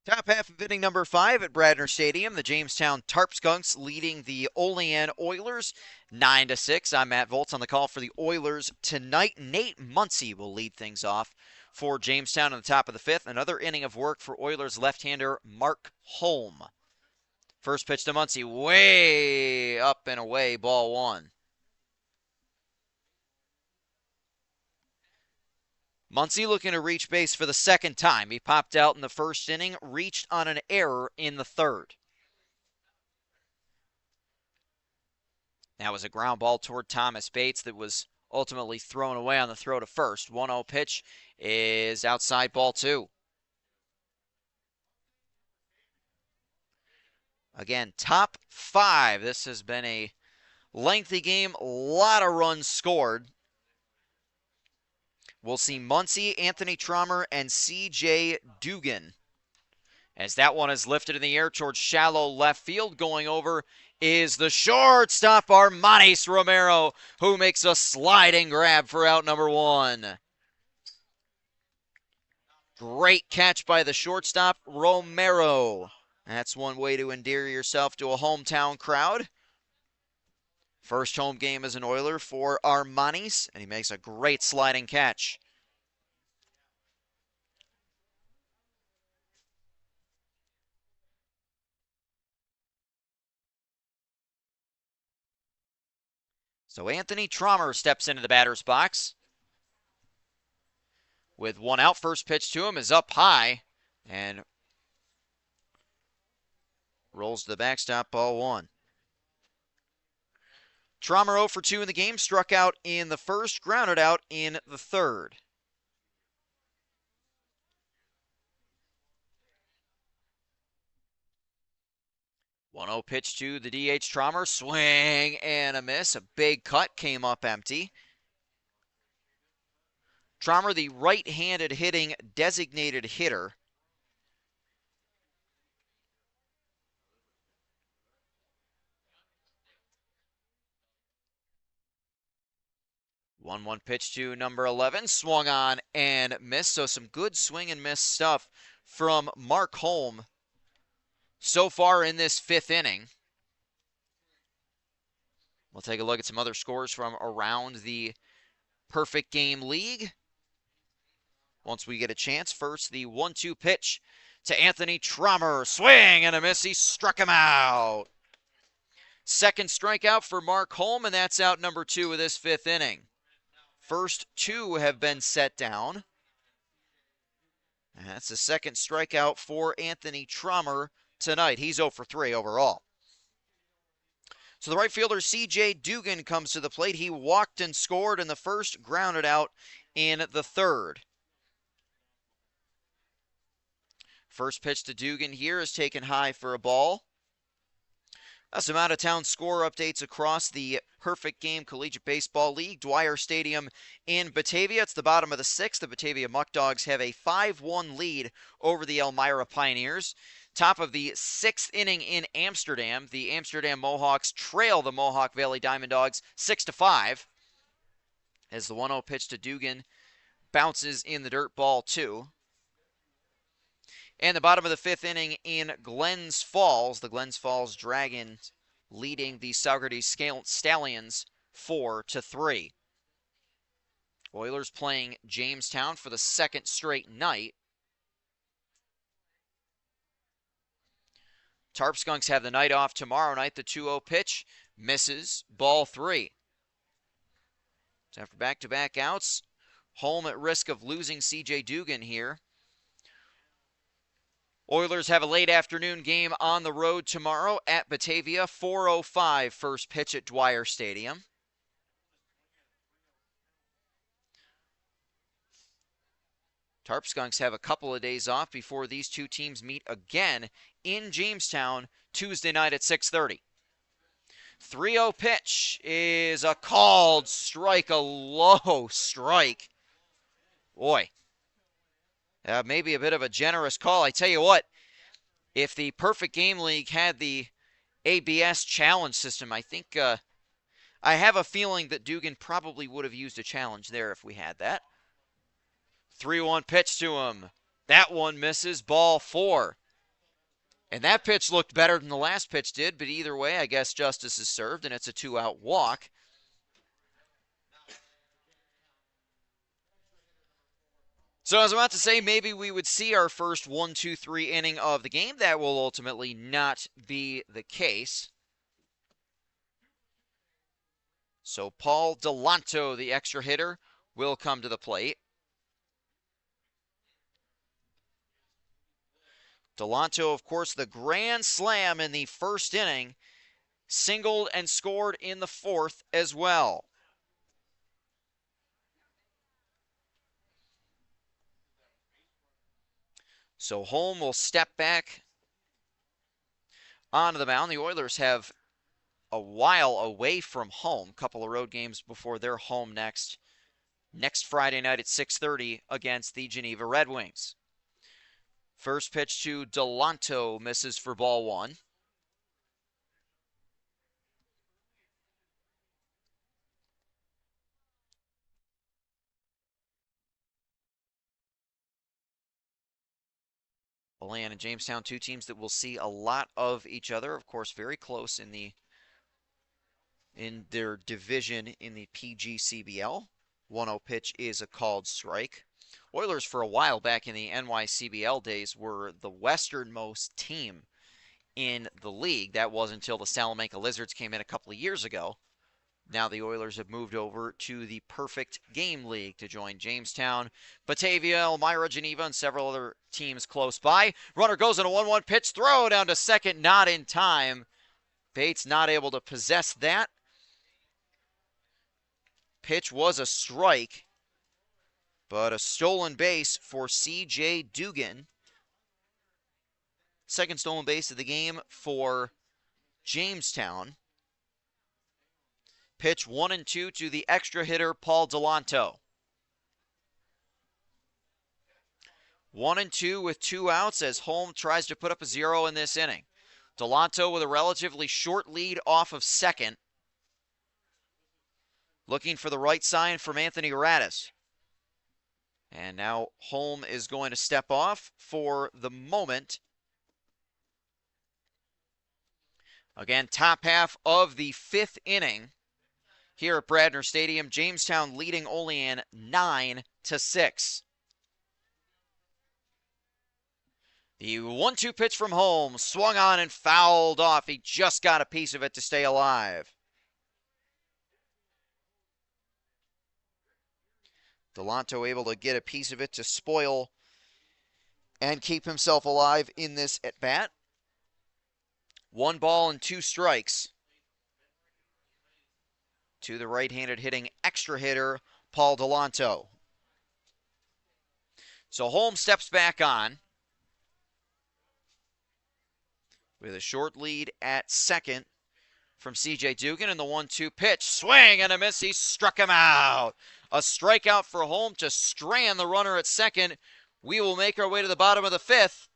Top half of inning number 5 at Bradner Stadium. The Jamestown Tarp Skunks leading the Olean Oilers 9-6. I'm Matt Volz on the call for the Oilers tonight. Nate Muncy will lead things off for Jamestown on the top of the 5th. Another inning of work for Oilers left-hander Mark Holm. First pitch to Muncy, way up and away, ball 1. Muncy looking to reach base for the second time. He popped out in the first inning, reached on an error in the third. That was a ground ball toward Thomas Bates that was ultimately thrown away on the throw to first. 1-0 pitch is outside, ball 2. Again, top 5. This has been a lengthy game, a lot of runs scored. We'll see Muncy, Anthony Trommer, and C.J. Dugan. As that one is lifted in the air towards shallow left field, going over is the shortstop, Armanis Romero, who makes a sliding grab for out number 1. Great catch by the shortstop, Romero. That's one way to endear yourself to a hometown crowd. First home game as an Oiler for Armanis, and he makes a great sliding catch. So Anthony Trommer steps into the batter's box. With 1 out, first pitch to him is up high and rolls to the backstop, ball 1. Trommer 0 for 2 in the game, struck out in the first, grounded out in the third. One 0 pitch to the DH Trommer, swing and a miss. A big cut came up empty. Trommer, the right-handed hitting designated hitter. One pitch to number 11, swung on and missed. So some good swing and miss stuff from Mark Holm so far in this 5th inning. We'll take a look at some other scores from around the Perfect Game League once we get a chance. First, the 1-2 pitch to Anthony Trommer. Swing and a miss. He struck him out. Second strikeout for Mark Holm, and that's out number 2 of this 5th inning. First 2 have been set down. And that's the second strikeout for Anthony Trommer tonight. He's 0 for 3 overall. So the right fielder C.J. Dugan comes to the plate. He walked and scored in the first, grounded out in the third. First pitch to Dugan here is taken high for a ball. Some out-of-town score updates across the Perfect Game Collegiate Baseball League. Dwyer Stadium in Batavia. It's the bottom of the 6th. The Batavia Muck Dogs have a 5-1 lead over the Elmira Pioneers. Top of the 6th inning in Amsterdam. The Amsterdam Mohawks trail the Mohawk Valley Diamond Dogs 6-5. As the 1-0 pitch to Dugan bounces in the dirt, ball 2. And the bottom of the 5th inning in Glens Falls, the Glens Falls Dragons leading the Saugerties Stallions 4-3. Oilers playing Jamestown for the 2nd straight night. Tarp Skunks have the night off tomorrow night. The 2-0 pitch misses, ball 3. So after back-to-back outs, Holm at risk of losing C.J. Dugan here. Oilers have a late afternoon game on the road tomorrow at Batavia. 4:05 first pitch at Dwyer Stadium. Tarp Skunks have a couple of days off before these two teams meet again in Jamestown Tuesday night at 6:30. 3-0 pitch is a called strike, a low strike. Boy, maybe a bit of a generous call. I tell you what, if the Perfect Game League had the ABS challenge system, I think I have a feeling that Dugan probably would have used a challenge there if we had that. 3-1 pitch to him. That one misses, ball 4. And that pitch looked better than the last pitch did, but either way, I guess justice is served, and it's a 2-out walk. So I was about to say maybe we would see our first 1-2-3 inning of the game. That will ultimately not be the case. So Paul Delanto, the extra hitter, will come to the plate. Delanto, of course, the grand slam in the first inning, singled and scored in the fourth as well. So Holm will step back onto the mound. The Oilers have a while away from home, couple of road games before they're home next Friday night at 6:30 against the Geneva Red Wings. First pitch to Delanto misses for ball one. Olean and Jamestown, two teams that will see a lot of each other. Of course, very close in their division in the PGCBL. 1-0 pitch is a called strike. Oilers, for a while back in the NYCBL days, were the westernmost team in the league. That was until the Salamanca Lizards came in a couple of years ago. Now the Oilers have moved over to the Perfect Game League to join Jamestown, Batavia, Elmira, Geneva, and several other teams close by. Runner goes in a 1-1 pitch, throw down to second, not in time. Bates not able to possess that. Pitch was a strike, but a stolen base for C.J. Dugan. Second stolen base of the game for Jamestown. Pitch 1-2 to the extra hitter, Paul Delanto. 1-2 with 2 outs as Holm tries to put up a 0 in this inning. Delanto with a relatively short lead off of second. Looking for the right sign from Anthony Radis. And now Holm is going to step off for the moment. Again, top half of the 5th inning here at Bradner Stadium. Jamestown leading Olean 9-6. The 1-2 pitch from Holm swung on and fouled off. He just got a piece of it to stay alive. Delanto able to get a piece of it to spoil and keep himself alive in this at-bat. 1 ball and 2 strikes to the right-handed hitting extra hitter, Paul Delanto. So Holm steps back on with a short lead at second from C.J. Dugan, and the 1-2 pitch. Swing and a miss. He struck him out. A strikeout for Holm to strand the runner at second. We will make our way to the bottom of the 5th.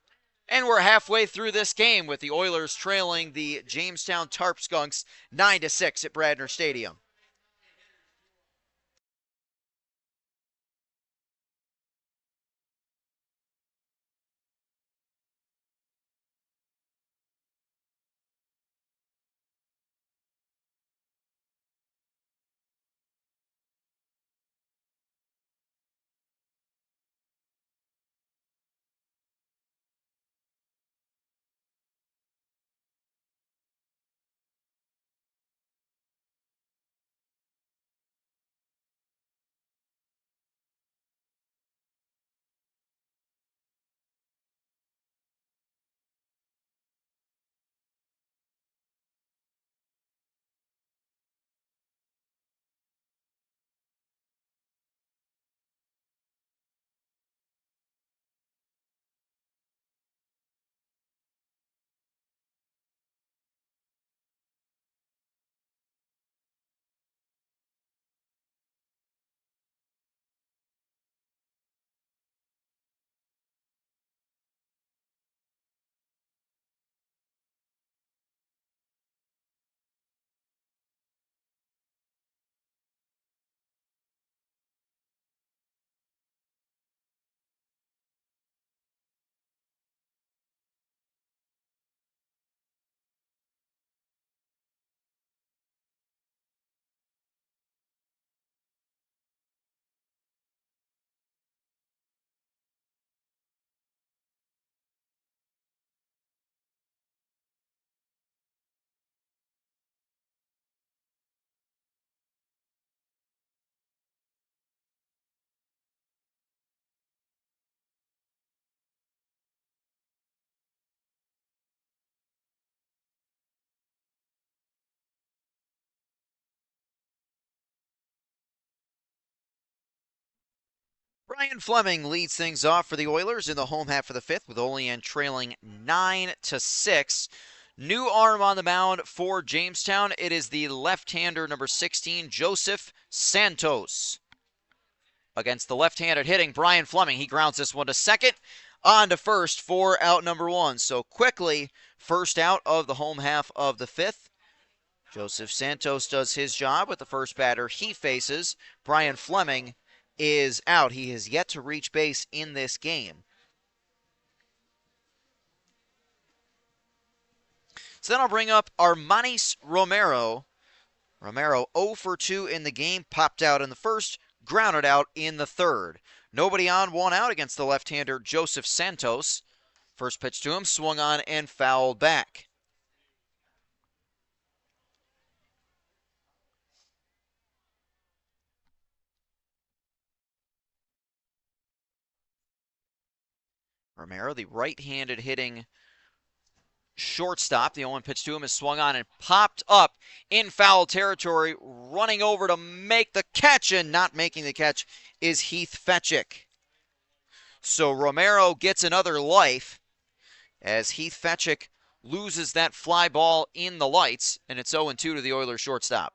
And we're halfway through this game with the Oilers trailing the Jamestown Tarp Skunks 9-6 at Bradner Stadium. Brian Fleming leads things off for the Oilers in the home half of the fifth, with Olean trailing 9-6. New arm on the mound for Jamestown. It is the left-hander, number 16, Joseph Santos. Against the left-handed hitting Brian Fleming, he grounds this one to second, on to first for out number one. So quickly, first out of the home half of the fifth. Joseph Santos does his job with the first batter he faces. Brian Fleming is out. He has yet to reach base in this game. So then I'll bring up Armanis Romero. Romero 0 for 2 in the game, popped out in the first, grounded out in the third. Nobody on, one out against the left-hander Joseph Santos. First pitch to him, swung on and fouled back. Romero, the right-handed hitting shortstop. The 0-1 pitch to him is swung on and popped up in foul territory. Running over to make the catch and not making the catch is Heath Fetchick. So Romero gets another life as Heath Fetchick loses that fly ball in the lights, and it's 0-2 to the Oilers shortstop.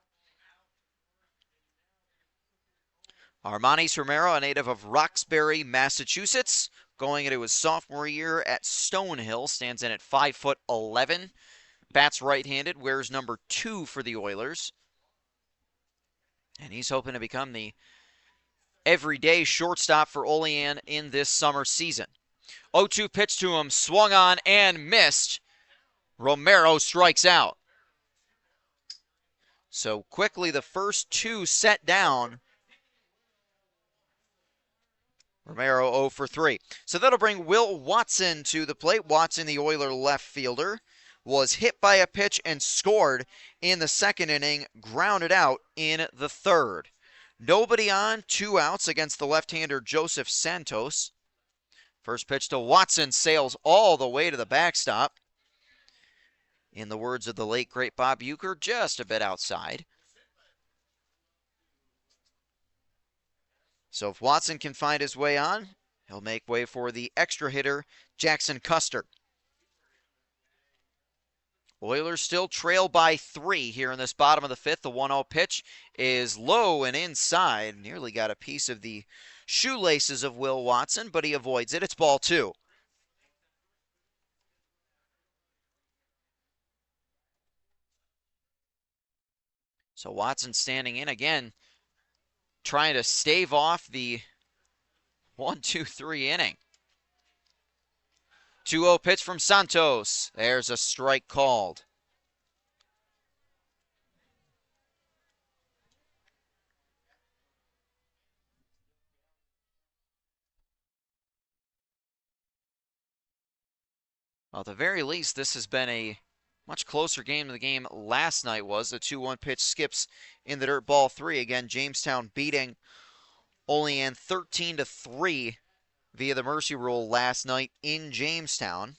Armanis Romero, a native of Roxbury, Massachusetts, going into his sophomore year at Stonehill, stands in at 5'11". Bats right-handed, wears number 2 for the Oilers. And he's hoping to become the everyday shortstop for Olean in this summer season. 0-2 pitch to him, swung on and missed. Romero strikes out. So quickly the first two set down. Romero 0 for 3. So that'll bring Will Watson to the plate. Watson, the Oiler left fielder, was hit by a pitch and scored in the second inning, grounded out in the third. Nobody on, 2 outs against the left-hander Joseph Santos. First pitch to Watson sails all the way to the backstop. In the words of the late, great Bob Uecker, just a bit outside. So if Watson can find his way on, he'll make way for the extra hitter, Jackson Custer. Oilers still trail by 3 here in this bottom of the fifth. The 1-0 pitch is low and inside. Nearly got a piece of the shoelaces of Will Watson, but he avoids it. It's ball 2. So Watson standing in again, trying to stave off the 1-2-3 inning. 2-0 pitch from Santos. There's a strike called. Well, at the very least, this has been a much closer game than the game last night was. The 2-1 pitch skips in the dirt, ball 3. Again, Jamestown beating Olean 13-3 via the mercy rule last night in Jamestown.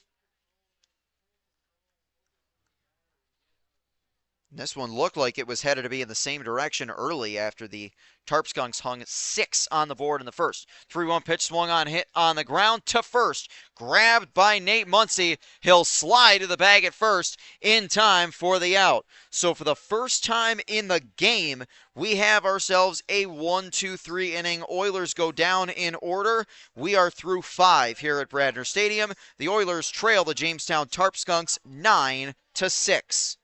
This one looked like it was headed to be in the same direction early after the Tarp Skunks hung 6 on the board in the first. 3-1 pitch swung on, hit on the ground to first. Grabbed by Nate Muncy. He'll slide to the bag at first in time for the out. So for the first time in the game, we have ourselves a 1-2-3 inning. Oilers go down in order. We are through 5 here at Bradner Stadium. The Oilers trail the Jamestown Tarp Skunks 9-6.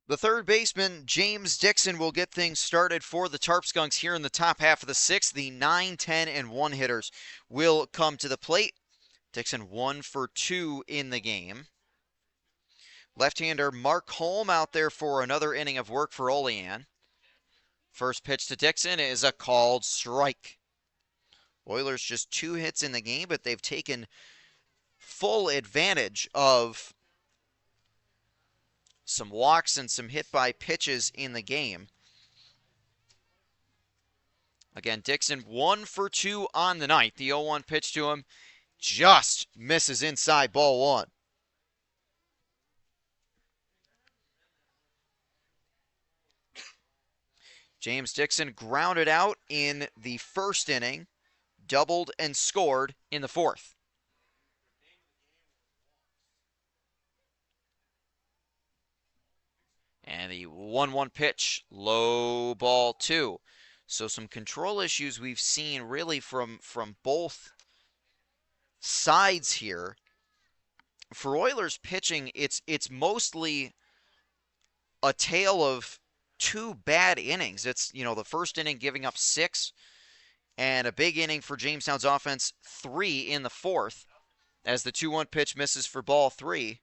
The third baseman, James Dixon, will get things started for the Tarp Skunks here in the top half of the sixth. The 9, 10, and 1 hitters will come to the plate. Dixon 1 for 2 in the game. Left-hander Mark Holm out there for another inning of work for Olean. First pitch to Dixon is a called strike. Oilers just 2 hits in the game, but they've taken full advantage of some walks and some hit-by pitches in the game. Again, Dixon 1 for 2 on the night. The 0-1 pitch to him just misses inside, ball 1. James Dixon grounded out in the first inning, doubled and scored in the fourth. And the 1-1 pitch, low ball 2. So some control issues we've seen really from both sides here. For Oilers pitching, it's mostly a tale of 2 bad innings. It's, the first inning giving up 6, and a big inning for Jamestown's offense, 3 in the fourth, as the 2-1 pitch misses for ball 3.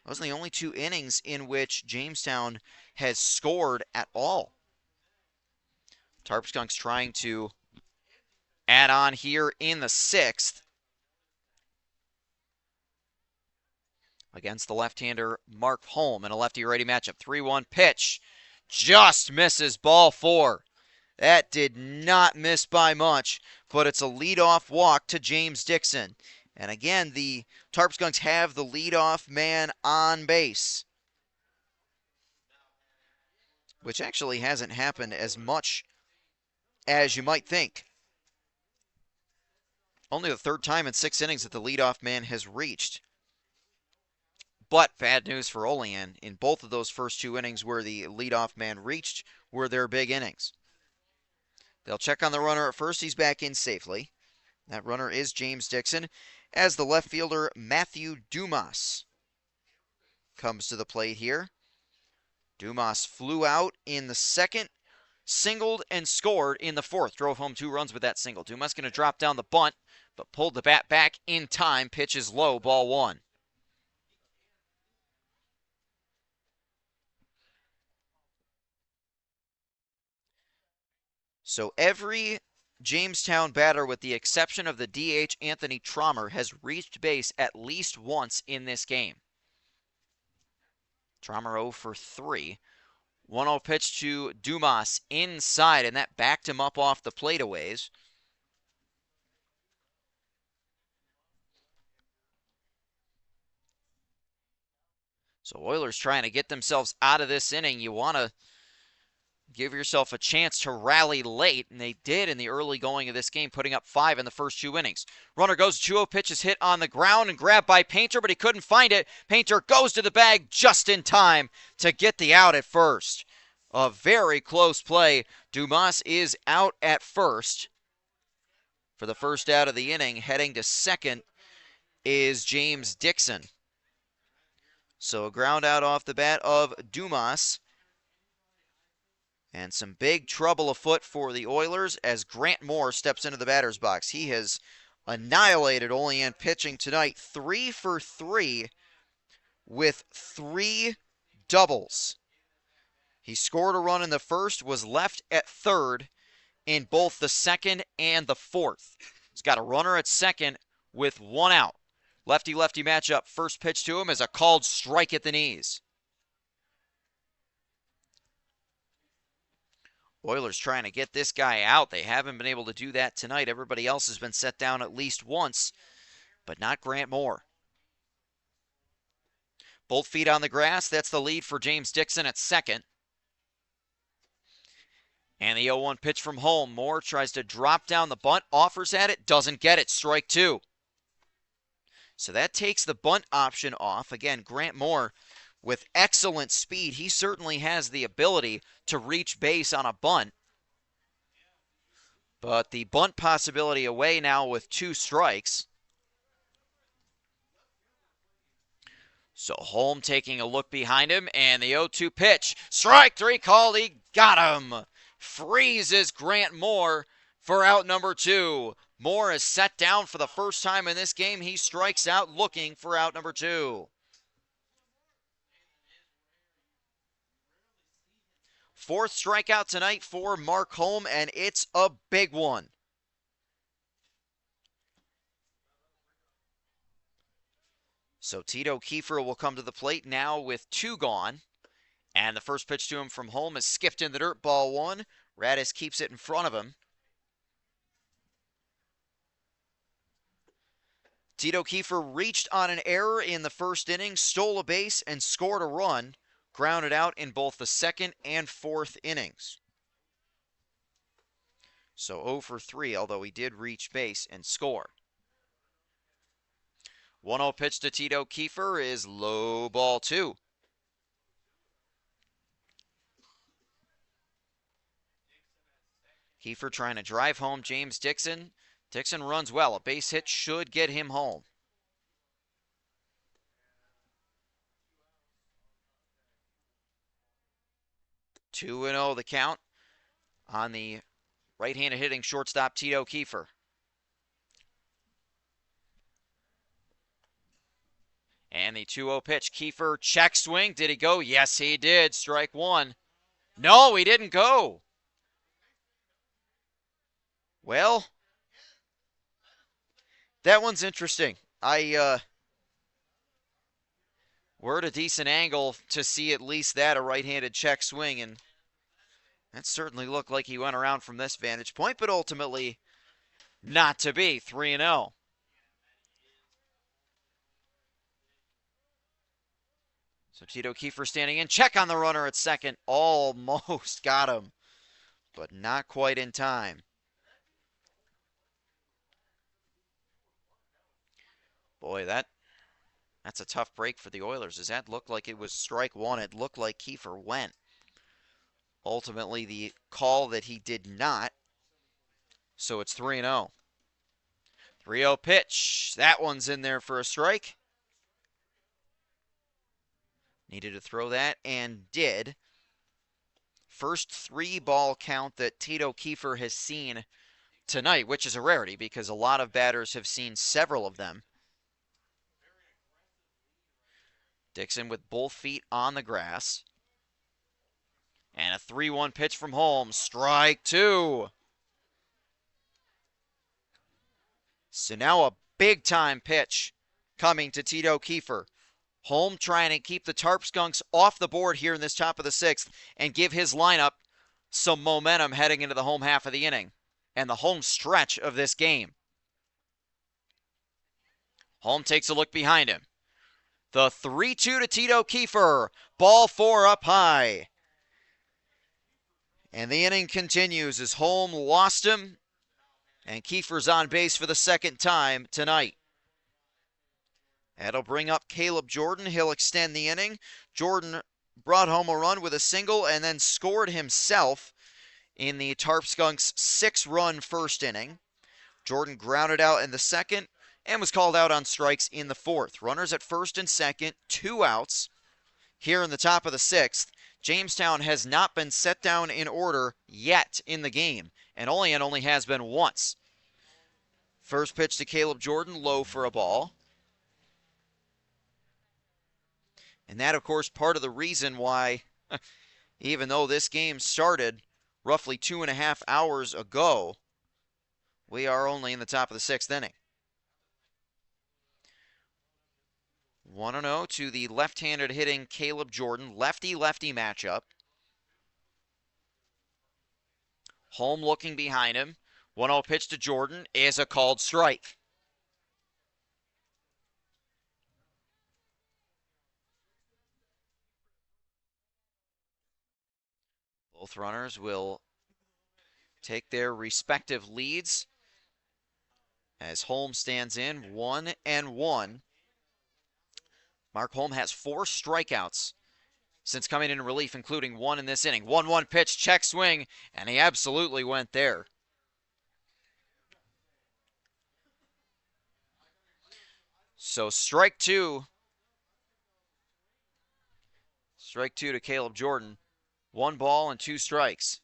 Those are the only 2 innings in which Jamestown has scored at all. Tarp Skunks trying to add on here in the 6th against the left-hander Mark Holm in a lefty-righty matchup. 3-1 pitch just misses, ball 4. That did not miss by much, but it's a leadoff walk to James Dixon. And again, the Tarp Skunks have the leadoff man on base, which actually hasn't happened as much as you might think. Only the 3rd time in 6 innings that the leadoff man has reached. But bad news for Olean. In both of those first 2 innings where the leadoff man reached were their big innings. They'll check on the runner at first. He's back in safely. That runner is James Dixon, as the left fielder Matthew Dumas comes to the plate here. Dumas flew out in the second, singled and scored in the fourth. Drove home 2 runs with that single. Dumas going to drop down the bunt, but pulled the bat back in time. Pitch is low, ball 1. So every Jamestown batter, with the exception of the DH Anthony Trommer, has reached base at least once in this game. Trommer 0 for 3. 1-0 pitch to Dumas inside, and that backed him up off the plate a ways. So Oilers trying to get themselves out of this inning. You want to give yourself a chance to rally late, and they did in the early going of this game, putting up 5 in the first 2 innings. Runner goes, 2-0 pitch is hit on the ground and grabbed by Painter, but he couldn't find it. Painter goes to the bag just in time to get the out at first. A very close play. Dumas is out at first for the first out of the inning. Heading to second is James Dixon. So a ground out off the bat of Dumas. And some big trouble afoot for the Oilers as Grant Moore steps into the batter's box. He has annihilated Olean pitching tonight. 3 for 3 with 3 doubles. He scored a run in the first, was left at third in both the second and the fourth. He's got a runner at second with 1 out. Lefty-lefty matchup. First pitch to him is a called strike at the knees. Oilers trying to get this guy out. They haven't been able to do that tonight. Everybody else has been set down at least once, but not Grant Moore. Both feet on the grass. That's the lead for James Dixon at second. And the 0-1 pitch from Holm. Moore tries to drop down the bunt, offers at it, doesn't get it. Strike 2. So that takes the bunt option off. Again, Grant Moore with excellent speed. He certainly has the ability to reach base on a bunt. But the bunt possibility away now with 2 strikes. So Holm taking a look behind him, and the 0-2 pitch. Strike three called. He got him. Freezes Grant Moore for out number 2. Moore is set down for the first time in this game. He strikes out looking for out number 2. Fourth strikeout tonight for Mark Holm, and it's a big one. So Tito Kiefer will come to the plate now with 2 gone. And the first pitch to him from Holm is skipped in the dirt, ball 1. Radis keeps it in front of him. Tito Kiefer reached on an error in the first inning, stole a base, and scored a run, grounded out in both the second and fourth innings. So 0 for 3, although he did reach base and score. 1-0 pitch to Tito Kiefer is low, ball 2. Kiefer trying to drive home James Dixon. Dixon runs well. A base hit should get him home. Two 2-0 the count on the right-handed hitting shortstop Tito Kiefer. And the 2-0 pitch. Kiefer check swing. Did he go? Yes, he did. Strike 1. No, he didn't go. Well, that one's interesting. We're at a decent angle to see at least that, a right-handed check swing, and that certainly looked like he went around from this vantage point, but ultimately not to be. 3-0. So Tito Kiefer standing in. Check on the runner at second. Almost got him, but not quite in time. Boy, that's a tough break for the Oilers. Does that look like it was strike 1? It looked like Kiefer went. Ultimately, the call that he did not. So it's 3-0. 3-0 pitch. That one's in there for a strike. Needed to throw that and did. First 3-ball count that Tito Kiefer has seen tonight, which is a rarity because a lot of batters have seen several of them. Dixon with both feet on the grass. And a 3-1 pitch from Holmes. Strike 2. So now a big-time pitch coming to Tito Kiefer. Holm trying to keep the Tarp Skunks off the board here in this top of the 6th and give his lineup some momentum heading into the home half of the inning and the home stretch of this game. Holm takes a look behind him. The 3-2 to Tito Kiefer. Ball 4 up high. And the inning continues as Holm lost him and Kiefer's on base for the second time tonight. That'll bring up Caleb Jordan. He'll extend the inning. Jordan brought home a run with a single and then scored himself in the Tarp Skunks' 6-run first inning. Jordan grounded out in the second and was called out on strikes in the fourth. Runners at first and second, 2 outs here in the top of the 6th. Jamestown has not been set down in order yet in the game, and Olean only has been once. First pitch to Caleb Jordan, low for a ball. And that, of course, part of the reason why, even though this game started roughly 2.5 hours ago, we are only in the top of the 6th inning. 1-0 to the left-handed hitting Caleb Jordan. Lefty-lefty matchup. Holm looking behind him. 1-0 pitch to Jordan is a called strike. Both runners will take their respective leads as Holm stands in 1-1. Mark Holm has 4 strikeouts since coming in relief, including 1 in this inning. 1-1 pitch, check swing, and he absolutely went there. So strike 2 Strike 2 to Caleb Jordan. 1 ball and 2 strikes.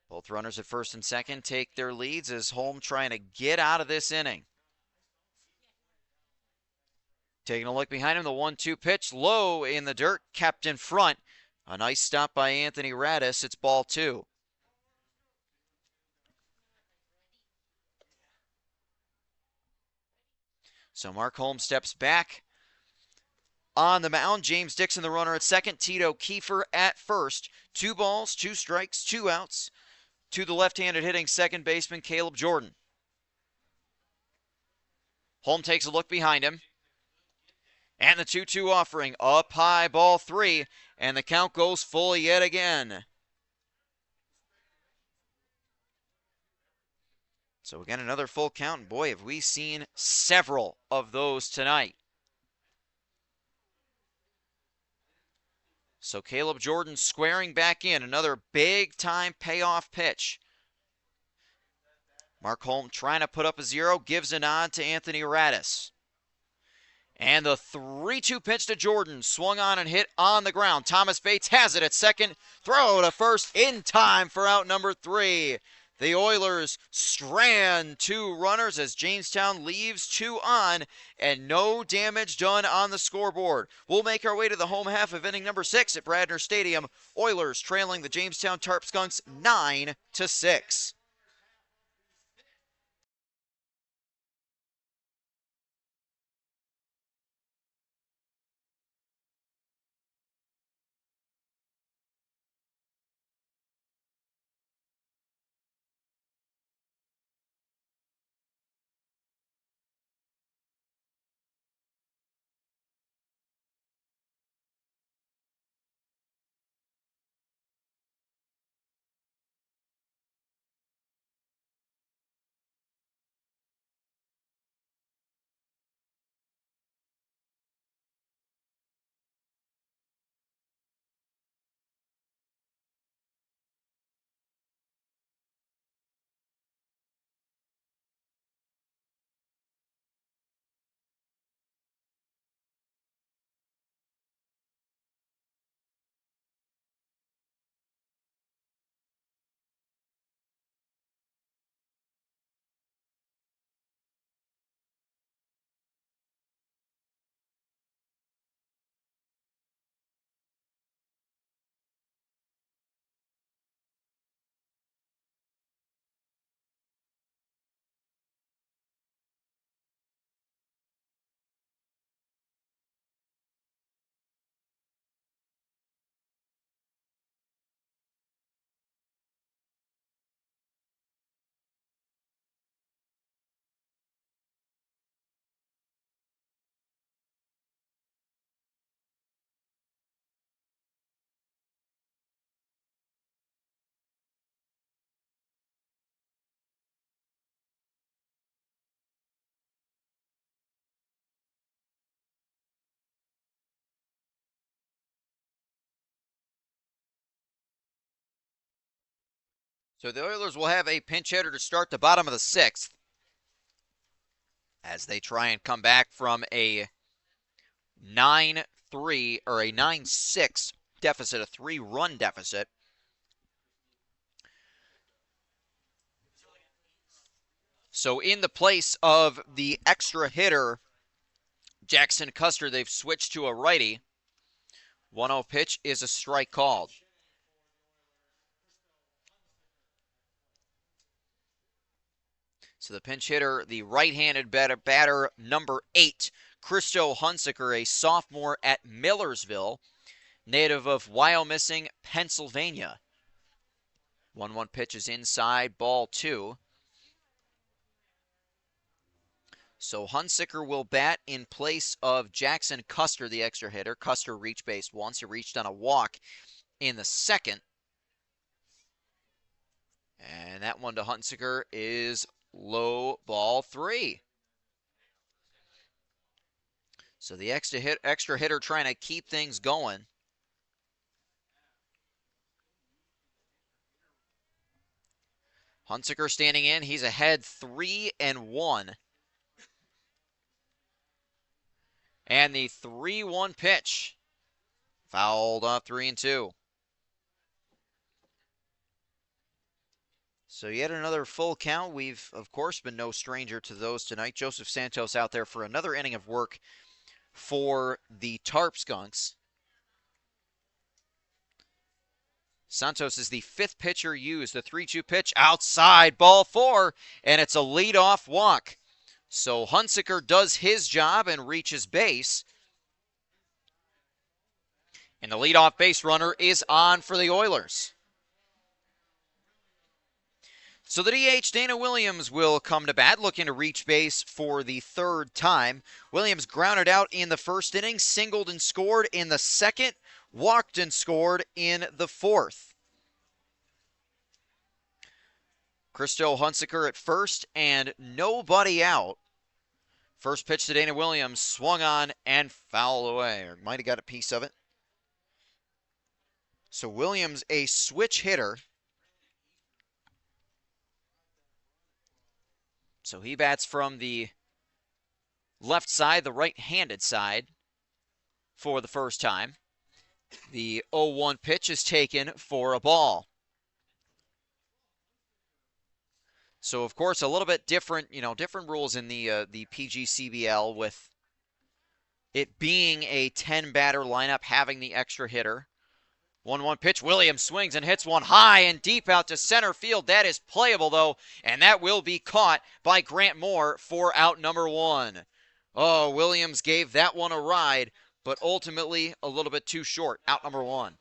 Both runners at first and second take their leads as Holm trying to get out of this inning. Taking a look behind him, the 1-2 pitch, low in the dirt, kept in front. A nice stop by Anthony Radis. It's ball 2. So Mark Holm steps back on the mound. James Dixon, the runner at second. Tito Kiefer at first. 2 balls, 2 strikes, 2 outs to the left-handed hitting second baseman Caleb Jordan. Holm takes a look behind him. And the 2-2 offering. Up high, ball 3. And the count goes full yet again. So again, another full count. And boy, have we seen several of those tonight. So Caleb Jordan squaring back in. Another big-time payoff pitch. Mark Holm trying to put up a 0. Gives a nod to Anthony Radis. And the 3-2 pitch to Jordan. Swung on and hit on the ground. Thomas Bates has it at second. Throw to first in time for out number 3. The Oilers strand 2 runners as Jamestown leaves 2 on, and no damage done on the scoreboard. We'll make our way to the home half of inning number 6 at Bradner Stadium. Oilers trailing the Jamestown Tarp Skunks 9-6. So the Oilers will have a pinch hitter to start the bottom of the 6th as they try and come back from a 9-3 or a 9-6 deficit, a 3-run deficit. So in the place of the extra hitter, Jackson Custer, they've switched to a righty. 1-0 pitch is a strike called. So the pinch hitter, the right-handed batter number 8, Christo Hunsaker, a sophomore at Millersville, native of Wyomissing, Pennsylvania. 1-1 pitch is inside, ball 2. So Hunsaker will bat in place of Jackson Custer, the extra hitter. Custer reached base once. He reached on a walk in the 2nd. And that one to Hunsaker is low, ball 3. So the extra hitter trying to keep things going. Hunsaker standing in. He's ahead 3-1. And the 3-1 pitch. Fouled off 3-2. So yet another full count. We've, of course, been no stranger to those tonight. Joseph Santos out there for another inning of work for the Tarp Skunks. Santos is the 5th pitcher used. The 3-2 pitch outside, ball 4, and it's a leadoff walk. So Hunsaker does his job and reaches base. And the leadoff base runner is on for the Oilers. So the DH, Dana Williams, will come to bat, looking to reach base for the 3rd time. Williams grounded out in the 1st inning, singled and scored in the 2nd, walked and scored in the 4th. Christo Hunsaker at first and nobody out. First pitch to Dana Williams, swung on and fouled away, or might have got a piece of it. So Williams, a switch hitter. So he bats from the left side, the right-handed side, for the first time. The 0-1 pitch is taken for a ball. So, of course, a little bit different, different rules in the PGCBL with it being a 10-batter lineup, having the extra hitter. 1-1 pitch, Williams swings and hits one high and deep out to center field. That is playable, though, and that will be caught by Grant Moore for out number 1. Oh, Williams gave that one a ride, but ultimately a little bit too short. Out number 1.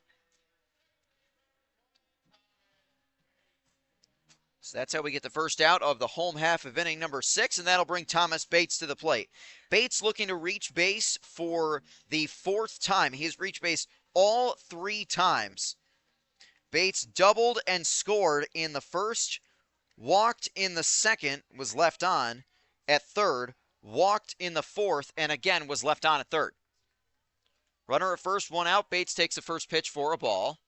So that's how we get the first out of the home half of inning number 6, and that'll bring Thomas Bates to the plate. Bates looking to reach base for the 4th time. He has reached base all 3 times. Bates doubled and scored in the 1st, walked in the 2nd, was left on at 3rd, walked in the 4th, and again was left on at 3rd. Runner at first, 1 out. Bates takes the first pitch for a ball.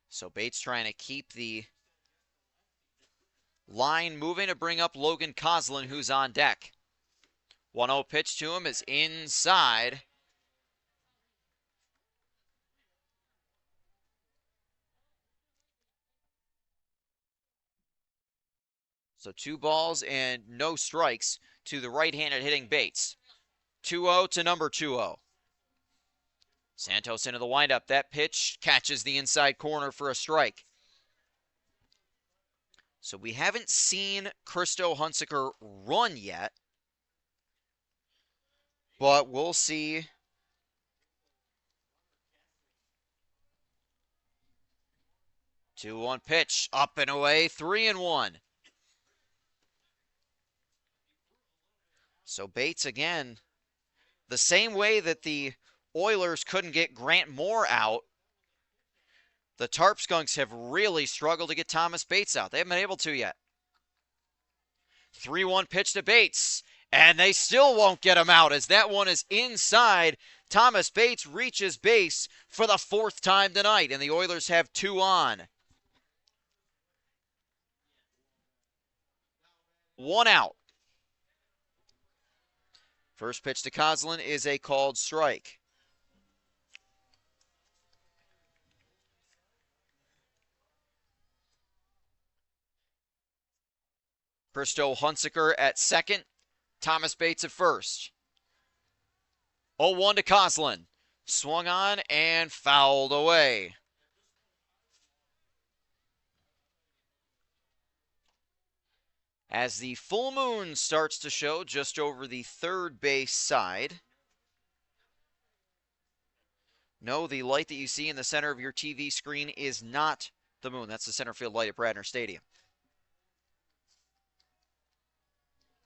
So Bates trying to keep the line moving to bring up Logan Coslin, who's on deck. 1-0 pitch to him is inside. So 2 balls and no strikes to the right-handed hitting Bates. 2-0 to number 2-0. Santos into the windup. That pitch catches the inside corner for a strike. So we haven't seen Christo Hunsaker run yet, but we'll see. Two-one pitch, up and away, 3-1. So Bates again, the same way that the Oilers couldn't get Grant Moore out, the Tarp Skunks have really struggled to get Thomas Bates out. They haven't been able to yet. 3-1 pitch to Bates, and they still won't get him out as that one is inside. Thomas Bates reaches base for the 4th time tonight, and the Oilers have 2 on. 1 out. First pitch to Coslin is a called strike. Christo Hunsaker at second. Thomas Bates at first. 0-1 to Coslin. Swung on and fouled away. As the full moon starts to show just over the third base side. No, the light that you see in the center of your TV screen is not the moon. That's the center field light at Bradner Stadium.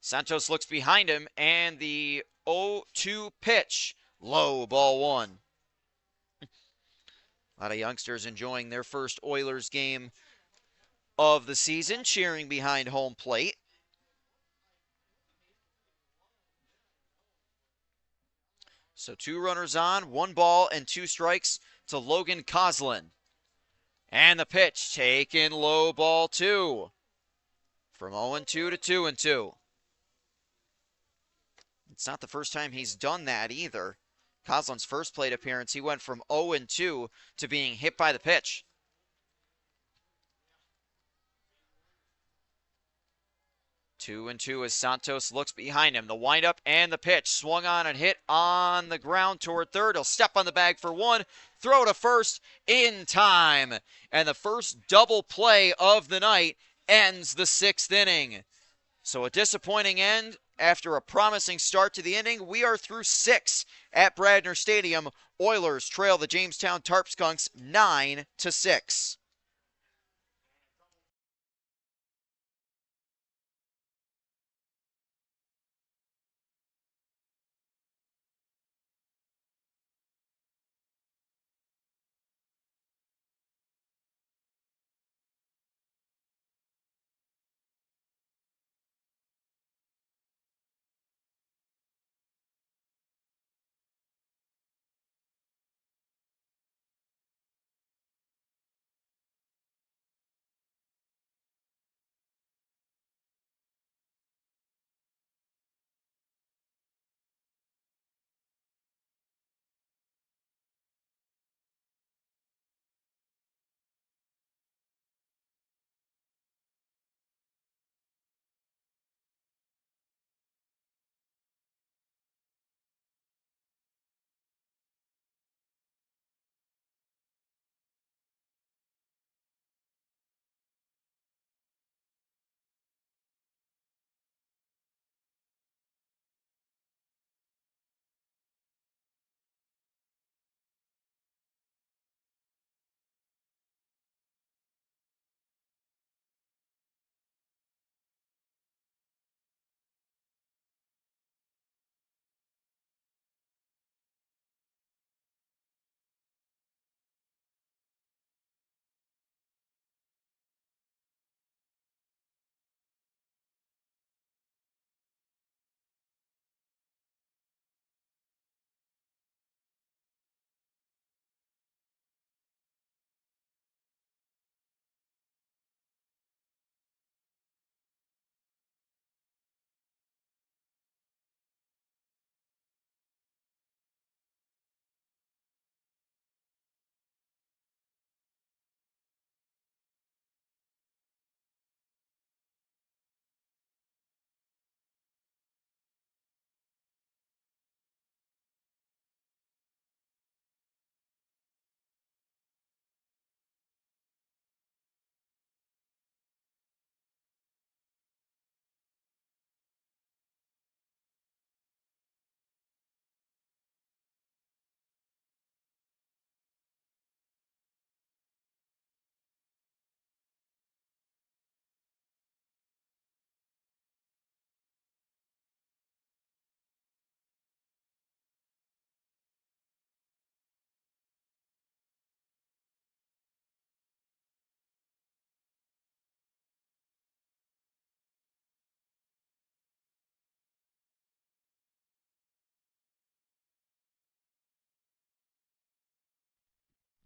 Santos looks behind him, and the 0-2 pitch. Low, ball 1. A lot of youngsters enjoying their first Oilers game of the season, cheering behind home plate. So 2 runners on, 1 ball and 2 strikes to Logan Coslin. And the pitch taken low, ball 2. From 0-2 to 2-2. It's not the first time he's done that either. Coslin's first plate appearance, he went from 0-2 to being hit by the pitch. 2-2 as Santos looks behind him. The windup and the pitch. Swung on and hit on the ground toward third. He'll step on the bag for one. Throw to first in time. And the first double play of the night ends the 6th inning. So a disappointing end after a promising start to the inning. We are through 6 at Bradner Stadium. Oilers trail the Jamestown Tarp Skunks 9-6.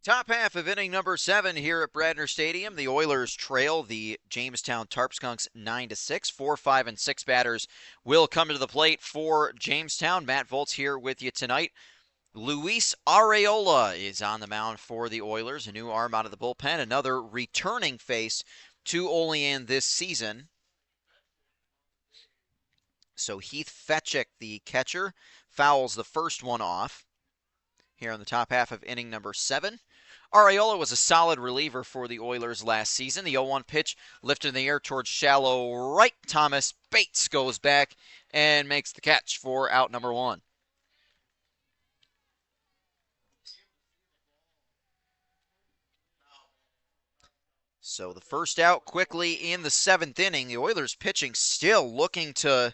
Top half of inning number 7 here at Bradner Stadium. The Oilers trail the Jamestown Tarp Skunks 9-6. 4, 5, and 6 batters will come to the plate for Jamestown. Matt Volz here with you tonight. Luis Areola is on the mound for the Oilers, a new arm out of the bullpen, another returning face to Olean this season. So Heath Fetchick, the catcher, fouls the first one off here in the top half of inning number 7. Areola was a solid reliever for the Oilers last season. The 0-1 pitch lifted in the air towards shallow right. Thomas Bates goes back and makes the catch for out number 1. So the first out quickly in the 7th inning. The Oilers pitching still looking to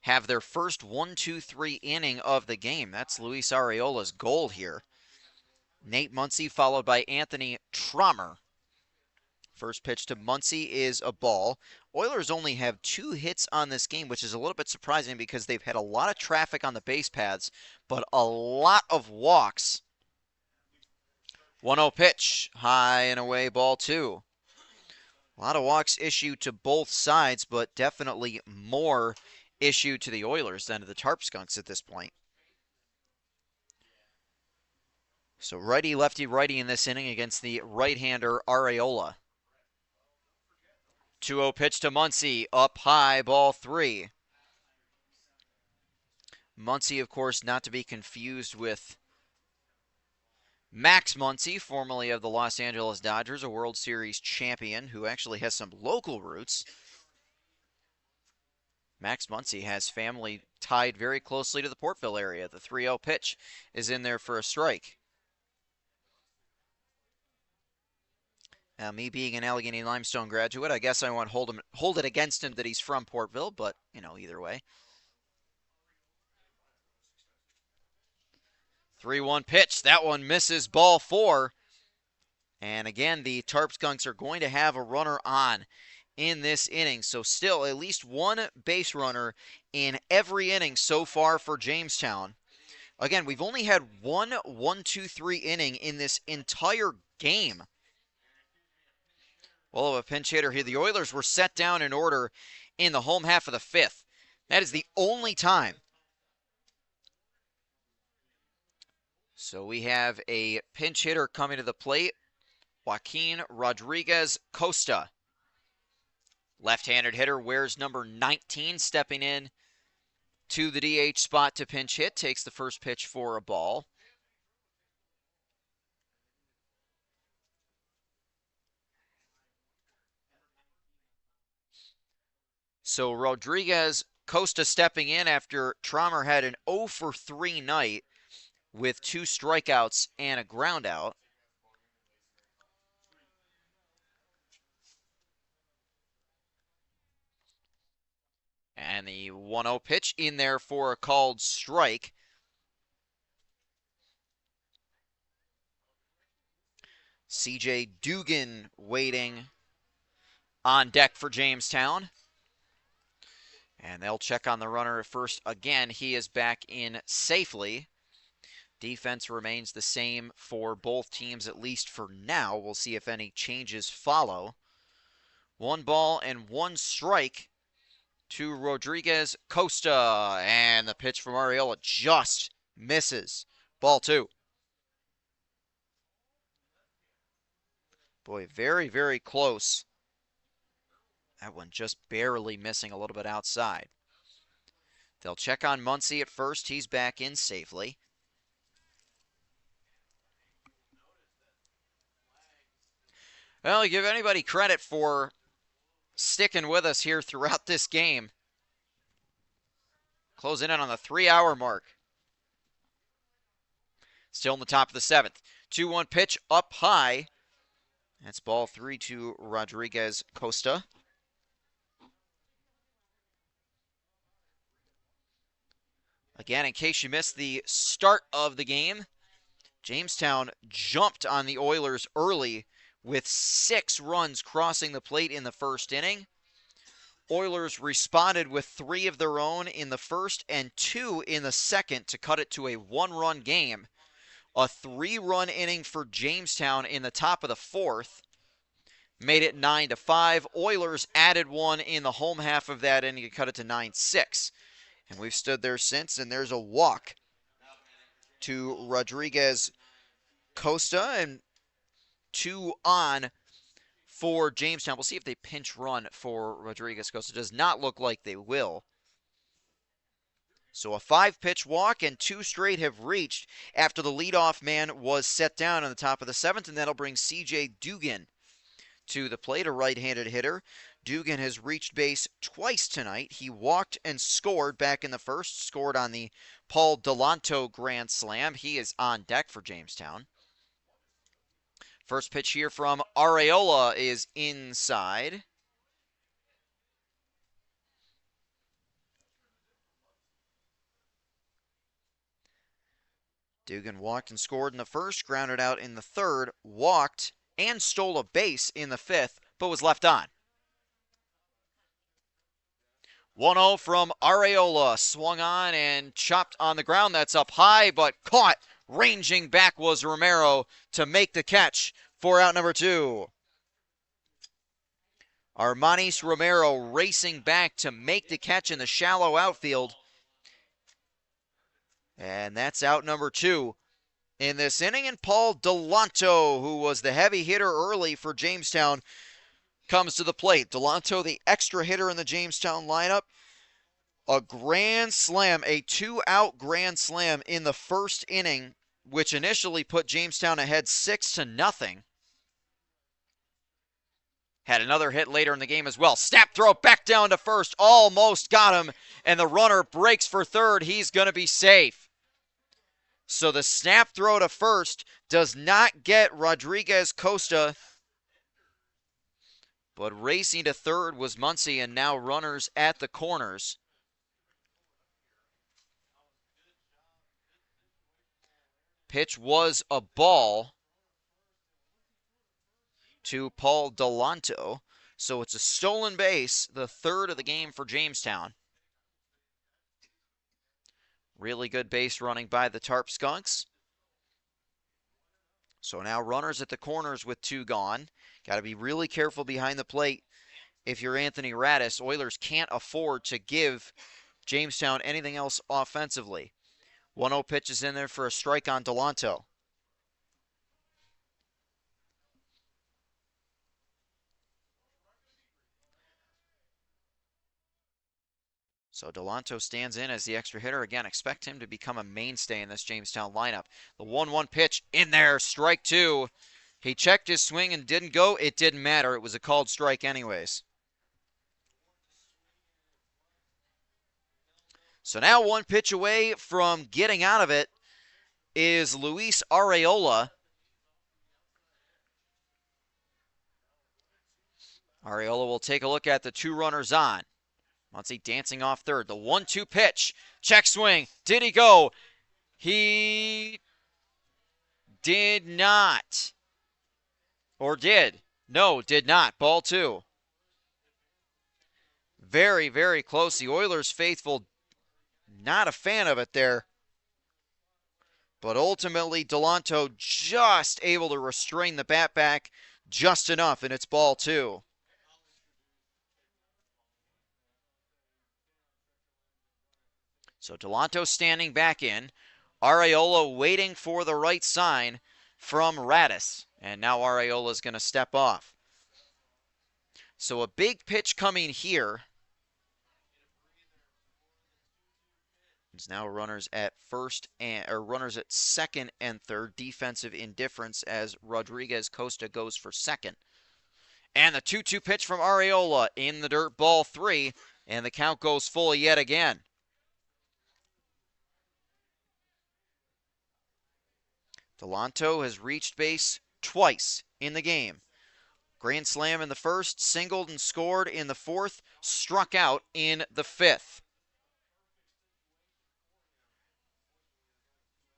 have their first 1-2-3 inning of the game. That's Luis Areola's goal here. Nate Muncy followed by Anthony Trommer. First pitch to Muncy is a ball. Oilers only have 2 hits on this game, which is a little bit surprising because they've had a lot of traffic on the base paths, but a lot of walks 1-0 pitch, high and away, ball 2. A lot of walks issued to both sides, but definitely more issued to the Oilers than to the Tarp Skunks at this point. So righty, lefty, righty in this inning against the right-hander Areola. 2-0 pitch to Muncy, up high, ball 3. Muncy, of course, not to be confused with Max Muncy, formerly of the Los Angeles Dodgers, a World Series champion who actually has some local roots. Max Muncy has family tied very closely to the Portville area. The 3-0 pitch is in there for a strike. Now, me being an Allegheny Limestone graduate, I guess I won't hold it against him that he's from Portville, but, either way. 3-1 pitch. That one misses, ball 4. And again, the Tarp Skunks are going to have a runner on in this inning. So still at least one base runner in every inning so far for Jamestown. Again, we've only had one 1-2-3 inning in this entire game. Well, a pinch hitter here. The Oilers were set down in order in the home half of the 5th. That is the only time. So we have a pinch hitter coming to the plate. Joaquin Rodriguez Costa. Left-handed hitter, wears number 19, stepping in to the DH spot to pinch hit. Takes the first pitch for a ball. So Rodriguez Costa stepping in after Traumer had an 0 for 3 night with 2 strikeouts and a groundout. And the 1-0 pitch in there for a called strike. C.J. Dugan waiting on deck for Jamestown. And they'll check on the runner at first again. He is back in safely. Defense remains the same for both teams, at least for now. We'll see if any changes follow. 1 ball and 1 strike to Rodriguez Costa. And the pitch from Areola just misses. Ball 2. Boy, very, very close. That one just barely missing a little bit outside. They'll check on Muncy at first. He's back in safely. Well, give anybody credit for sticking with us here throughout this game. Closing in on the 3-hour mark. Still in the top of the 7th. 2-1 pitch up high. That's ball 3 to Rodriguez Costa. Again, in case you missed the start of the game, Jamestown jumped on the Oilers early with 6 runs crossing the plate in the first inning. Oilers responded with 3 of their own in the first and 2 in the second to cut it to a 1-run game. A 3-run inning for Jamestown in the top of the 4th made it 9-5. Oilers added 1 in the home half of that inning to cut it to 9-6. And we've stood there since, and there's a walk to Rodriguez Costa, and 2 on for Jamestown. We'll see if they pinch run for Rodriguez Costa. Does not look like they will. So a 5-pitch walk, and 2 straight have reached after the leadoff man was set down on the top of the 7th, and that'll bring C.J. Dugan to the plate, a right-handed hitter. Dugan has reached base twice tonight. He walked and scored back in the first, scored on the Paul Delanto grand slam. He is on deck for Jamestown. First pitch here from Areola is inside. Dugan walked and scored in the first, grounded out in the third, walked and stole a base in the 5th, but was left on. 1-0 from Areola. Swung on and chopped on the ground. That's up high, but caught Ranging back was Romero to make the catch for out number 2. Armanis Romero racing back to make the catch in the shallow outfield. And that's out number 2 in this inning. And Paul Delanto, who was the heavy hitter early for Jamestown, comes to the plate. Delanto, the extra hitter in the Jamestown lineup. A grand slam, a 2-out grand slam in the first inning, which initially put Jamestown ahead 6-0. Had another hit later in the game as well. Snap throw back down to first. Almost got him. And the runner breaks for third. He's going to be safe. So the snap throw to first does not get Rodriguez Costa. But racing to third was Muncie, and now runners at the corners. Pitch was a ball to Paul Delanto. So it's a stolen base, the third of the game for Jamestown. Really good base running by the Tarp Skunks. So now runners at the corners with 2 gone. Got to be really careful behind the plate if you're Anthony Radis. Oilers can't afford to give Jamestown anything else offensively. 1-0 pitch is in there for a strike on Delanto. So Delanto stands in as the extra hitter. Again, expect him to become a mainstay in this Jamestown lineup. The 1-1 pitch in there, strike 2. He checked his swing and didn't go. It didn't matter. It was a called strike anyways. So now 1 pitch away from getting out of it is Luis Areola. Areola will take a look at the 2 runners on. Muncie dancing off third. The 1-2 pitch. Check swing. Did he go? He did not. Or did. No, did not. Ball 2. Very, very close. The Oilers faithful not a fan of it there. But ultimately, Delanto just able to restrain the bat back just enough, and it's ball 2. So Delanto standing back in. Areola waiting for the right sign from Radis. And now Areola is going to step off. So a big pitch coming here. It's now runners at runners at second and third. Defensive indifference as Rodriguez Costa goes for second. And the 2-2 pitch from Areola in the dirt, ball 3. And the count goes full yet again. Delanto has reached base twice in the game. Grand slam in the first, singled and scored in the fourth, struck out in the fifth.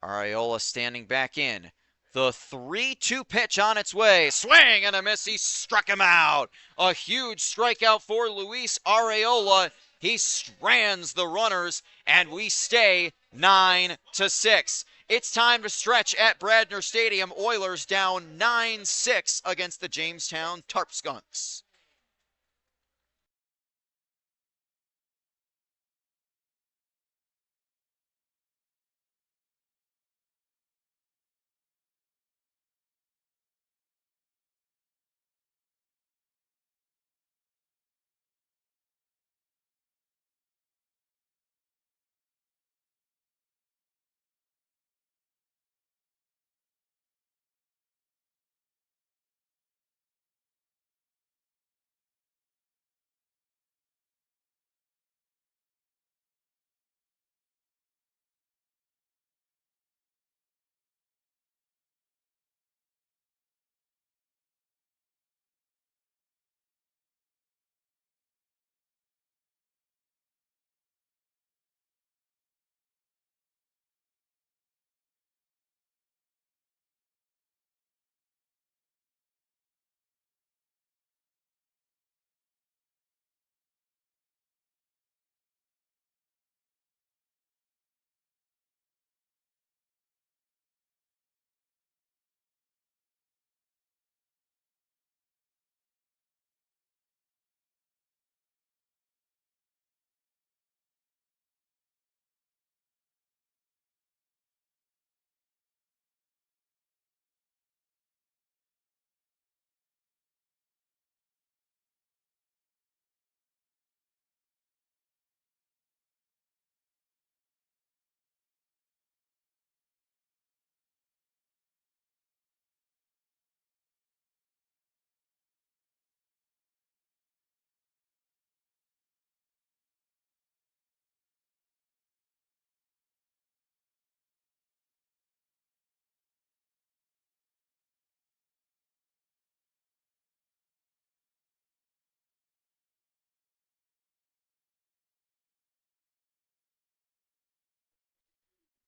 Areola standing back in. The 3-2 pitch on its way. Swing and a miss. He struck him out. A huge strikeout for Luis Areola. He strands the runners, and we stay 9-6. It's time to stretch at Bradner Stadium. Oilers down 9-6 against the Jamestown Tarp Skunks.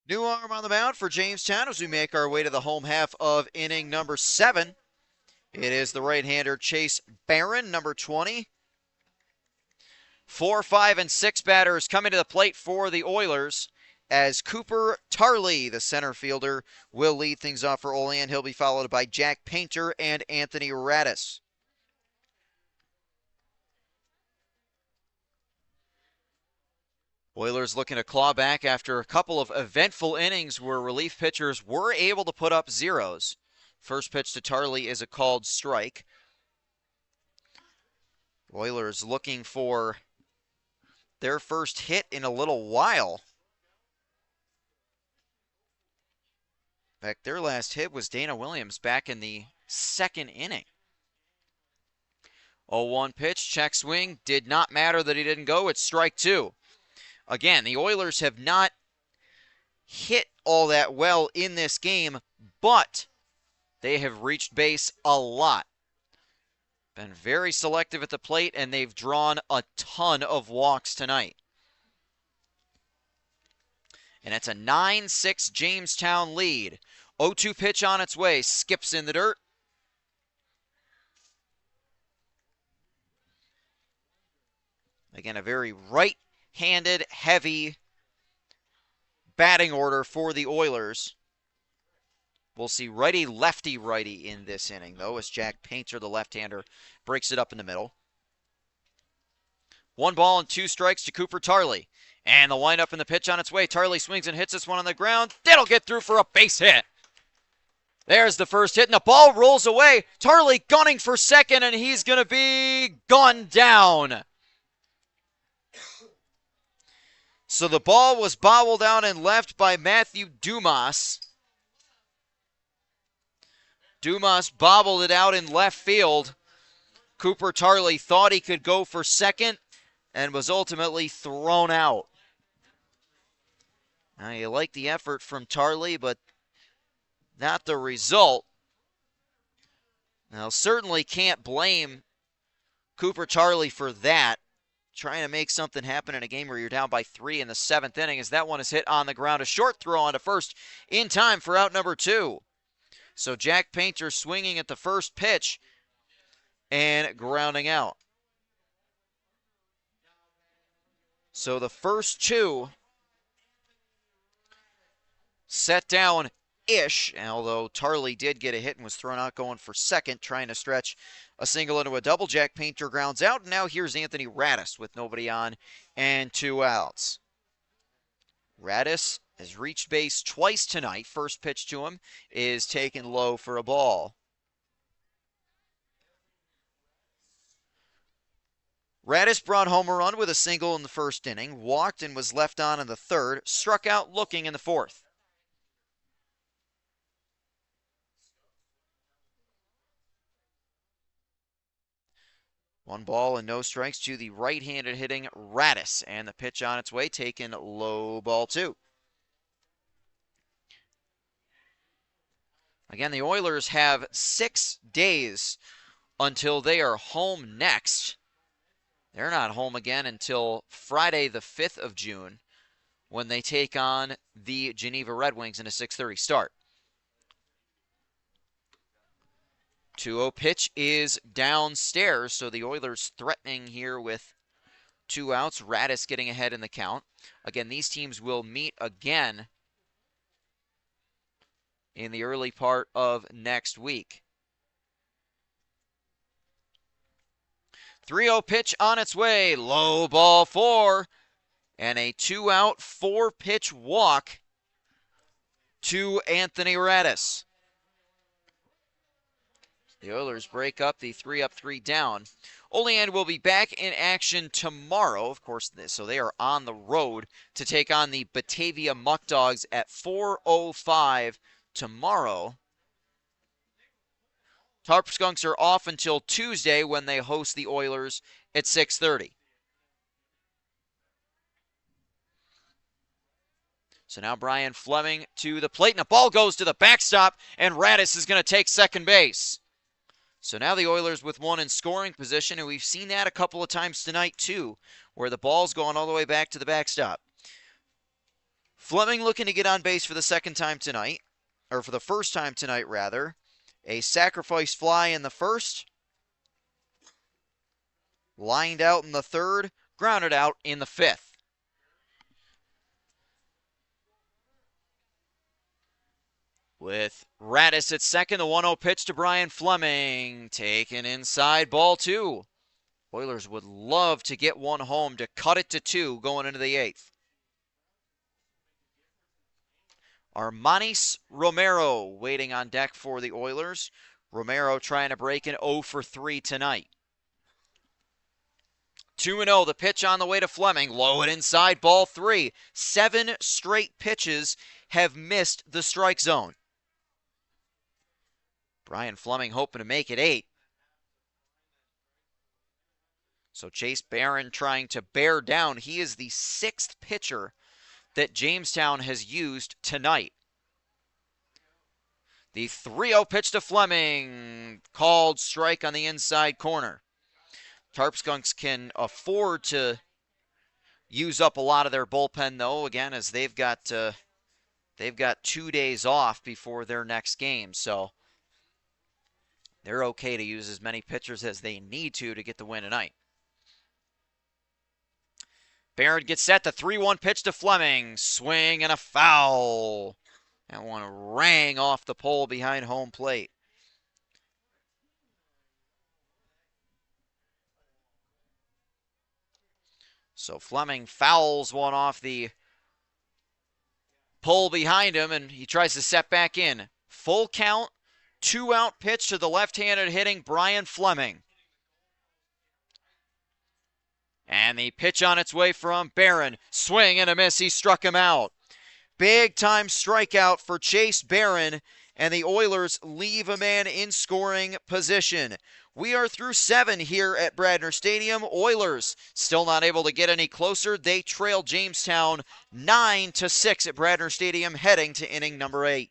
New arm on the mound for Jamestown as we make our way to the home half of inning number 7. It is the right-hander Chase Barron, number 20. 4, 5, and 6 batters coming to the plate for the Oilers as Cooper Tarley, the center fielder, will lead things off for Olean. He'll be followed by Jack Painter and Anthony Radis. Oilers looking to claw back after a couple of eventful innings where relief pitchers were able to put up zeros. First pitch to Tarley is a called strike. Oilers looking for their first hit in a little while. In fact, their last hit was Dana Williams back in the second inning. 0-1 pitch, check swing. Did not matter that he didn't go. It's strike 2. Again, the Oilers have not hit all that well in this game, but they have reached base a lot. Been very selective at the plate, and they've drawn a ton of walks tonight. And it's a 9-6 Jamestown lead. 0-2 pitch on its way, skips in the dirt. Again, a very right-handed, heavy batting order for the Oilers. We'll see righty, lefty, righty in this inning, though, as Jack Painter, the left-hander, breaks it up in the middle. 1 ball and 2 strikes to Cooper Tarley. And the windup and the pitch on its way. Tarley swings and hits this one on the ground. That'll get through for a base hit. There's the first hit, and the ball rolls away. Tarley gunning for second, and he's going to be gunned down. So the ball was bobbled out and left by Matthew Dumas. Dumas bobbled it out in left field. Cooper Tarley thought he could go for second and was ultimately thrown out. Now, you like the effort from Tarley, but not the result. Now, certainly can't blame Cooper Tarley for that. Trying to make something happen in a game where you're down by 3 in the 7th inning, as that one is hit on the ground. A short throw onto first in time for out number 2. So Jack Painter swinging at the first pitch and grounding out. So the first 2 set down-ish, although Tarley did get a hit and was thrown out going for second, trying to stretch a single into a double. Jack Painter grounds out, and now here's Anthony Radis with nobody on and 2 outs. Radis has reached base twice tonight. First pitch to him is taken low for a ball. Radis brought home a run with a single in the first inning, walked and was left on in the third, struck out looking in the fourth. One ball and no strikes to the right-handed hitting Radis, and the pitch on its way taken low, ball 2. Again, the Oilers have 6 days until they are home next. They're not home again until Friday the 5th of June when they take on the Geneva Red Wings in a 6:30 start. 2-0 pitch is downstairs, so the Oilers threatening here with 2 outs. Radis getting ahead in the count. Again, these teams will meet again in the early part of next week. 3-0 pitch on its way. Low, ball 4. And a 2-out, 4-pitch walk to Anthony Radis. The Oilers break up the 3-up, 3-down. Olean will be back in action tomorrow, of course, so they are on the road to take on the Batavia Muck Dogs at 4:05 tomorrow. Tarp Skunks are off until Tuesday when they host the Oilers at 6:30. So now Brian Fleming to the plate, and the ball goes to the backstop, and Radis is going to take second base. So now the Oilers with 1 in scoring position, and we've seen that a couple of times tonight too, where the ball's going all the way back to the backstop. Fleming looking to get on base for the second time tonight, or for the first time tonight, rather. A sacrifice fly in the first, lined out in the third, grounded out in the fifth. With Radis at second, the 1-0 pitch to Brian Fleming. Taken inside, ball two. Oilers would love to get one home to cut it to two going into the eighth. Armanis Romero waiting on deck for the Oilers. Romero trying to break an 0 for 3 tonight. 2-0, the pitch on the way to Fleming. Low and inside, ball three. 7 straight pitches have missed the strike zone. Brian Fleming hoping to make it 8. So Chase Barron trying to bear down. He is the 6th pitcher that Jamestown has used tonight. The 3-0 pitch to Fleming. Called strike on the inside corner. Tarp Skunks can afford to use up a lot of their bullpen, though, again, as they've got 2 days off before their next game. So they're okay to use as many pitchers as they need to get the win tonight. Barron gets set. The 3-1 pitch to Fleming. Swing and a foul. That one rang off the pole behind home plate. So Fleming fouls one off the pole behind him, and he tries to set back in. Full count, 2-out pitch to the left-handed hitting Brian Fleming. And the pitch on its way from Barron. Swing and a miss. He struck him out. Big-time strikeout for Chase Barron, and the Oilers leave a man in scoring position. We are through 7 here at Bradner Stadium. Oilers still not able to get any closer. They trail Jamestown 9-6 at Bradner Stadium, heading to inning number 8.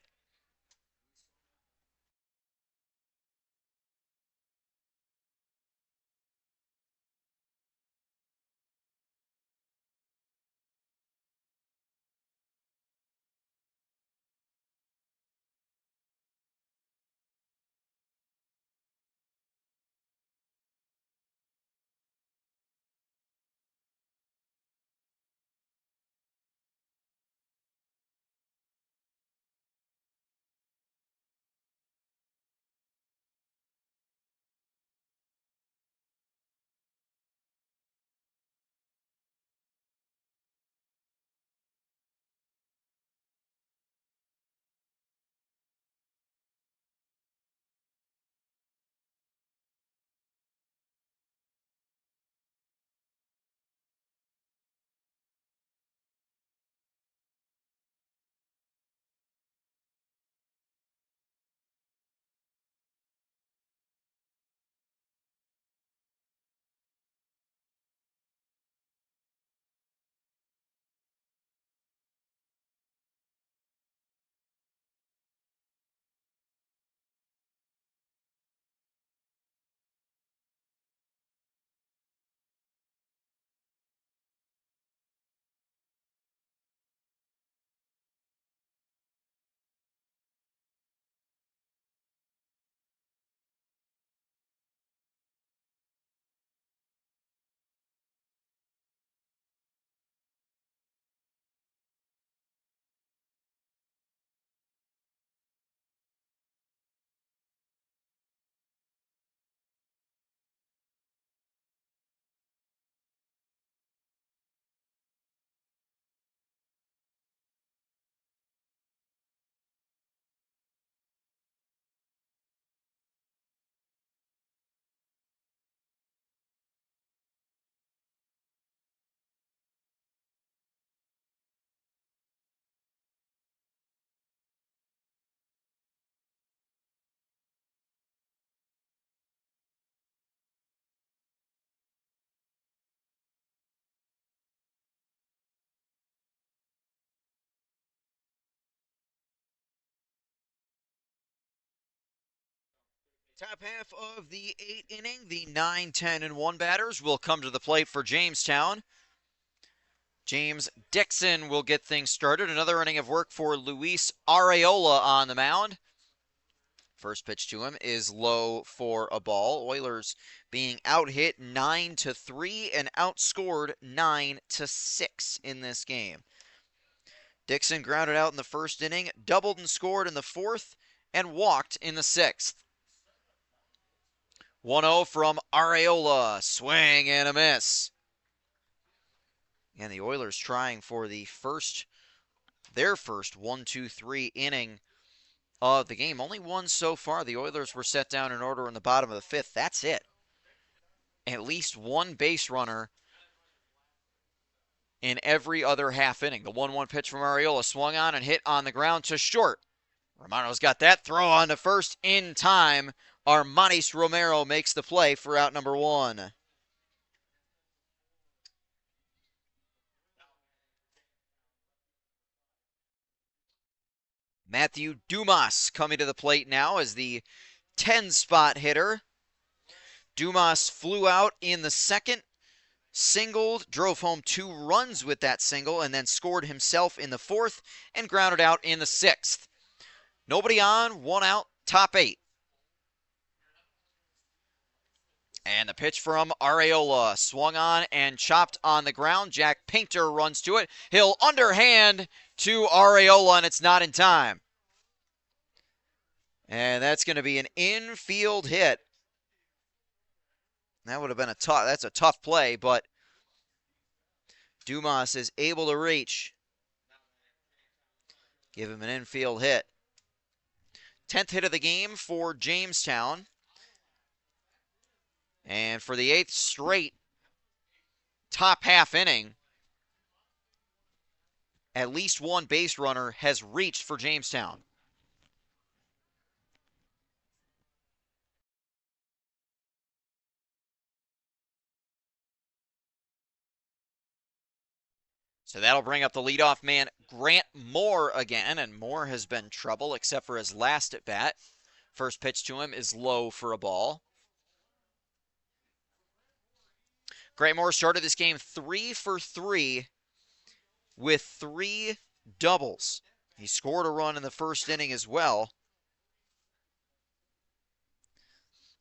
Top half of the 8th inning, the 9, 10, and 1 batters will come to the plate for Jamestown. James Dixon will get things started. Another inning of work for Luis Arriola on the mound. First pitch to him is low for a ball. Oilers being out-hit 9-3 and outscored 9-6 in this game. Dixon grounded out in the first inning, doubled and scored in the fourth, and walked in the sixth. 1-0 from Arriola. Swing and a miss. And the Oilers trying for their first 1-2-3 inning of the game. Only one so far. The Oilers were set down in order in the bottom of the fifth. That's it. At least one base runner in every other half inning. The 1-1 pitch from Arriola swung on and hit on the ground to short. Romano's got that throw on to first in time. Armanis Romero makes the play for out number one. Matthew Dumas coming to the plate now as the 10-spot hitter. Dumas flew out in the second, singled, drove home 2 runs with that single, and then scored himself in the fourth and grounded out in the sixth. Nobody on, 1 out, top 8. And the pitch from Arriola, swung on and chopped on the ground. Jack Painter runs to it. He'll underhand to Arriola, and it's not in time. And that's going to be an infield hit. That would have been that's a tough play, but Dumas is able to reach. Give him an infield hit. 10th hit of the game for Jamestown. And for the 8th straight top half inning, at least one base runner has reached for Jamestown. So that'll bring up the leadoff man, Grant Moore again, and Moore has been trouble except for his last at bat. First pitch to him is low for a ball. Grant Moore started this game 3 for 3 with 3 doubles. He scored a run in the first inning as well.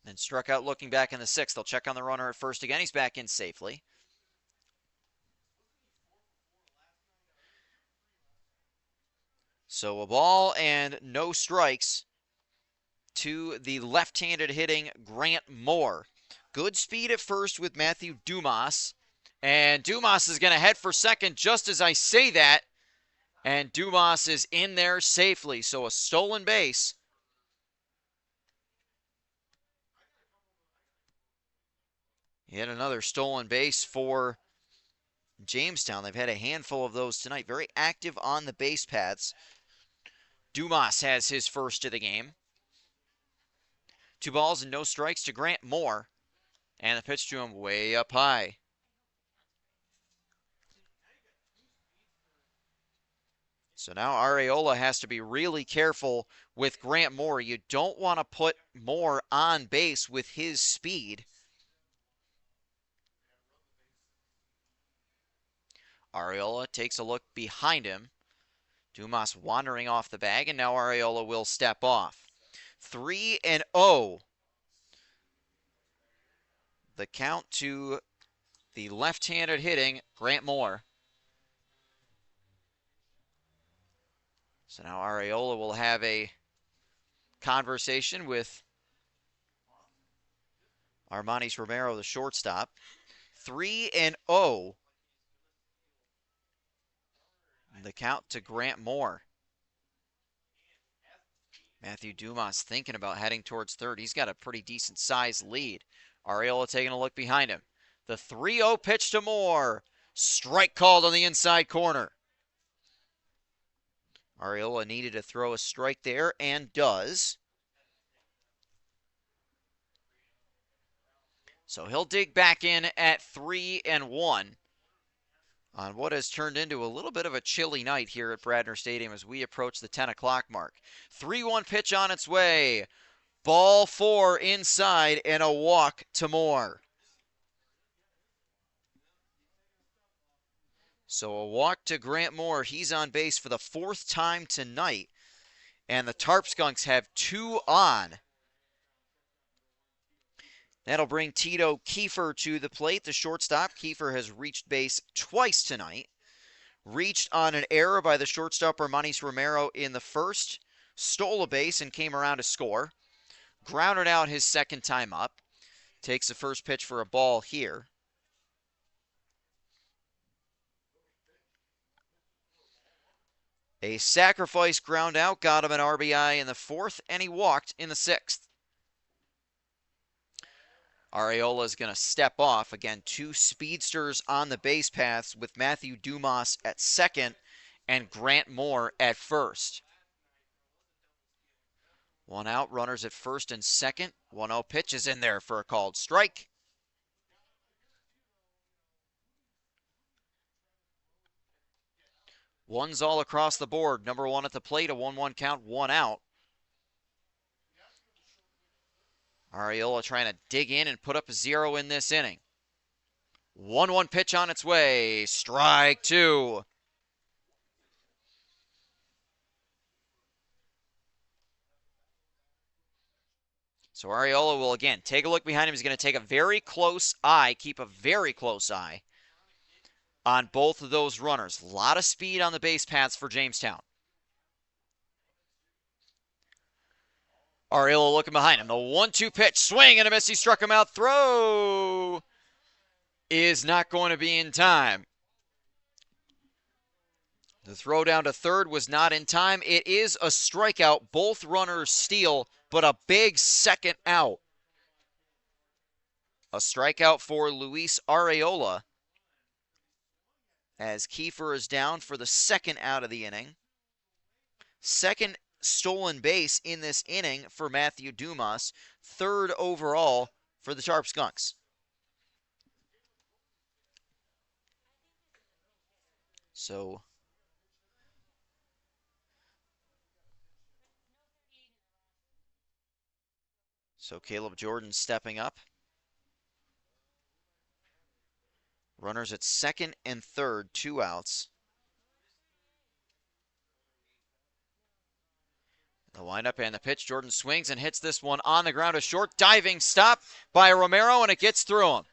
And struck out looking back in the sixth. They'll check on the runner at first again. He's back in safely. So a ball and no strikes to the left-handed hitting Grant Moore. Good speed at first with Matthew Dumas. And Dumas is going to head for second just as I say that. And Dumas is in there safely. So a stolen base. Yet another stolen base for Jamestown. They've had a handful of those tonight. Very active on the base paths. Dumas has his first of the game. 2 balls and no strikes to Grant Moore. And the pitch to him way up high. So now Arriola has to be really careful with Grant Moore. You don't want to put Moore on base with his speed. Arriola takes a look behind him. Dumas wandering off the bag, and now Arriola will step off. 3-0. The count to the left-handed hitting Grant Moore. So now Arriola will have a conversation with Armanis Romero, the shortstop. 3-0. The count to Grant Moore. Matthew Dumas thinking about heading towards third. He's got a pretty decent sized lead. Arriola taking a look behind him. The 3-0 pitch to Moore. Strike called on the inside corner. Arriola needed to throw a strike there and does. So he'll dig back in at 3-1 on what has turned into a little bit of a chilly night here at Bradner Stadium as we approach the 10 o'clock mark. 3-1 pitch on its way. Ball 4 inside and a walk to Moore. So a walk to Grant Moore. He's on base for the 4th time tonight. And the Tarp Skunks have 2 on. That'll bring Tito Kiefer to the plate, the shortstop. Kiefer has reached base twice tonight. Reached on an error by the shortstop Armanis Romero in the first. Stole a base and came around to score. Grounded out his 2nd time up. Takes the first pitch for a ball here. A sacrifice ground out got him an RBI in the 4th, and he walked in the 6th. Arriola is going to step off. Again, 2 speedsters on the base paths with Matthew Dumas at 2nd and Grant Moore at 1st. 1 out, runners at 1st and 2nd. 1-0 pitch is in there for a called strike. Ones all across the board. Number 1 at the plate, a 1-1 count, 1 out. Arriola trying to dig in and put up a 0 in this inning. 1-1 pitch on its way. Strike 2. So Arriola will again take a look behind him. He's going to take a very close eye, keep a very close eye on both of those runners. A lot of speed on the base paths for Jamestown. Arriola looking behind him. The 1-2 pitch, swing and a miss. He struck him out. Throw is not going to be in time. The throw down to 3rd was not in time. It is a strikeout. Both runners steal, but a big 2nd out. A strikeout for Luis Arriola as Kiefer is down for the 2nd out of the inning. 2nd stolen base in this inning for Matthew Dumas. 3rd overall for the Tarp Skunks. So Caleb Jordan stepping up. Runners at 2nd and 3rd, 2 outs. The windup and the pitch. Jordan swings and hits this one on the ground. A short diving stop by Romero, and it gets through him.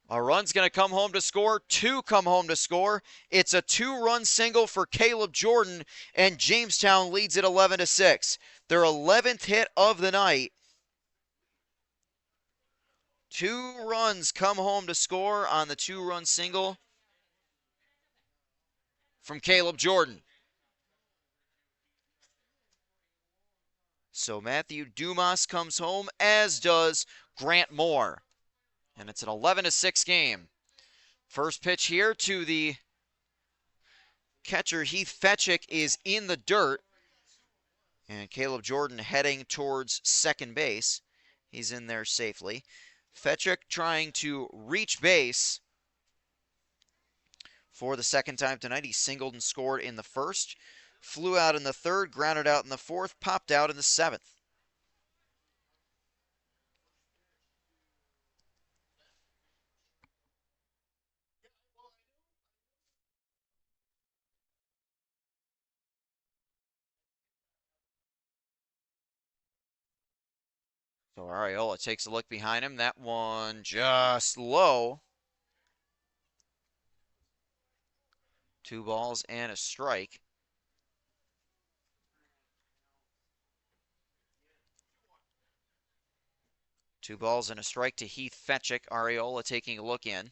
A run's going to come home to score. 2 come home to score. It's a 2-run single for Caleb Jordan, and Jamestown leads it 11-6. Their 11th hit of the night. 2 runs come home to score on the 2-run single from Caleb Jordan. So Matthew Dumas comes home, as does Grant Moore. And it's an 11-6 game. First pitch here to the catcher, Heath Fetchick, is in the dirt. And Caleb Jordan heading towards 2nd base. He's in there safely. Fetchick trying to reach base for the 2nd time tonight. He singled and scored in the 1st. Flew out in the 3rd, grounded out in the 4th, popped out in the 7th. So Arriola takes a look behind him. That one just low. 2 balls and a strike. Two balls and a strike to Heath Fetchick. Arriola taking a look in.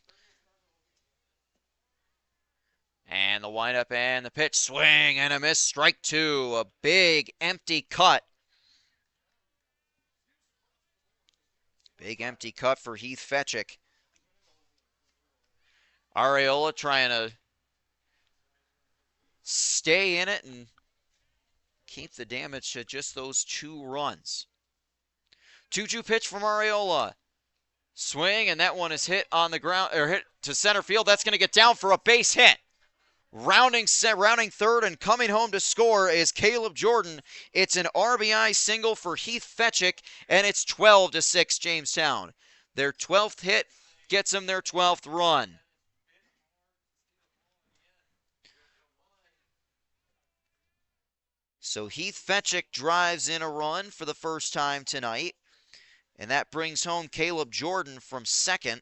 And the windup and the pitch, swing and a miss, strike 2. A big empty cut. Big empty cut for Heath Fetchick. Arriola trying to stay in it and keep the damage to just those 2 runs. 2-2 pitch from Arriola. Swing, and that one is hit on the ground, or hit to center field. That's going to get down for a base hit. Rounding 3rd and coming home to score is Caleb Jordan. It's an RBI single for Heath Fetchick, and it's 12-6 Jamestown. Their 12th hit gets them their 12th run. So Heath Fetchick drives in a run for the first time tonight, and that brings home Caleb Jordan from second.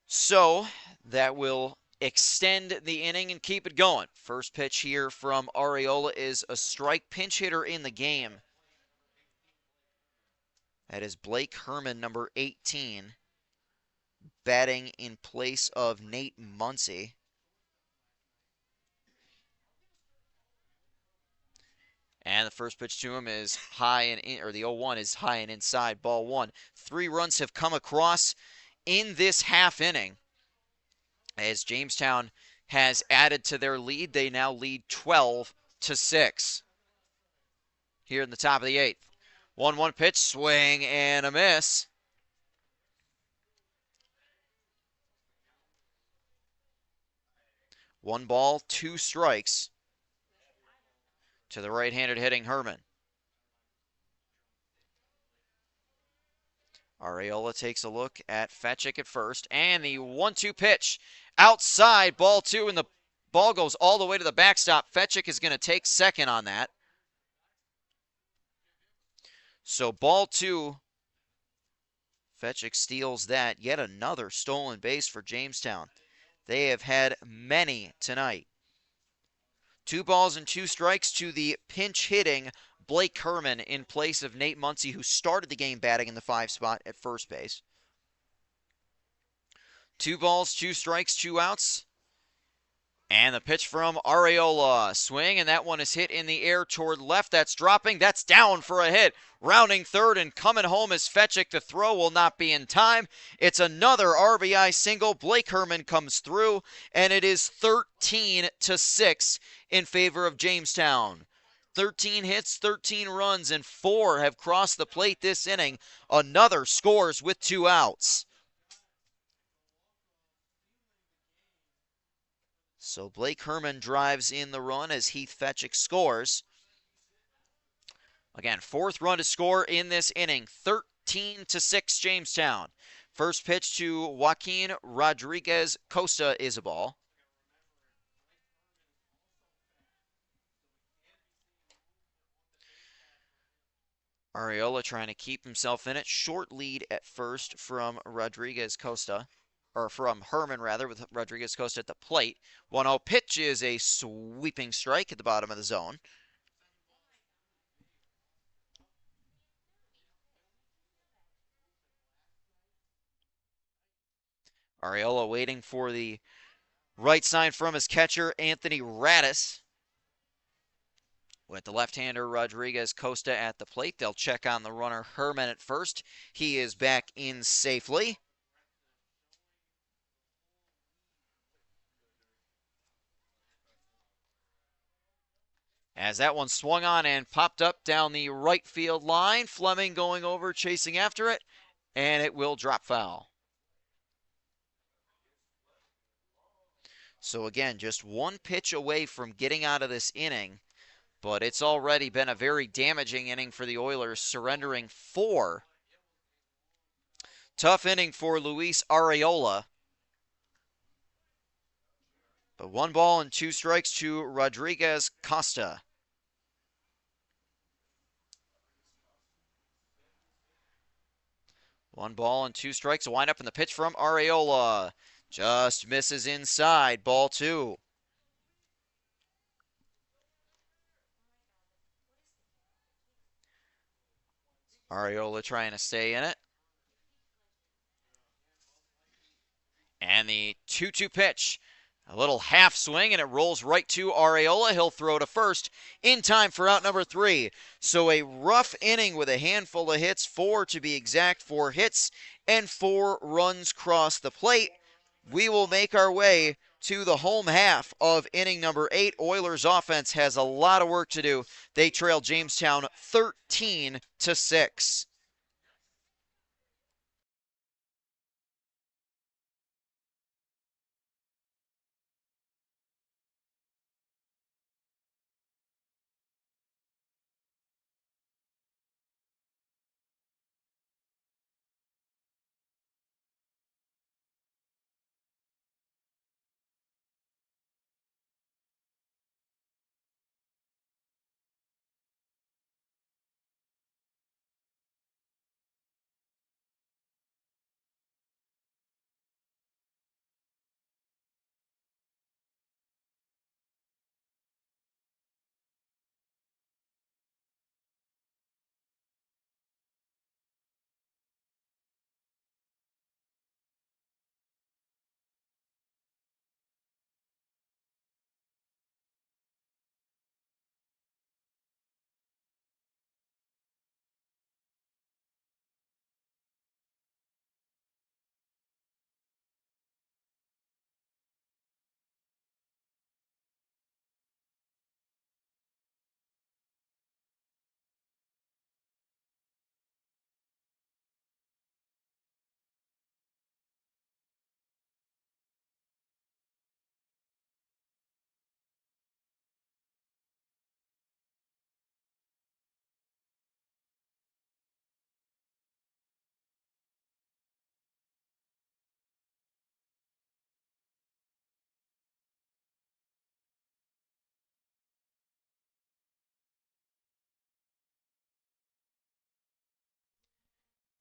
So that will extend the inning and keep it going. First pitch here from Arriola is a strike. Pinch hitter in the game. That is Blake Herman, number 18, batting in place of Nate Muncy. And the first pitch to him is high and in, or the 0-1 is high and inside, ball one. 3 runs have come across in this half inning as Jamestown has added to their lead. They now lead 12-6 here in the top of the 8th. 1-1 pitch, swing and a miss. One ball, 2 strikes to the right-handed hitting Herman. Arriola takes a look at Fetchick at first, and the 1-2 pitch outside, ball 2, and the ball goes all the way to the backstop. Fetchick is going to take second on that. So ball 2, Fetchick steals that. Yet another stolen base for Jamestown. They have had many tonight. 2 balls and 2 strikes to the pinch hitting Blake Herman in place of Nate Muncy, who started the game batting in the 5 spot at first base. 2 balls, 2 strikes, 2 outs. And the pitch from Arriola. Swing, and that one is hit in the air toward left. That's dropping. That's down for a hit. Rounding third and coming home is Fetchick. The throw will not be in time. It's another RBI single. Blake Herman comes through, and it is 13-6 in favor of Jamestown. 13 hits, 13 runs, and 4 have crossed the plate this inning. Another scores with 2 outs. So Blake Herman drives in the run as Heath Fetchick scores. Again, 4th run to score in this inning. 13-6 Jamestown. First pitch to Joaquin Rodriguez Costa is a ball. Arriola trying to keep himself in it. Short lead at first from Rodriguez Costa. Or from Herman, rather, with Rodriguez Costa at the plate. 1-0 pitch is a sweeping strike at the bottom of the zone. Arriola waiting for the right sign from his catcher, Anthony Radis. With the left-hander Rodriguez Costa at the plate, they'll check on the runner Herman at first. He is back in safely. As that one swung on and popped up down the right field line. Fleming going over, chasing after it, and it will drop foul. So again, just 1 pitch away from getting out of this inning, but it's already been a very damaging inning for the Oilers, surrendering 4. Tough inning for Luis Arriola. But 1 ball and 2 strikes to Rodriguez Costa. 1 ball and 2 strikes. A windup in the pitch from Arriola. Just misses inside. Ball 2. Arriola trying to stay in it. And the 2-2 pitch. A little half swing, and it rolls right to Arriola. He'll throw to first in time for out number 3. So a rough inning with a handful of hits, 4 to be exact, 4 hits, and 4 runs cross the plate. We will make our way to the home half of inning number 8. Oilers offense has a lot of work to do. They trail Jamestown 13-6.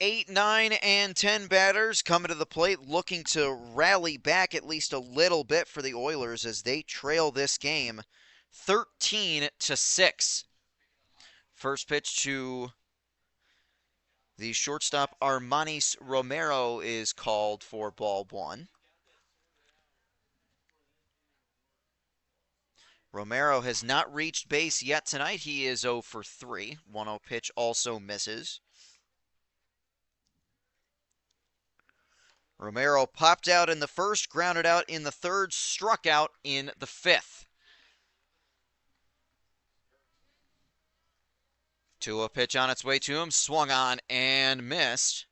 8, 9, and 10 batters coming to the plate looking to rally back at least a little bit for the Oilers as they trail this game 13-6. First pitch to the shortstop Armanis Romero is called for ball one. Romero has not reached base yet tonight. He is 0 for 3. 1-0 pitch also misses. Romero popped out in the first, grounded out in the third, struck out in the fifth. 2-0 pitch on its way to him, swung on and missed.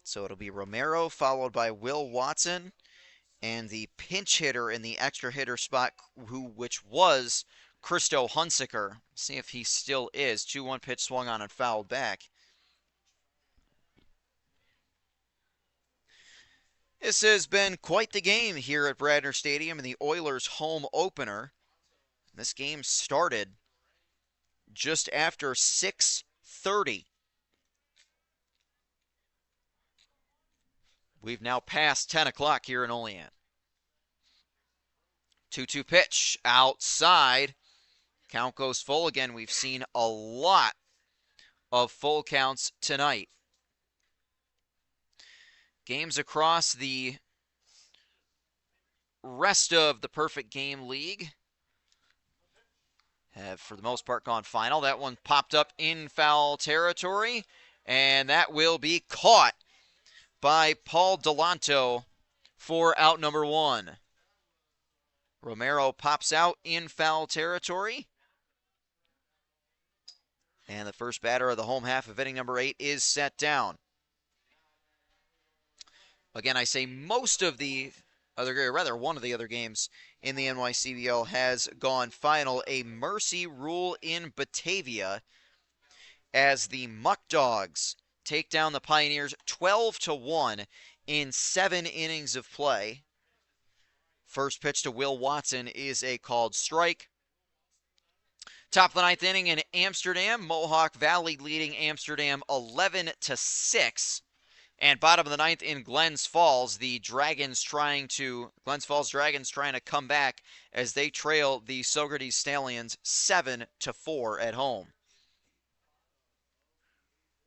So it'll be Romero followed by Will Watson. And the pinch hitter in the extra hitter spot, which was Christo Hunsaker. See if he still is. 2-1 pitch swung on and fouled back. This has been quite the game here at Bradner Stadium in the Oilers' home opener. This game started just after 6:30. We've now passed 10 o'clock here in Olean. 2-2 pitch outside. Count goes full again. We've seen a lot of full counts tonight. Games across the rest of the Perfect Game League have, for the most part, gone final. That one popped up in foul territory, and that will be caught by Paul Delanto for out number one. Romero pops out in foul territory. And the first batter of the home half of inning number 8 is set down. Again, I say most of the other, or rather one of the other games in the NYCBL has gone final. A mercy rule in Batavia as the Muck Dogs take down the Pioneers 12-1 in 7 innings of play. First pitch to Will Watson is a called strike. Top of the 9th inning in Amsterdam, Mohawk Valley leading Amsterdam 11-6. And bottom of the 9th in Glens Falls, the Glens Falls Dragons trying to come back as they trail the Socrates Stallions 7-4 at home.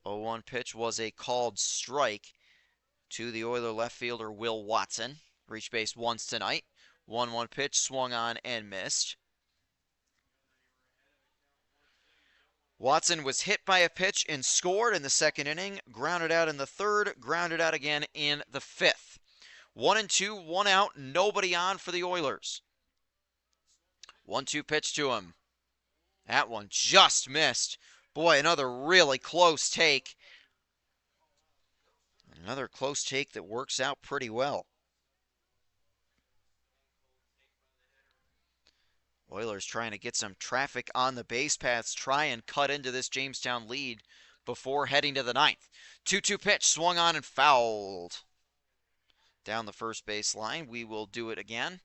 0-1 pitch was a called strike to the Oiler left fielder Will Watson. Reached base once tonight. 1-1 pitch swung on and missed. Watson was hit by a pitch and scored in the second inning, grounded out in the third, grounded out again in the fifth. 1-2, 1 out, nobody on for the Oilers. 1-2 pitch to him. That one just missed. Boy, another really close take. Another close take that works out pretty well. Oilers trying to get some traffic on the base paths, try and cut into this Jamestown lead before heading to the 9th. 2-2 pitch, swung on and fouled. Down the first base line, we will do it again.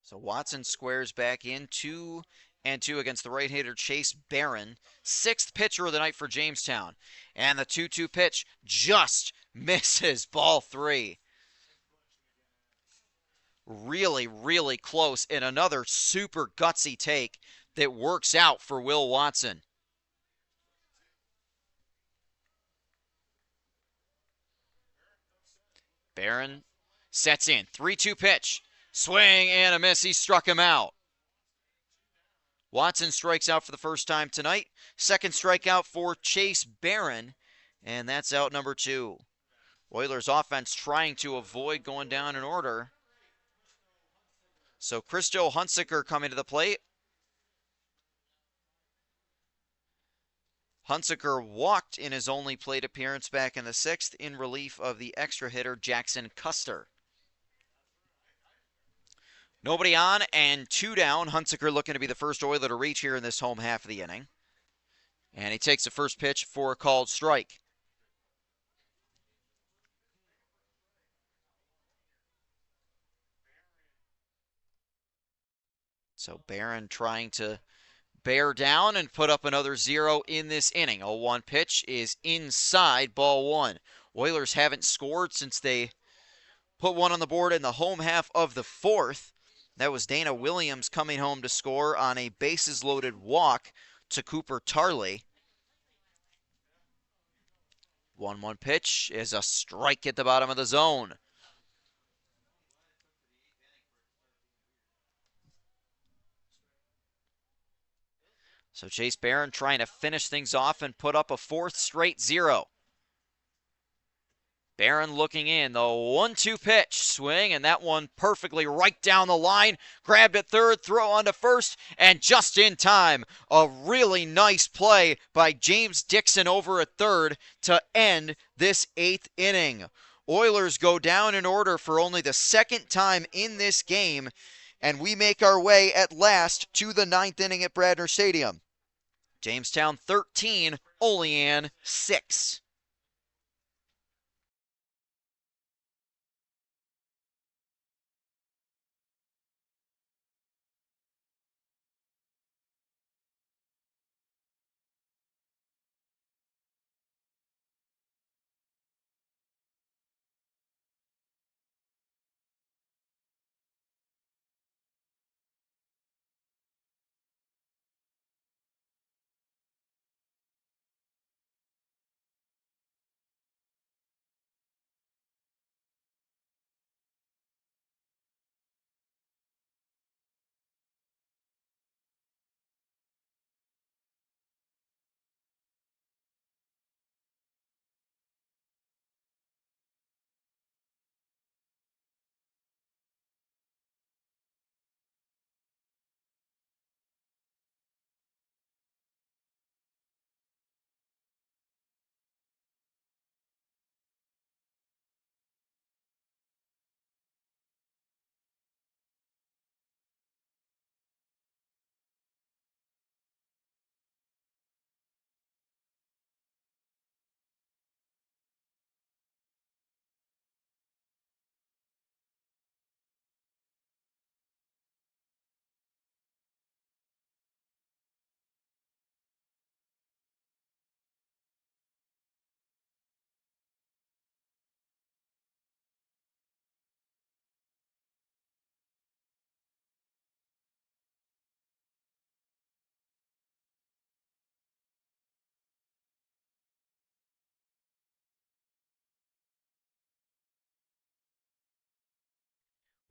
So Watson squares back in 2-2 against the right-hander Chase Barron. 6th pitcher of the night for Jamestown. And the 2-2 pitch just misses ball 3. Really, really close. And another super gutsy take that works out for Will Watson. Barron sets in. 3-2 pitch. Swing and a miss. He struck him out. Watson strikes out for the first time tonight. Second strikeout for Chase Barron, and that's out number 2. Oilers offense trying to avoid going down in order. So Christo Hunsaker coming to the plate. Hunsaker walked in his only plate appearance back in the 6th in relief of the extra hitter Jackson Custer. Nobody on and 2 down. Hunsaker looking to be the first Oiler to reach here in this home half of the inning. And he takes the first pitch for a called strike. So Barron trying to bear down and put up another 0 in this inning. 0-1 pitch is inside, ball 1. Oilers haven't scored since they put one on the board in the home half of the 4th. That was Dana Williams coming home to score on a bases-loaded walk to Cooper Tarley. 1-1 pitch is a strike at the bottom of the zone. So Chase Barron trying to finish things off and put up a 4th straight 0. Barron looking in, the 1-2 pitch, swing, and that one perfectly right down the line. Grabbed at third, throw onto first, and just in time. A really nice play by James Dixon over at third to end this 8th inning. Oilers go down in order for only the 2nd time in this game, and we make our way at last to the 9th inning at Bradner Stadium. Jamestown 13, Olean 6.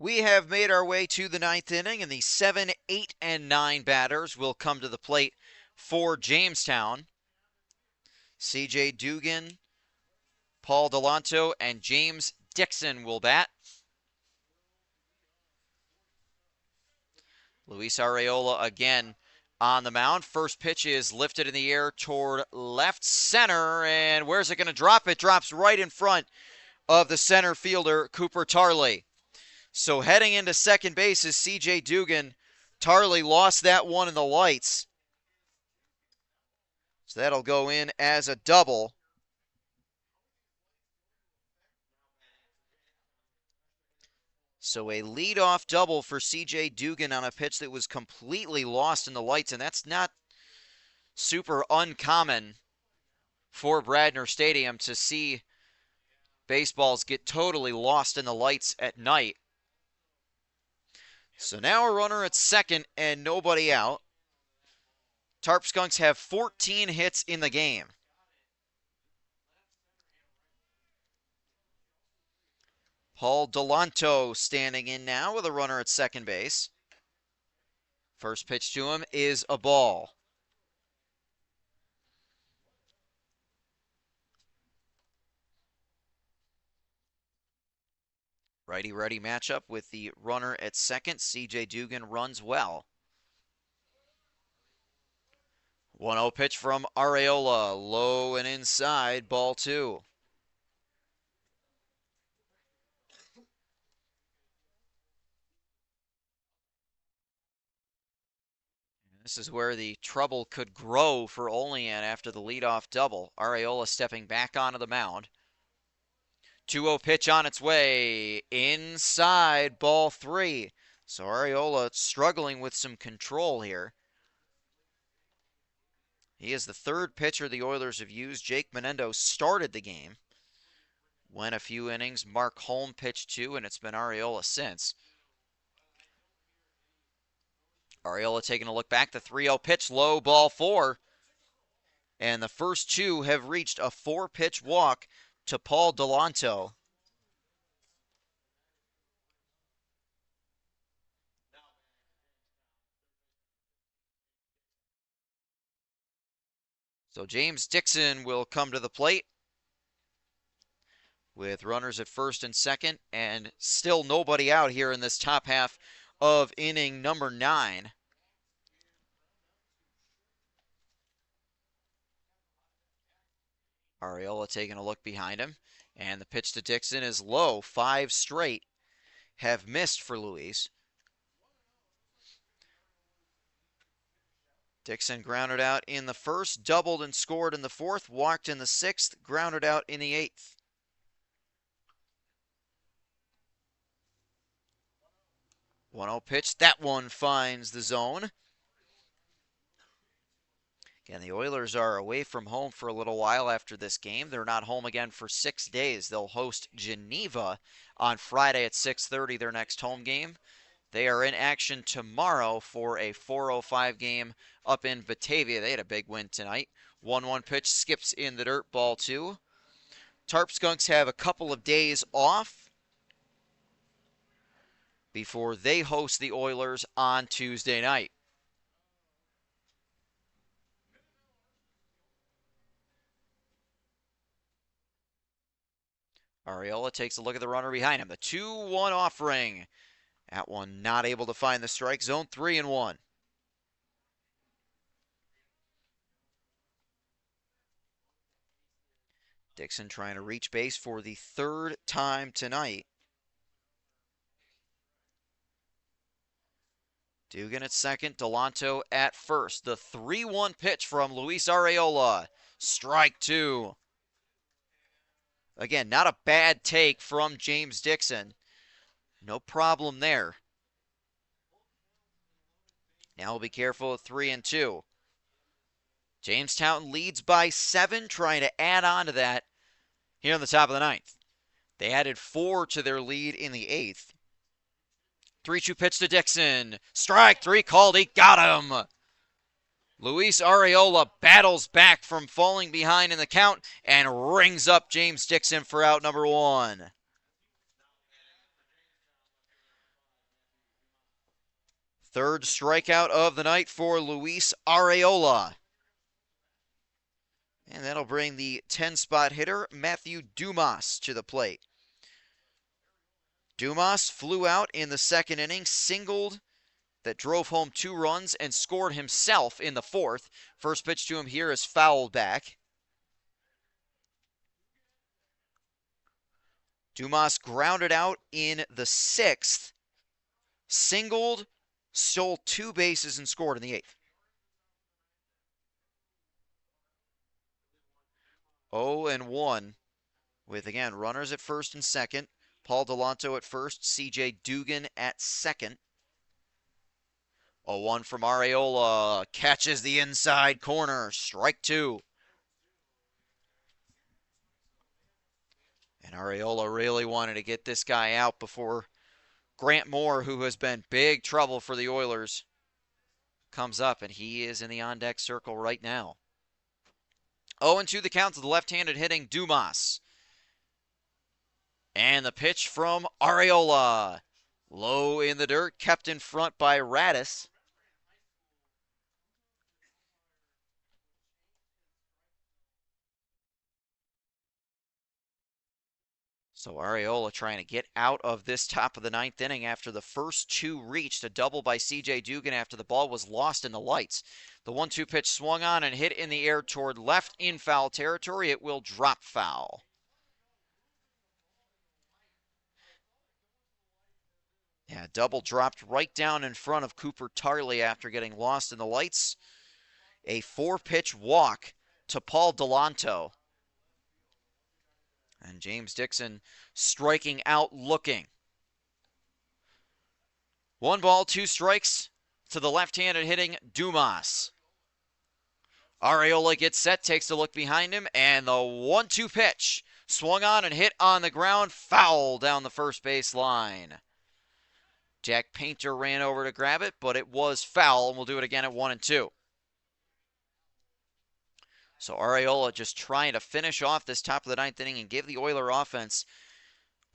We have made our way to the 9th inning, and the 7, 8, and 9 batters will come to the plate for Jamestown. C.J. Dugan, Paul Delanto, and James Dixon will bat. Luis Areola again on the mound. First pitch is lifted in the air toward left center, and where's it going to drop? It drops right in front of the center fielder, Cooper Tarley. So heading into second base is C.J. Dugan. Tarley lost that one in the lights. So that'll go in as a double. So a leadoff double for C.J. Dugan on a pitch that was completely lost in the lights, and that's not super uncommon for Bradner Stadium to see baseballs get totally lost in the lights at night. So now a runner at second and nobody out. Tarp Skunks have 14 hits in the game. Paul Delanto standing in now with a runner at second base. First pitch to him is a ball. Righty-righty matchup with the runner at second. C.J. Dugan runs well. 1-0 pitch from Areola. Low and inside, ball 2. This is where the trouble could grow for Olean after the leadoff double. Areola stepping back onto the mound. 2-0 pitch on its way. Inside, ball 3. So Arriola struggling with some control here. He is the third pitcher the Oilers have used. Jake Menendo started the game. Went a few innings. Mark Holm pitched 2, and it's been Arriola since. Arriola taking a look back. The 3-0 pitch, low, ball 4. And the first 2 have reached a 4-pitch walk to Paul Delanto. So James Dixon will come to the plate with runners at first and second, and still nobody out here in this top half of inning number 9. Arriola taking a look behind him, and the pitch to Dixon is low. 5 straight have missed for Luis. Dixon grounded out in the first, doubled and scored in the fourth, walked in the sixth, grounded out in the eighth. 1-0 pitch. That one finds the zone. Again, the Oilers are away from home for a little while after this game. They're not home again for 6 days. They'll host Geneva on Friday at 6:30, their next home game. They are in action tomorrow for a 4:05 game up in Batavia. They had a big win tonight. 1-1 pitch skips in the dirt, ball 2. Tarp Skunks have a couple of days off before they host the Oilers on Tuesday night. Arriola takes a look at the runner behind him. The 2-1 offering. That one not able to find the strike zone. 3-1. Dixon trying to reach base for the 3rd time tonight. Dugan at second, Delanto at first. The 3-1 pitch from Luis Arriola. Strike 2. Again, not a bad take from James Dixon. No problem there. Now we'll be careful at 3-2. Jamestown leads by 7, trying to add on to that here in the top of the 9th. They added 4 to their lead in the 8th. 3-2 pitch to Dixon. Strike 3 called. He got him. Luis Arriola battles back from falling behind in the count and rings up James Dixon for out number 1. Third strikeout of the night for Luis Arriola. And that'll bring the 10-spot hitter, Matthew Dumas, to the plate. Dumas flew out in the second inning, singled that drove home 2 runs and scored himself in the 4th. First pitch to him here is fouled back. Dumas grounded out in the 6th, singled, stole 2 bases, and scored in the 8th. 0-1 with, again, runners at first and second. Paul Delanto at first, C.J. Dugan at second. 0-1 from Arriola. Catches the inside corner. Strike 2. And Arriola really wanted to get this guy out before Grant Moore, who has been big trouble for the Oilers, comes up, and he is in the on-deck circle right now. 0-2 the count to the left-handed hitting Dumas. And the pitch from Arriola. Low in the dirt, kept in front by Radis. So Arriola trying to get out of this top of the 9th inning after the first 2 reached. A double by C.J. Dugan after the ball was lost in the lights. The 1-2 pitch swung on and hit in the air toward left in foul territory. It will drop foul. Yeah, double dropped right down in front of Cooper Tarley after getting lost in the lights. A 4-pitch walk to Paul Delanto. And James Dixon striking out looking. 1 ball, 2 strikes to the left-handed hitting Dumas. Arriola gets set, takes a look behind him, and the 1-2 pitch. Swung on and hit on the ground, foul down the first base line. Jack Painter ran over to grab it, but it was foul, and we'll do it again at 1-2. So Arriola just trying to finish off this top of the 9th inning and give the Oiler offense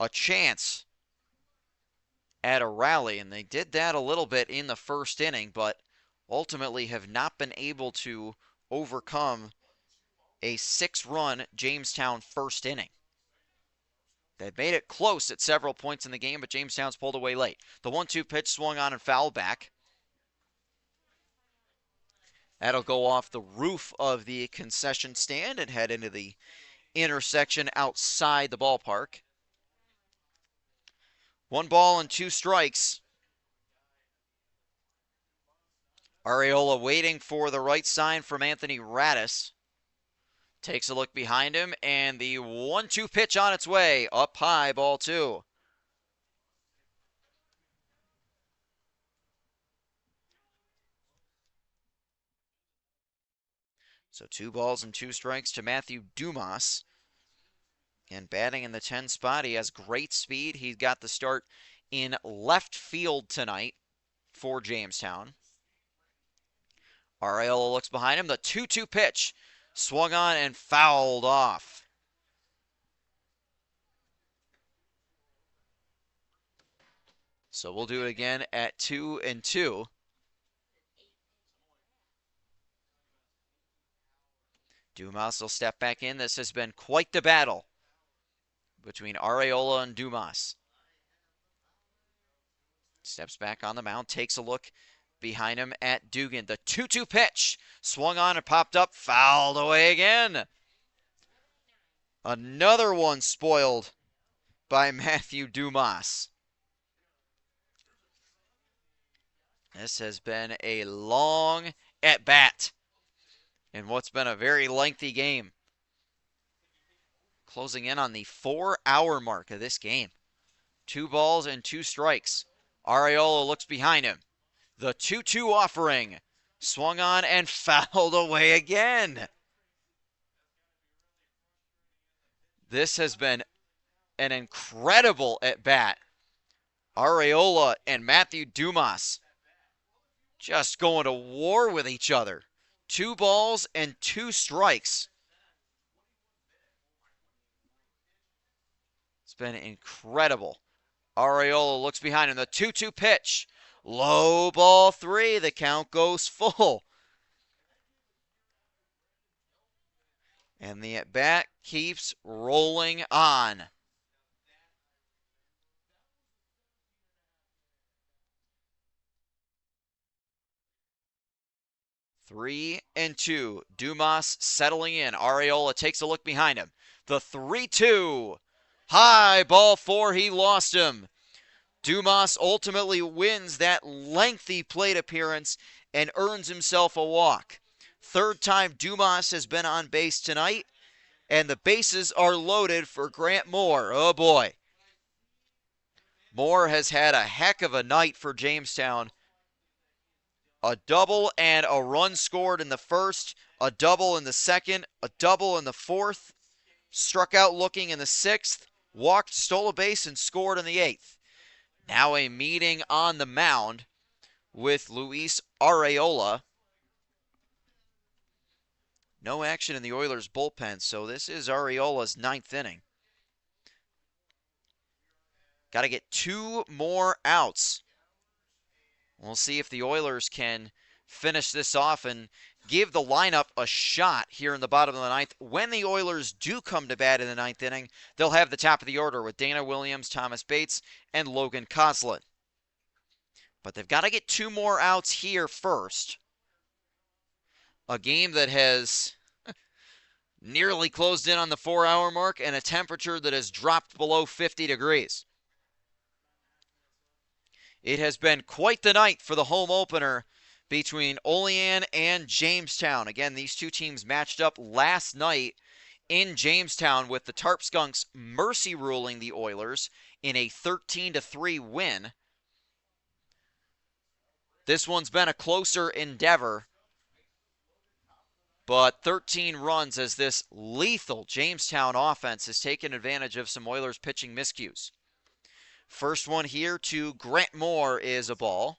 a chance at a rally, and they did that a little bit in the first inning, but ultimately have not been able to overcome a 6-run Jamestown first inning. They made it close at several points in the game, but Jamestown's pulled away late. The 1-2 pitch swung on and fouled back. That'll go off the roof of the concession stand and head into the intersection outside the ballpark. 1 ball and 2 strikes. Arriola waiting for the right sign from Anthony Radis. Takes a look behind him, and the 1-2 pitch on its way. Up high, ball 2. So 2 balls and 2 strikes to Matthew Dumas. And batting in the 10 spot, he has great speed. He's got the start in left field tonight for Jamestown. Arriola looks behind him. The 2-2 pitch swung on and fouled off. So we'll do it again at 2-2. Dumas will step back in. This has been quite the battle between Arriola and Dumas. Steps back on the mound, takes a look behind him at Dugan. The 2-2 pitch swung on and popped up, fouled away again. Another one spoiled by Matthew Dumas. This has been a long at-bat in what's been a very lengthy game. Closing in on the 4-hour mark of this game. 2 balls and 2 strikes. Arriola looks behind him. The 2-2 offering. Swung on and fouled away again. This has been an incredible at-bat. Arriola and Matthew Dumas just going to war with each other. 2 balls and 2 strikes. It's been incredible. Arriola looks behind him. The 2-2 pitch. Low ball 3. The count goes full. And the at-bat keeps rolling on. Three and 2. Dumas settling in. Arriola takes a look behind him. The 3-2. High ball 4. He lost him. Dumas ultimately wins that lengthy plate appearance and earns himself a walk. 3rd time Dumas has been on base tonight, and the bases are loaded for Grant Moore. Oh boy. Moore has had a heck of a night for Jamestown. A double and a run scored in the first, a double in the second, a double in the 4th, struck out looking in the 6th, walked, stole a base, and scored in the 8th. Now a meeting on the mound with Luis Arriola. No action in the Oilers' bullpen, so this is Arriola's 9th inning. Got to get 2 more outs. We'll see if the Oilers can finish this off and give the lineup a shot here in the bottom of the 9th. When the Oilers do come to bat in the 9th inning, they'll have the top of the order with Dana Williams, Thomas Bates, and Logan Coslin. But they've got to get 2 more outs here first. A game that has nearly closed in on the 4-hour mark and a temperature that has dropped below 50 degrees. It has been quite the night for the home opener between Olean and Jamestown. Again, these two teams matched up last night in Jamestown with the Tarp Skunks mercy ruling the Oilers in a 13-3 win. This one's been a closer endeavor, but 13 runs as this lethal Jamestown offense has taken advantage of some Oilers pitching miscues. First one here to Grant Moore is a ball.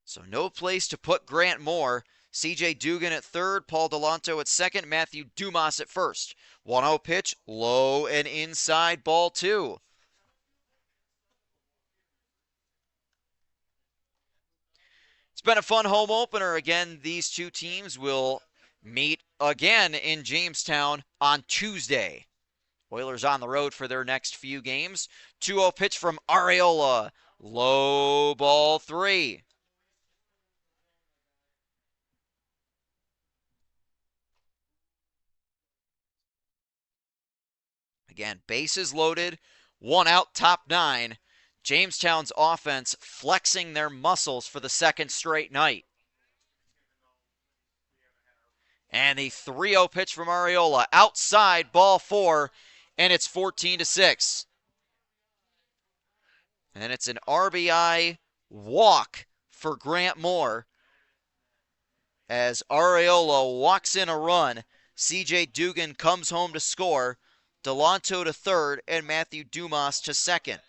So no place to put Grant Moore. C.J. Dugan at third, Paul Delanto at second, Matthew Dumas at first. 1-0 pitch, low and inside, ball two. It's been a fun home opener. Again, these two teams will meet again in Jamestown on Tuesday. Oilers on the road for their next few games. 2-0 pitch from Arriola. Low, ball three. Again, bases loaded, one out, top nine. Jamestown's offense flexing their muscles for the second straight night. And the 3-0 pitch from Arriola. Outside, ball four, and it's 14-6. And it's an RBI walk for Grant Moore as Arriola walks in a run. C.J. Dugan comes home to score. Delanto to third, and Matthew Dumas to second.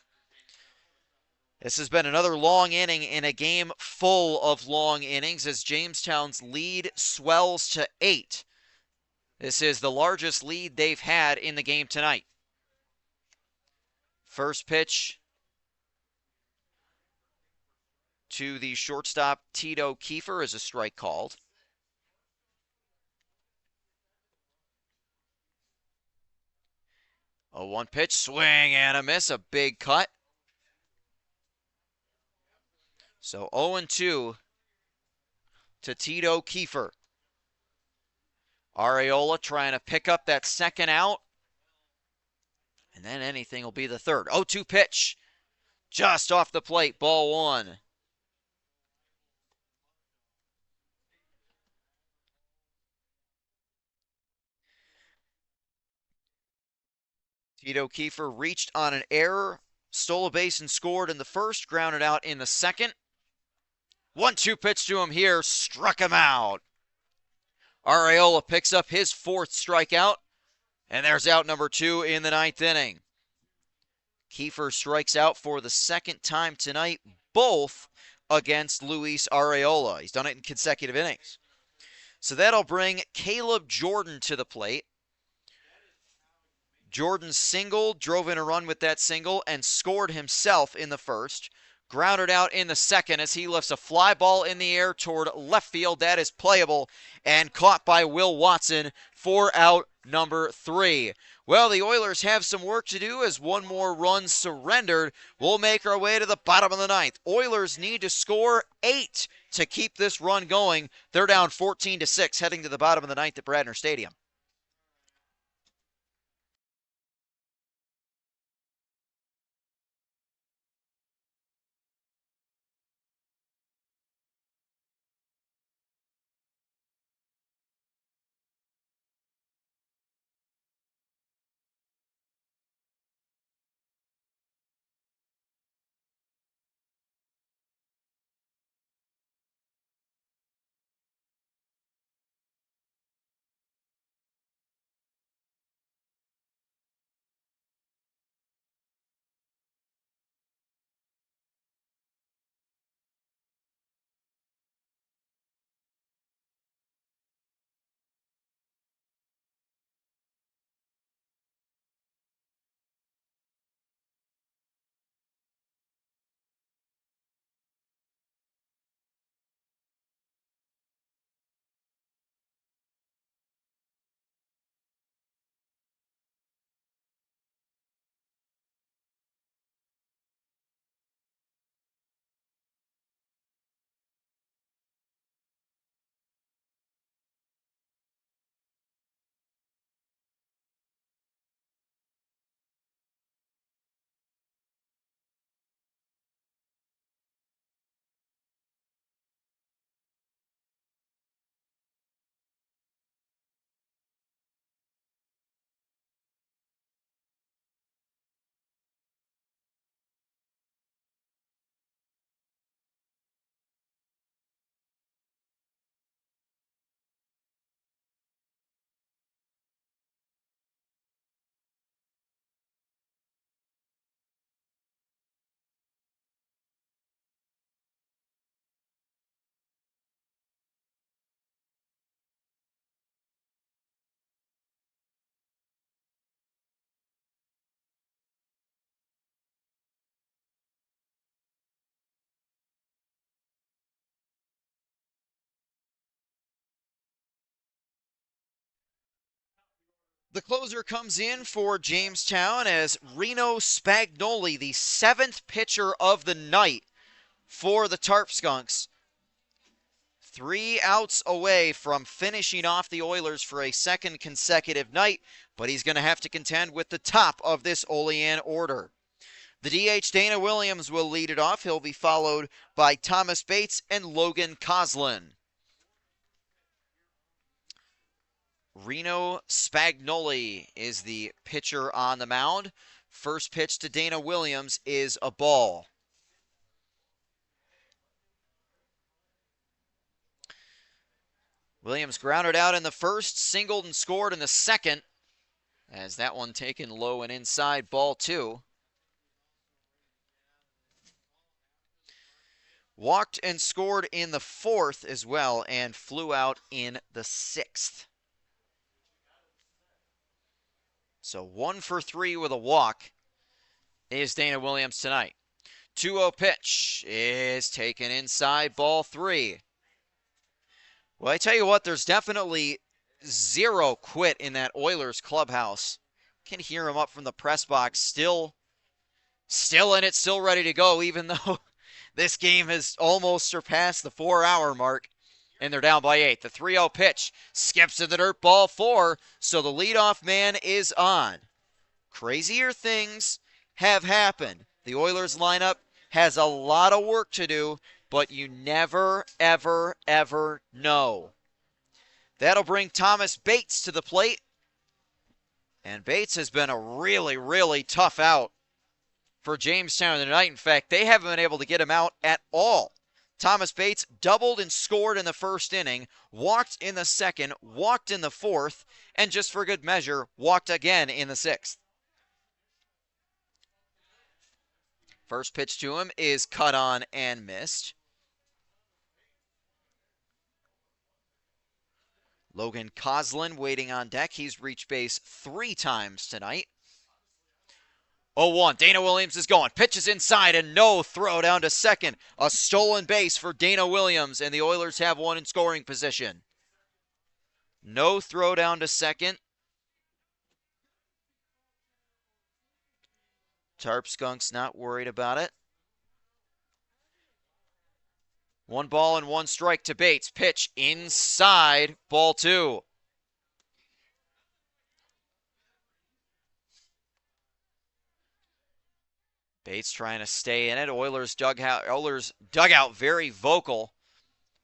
This has been another long inning in a game full of long innings as Jamestown's lead swells to 8. This is the largest lead they've had in the game tonight. First pitch to the shortstop, Tito Kiefer, is a strike called. A 1 pitch, swing and a miss, a big cut. So 0-2 to Tito Kiefer. Arriola trying to pick up that second out. And then anything will be the third. 0-2 pitch. Just off the plate, ball one. Tito Kiefer reached on an error, stole a base and scored in the first, grounded out in the second. 1-2 pitch to him here, struck him out. Arriola picks up his fourth strikeout, and there's out number 2 in the ninth inning. Kiefer strikes out for the second time tonight, both against Luis Arriola. He's done it in consecutive innings. So that'll bring Caleb Jordan to the plate. Jordan singled, drove in a run with that single, and scored himself in the first. Grounded out in the second as he lifts a fly ball in the air toward left field. That is playable and caught by Will Watson for out number 3. Well, the Oilers have some work to do as one more run surrendered. We'll make our way to the bottom of the ninth. Oilers need to score 8 to keep this run going. They're down 14-6 heading to the bottom of the ninth at Bradner Stadium. The closer comes in for Jamestown as Reno Spagnoli, the 7th pitcher of the night for the Tarp Skunks. 3 outs away from finishing off the Oilers for a second consecutive night, but he's going to have to contend with the top of this Olean order. The DH, Dana Williams, will lead it off. He'll be followed by Thomas Bates and Logan Coslin. Reno Spagnoli is the pitcher on the mound. First pitch to Dana Williams is a ball. Williams grounded out in the first, singled and scored in the second. As that one taken low and inside, ball 2. Walked and scored in the 4th as well and flew out in the 6th. So 1 for 3 with a walk is Dana Williams tonight. 2-0 pitch is taken inside, ball 3. Well, I tell you what, there's definitely zero quit in that Oilers clubhouse. Can hear him up from the press box, still in it, still ready to go, even though this game has almost surpassed the 4-hour mark, and they're down by 8. The 3-0 pitch skips to the dirt, ball 4, so the leadoff man is on. Crazier things have happened. The Oilers lineup has a lot of work to do, but you never, ever, ever know. That'll bring Thomas Bates to the plate. And Bates has been a really, really tough out for Jamestown tonight. In fact, they haven't been able to get him out at all. Thomas Bates doubled and scored in the first inning, walked in the second, walked in the 4th, and just for good measure, walked again in the 6th. First pitch to him is cut on and missed. Logan Coslin waiting on deck. He's reached base 3 times tonight. 0-1. Dana Williams is going. Pitches inside and no throw down to second. A stolen base for Dana Williams, and the Oilers have one in scoring position. No throw down to second. Tarp Skunks not worried about it. 1 ball and 1 strike to Bates. Pitch inside, ball 2. Bates trying to stay in it. Oilers dugout very vocal.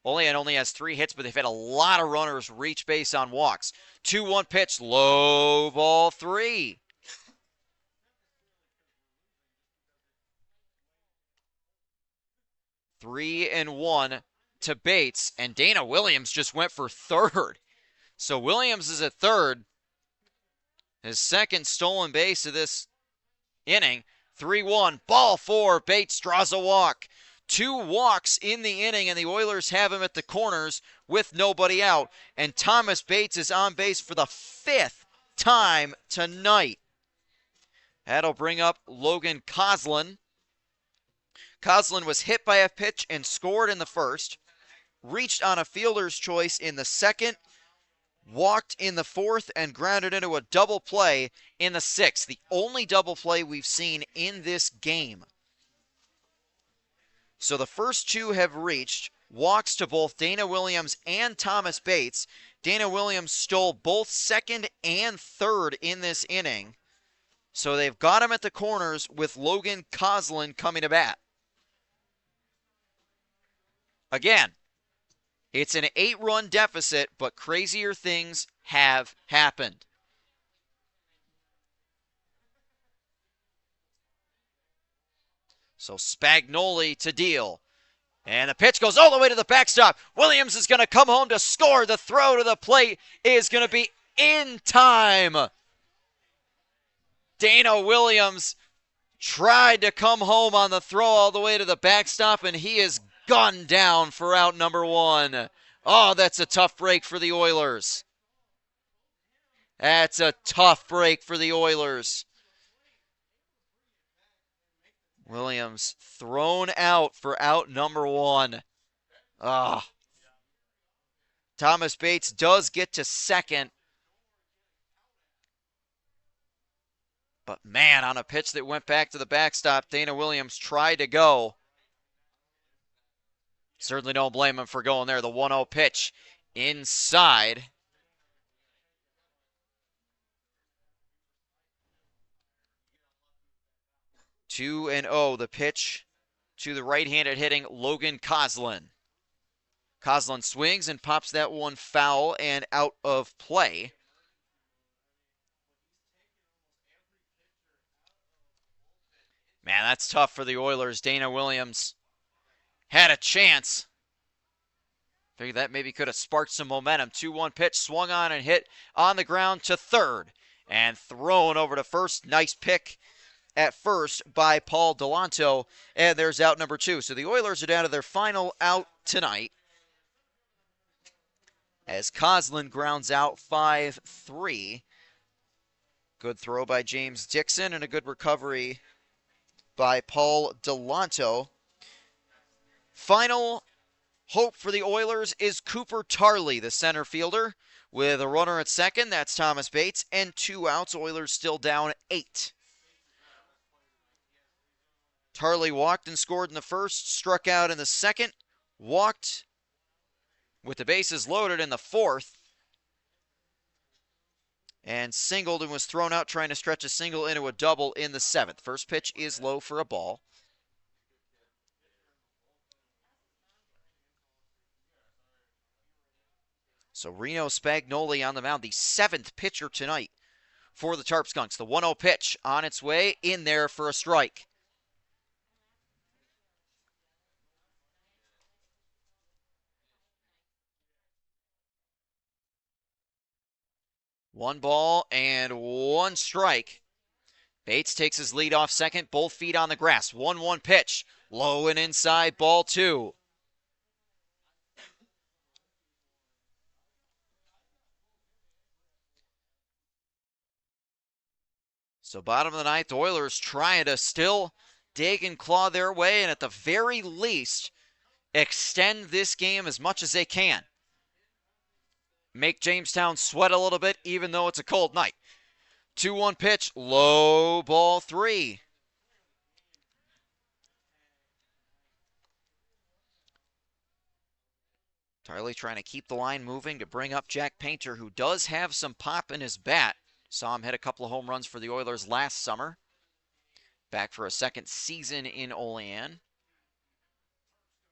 Olean only has 3 hits, but they've had a lot of runners reach base on walks. 2-1 pitch, low, ball 3. Three and 1 to Bates, and Dana Williams just went for third. So Williams is at third. His second stolen base of this inning. 3-1, ball 4. Bates draws a walk. 2 walks in the inning, and the Oilers have him at the corners with nobody out. And Thomas Bates is on base for the 5th time tonight. That'll bring up Logan Coslin. Coslin was hit by a pitch and scored in the first, reached on a fielder's choice in the second, walked in the 4th, and grounded into a double play in the 6th. The only double play we've seen in this game. So the first 2 have reached. Walks to both Dana Williams and Thomas Bates. Dana Williams stole both second and third in this inning. So they've got him at the corners with Logan Coslin coming to bat. Again, it's an 8-run deficit, but crazier things have happened. So Spagnoli to deal. And the pitch goes all the way to the backstop. Williams is going to come home to score. The throw to the plate is going to be in time. Dana Williams tried to come home on the throw all the way to the backstop, and he is gunned down for out number 1. Oh, that's a tough break for the Oilers. That's a tough break for the Oilers. Williams thrown out for out number 1. Thomas Bates does get to second. But man, on a pitch that went back to the backstop, Dana Williams tried to go. Certainly don't blame him for going there. The 1-0 pitch inside. Two and 0, the pitch to the right-handed hitting Logan Coslin. Coslin swings and pops that one foul and out of play. Man, that's tough for the Oilers. Dana Williams had a chance. Figured that maybe could have sparked some momentum. 2-1 pitch, swung on and hit on the ground to third. And thrown over to first. Nice pick at first by Paul Delanto. And there's out number 2. So the Oilers are down to their final out tonight, as Coslin grounds out 5-3. Good throw by James Dixon and a good recovery by Paul Delanto. Final hope for the Oilers is Cooper Tarley, the center fielder, with a runner at second. That's Thomas Bates, and 2 outs. Oilers still down 8. Tarley walked and scored in the first, struck out in the second, walked with the bases loaded in the fourth, and singled and was thrown out trying to stretch a single into a double in the 7th. First pitch is low for a ball. So Reno Spagnoli on the mound, the 7th pitcher tonight for the Tarp Skunks. The 1-0 pitch on its way in there for a strike. One ball and one strike. Bates takes his lead off second, both feet on the grass. 1-1 pitch, low and inside, ball 2. So bottom of the ninth, Oilers trying to still dig and claw their way, and at the very least, extend this game as much as they can. Make Jamestown sweat a little bit, even though it's a cold night. 2-1 pitch, low, ball 3. Tarley trying to keep the line moving to bring up Jack Painter, who does have some pop in his bat. Saw him hit a couple of home runs for the Oilers last summer. Back for a second season in Olean.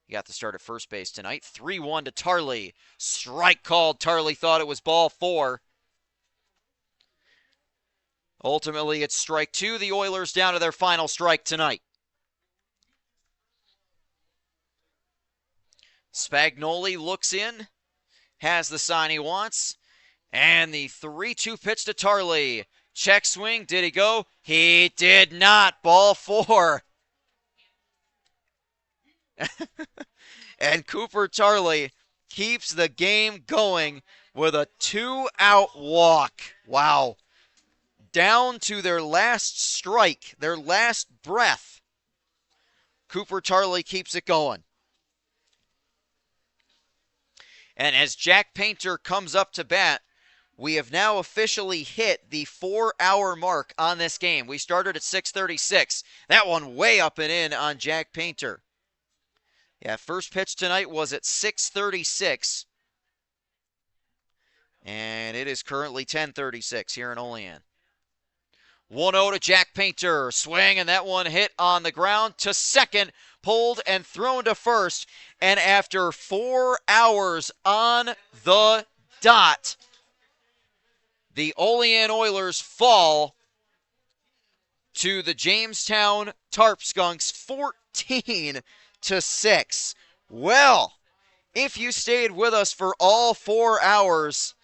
He got the start at first base tonight. 3-1 to Tarley. Strike called. Tarley thought it was ball 4. Ultimately, it's strike 2. The Oilers down to their final strike tonight. Spagnoli looks in, has the sign he wants, and the 3-2 pitch to Tarley. Check swing. Did he go? He did not. Ball 4. And Cooper Tarley keeps the game going with a 2-out walk. Wow. Down to their last strike, their last breath. Cooper Tarley keeps it going. And as Jack Painter comes up to bat, we have now officially hit the 4-hour mark on this game. We started at 6:36. That one way up and in on Jack Painter. Yeah, first pitch tonight was at 6:36. And it is currently 10:36 here in Olean. 1-0 to Jack Painter. Swing, and that one hit on the ground to second. Pulled and thrown to first. And after 4 hours on the dot, the Olean Oilers fall to the Jamestown Tarp Skunks 14-6. Well, if you stayed with us for all 4 hours,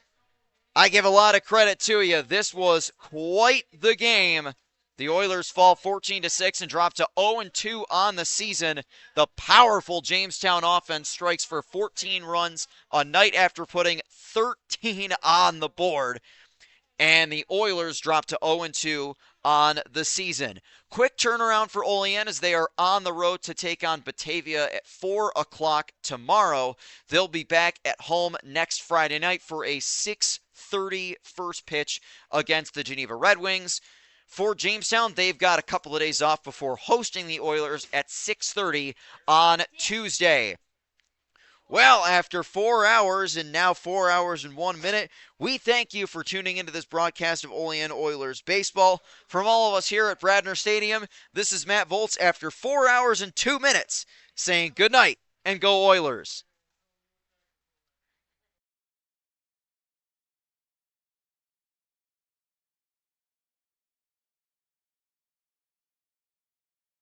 I give a lot of credit to you. This was quite the game. The Oilers fall 14-6 and drop to 0-2 on the season. The powerful Jamestown offense strikes for 14 runs a night after putting 13 on the board. And the Oilers drop to 0-2 on the season. Quick turnaround for Olean as they are on the road to take on Batavia at 4 o'clock tomorrow. They'll be back at home next Friday night for a 6:30 first pitch against the Geneva Red Wings. For Jamestown, they've got a couple of days off before hosting the Oilers at 6:30 on Tuesday. Well, after 4 hours and now 4 hours and 1 minute, we thank you for tuning into this broadcast of Olean Oilers baseball. From all of us here at Bradner Stadium, this is Matt Volz after 4 hours and 2 minutes saying good night and go Oilers.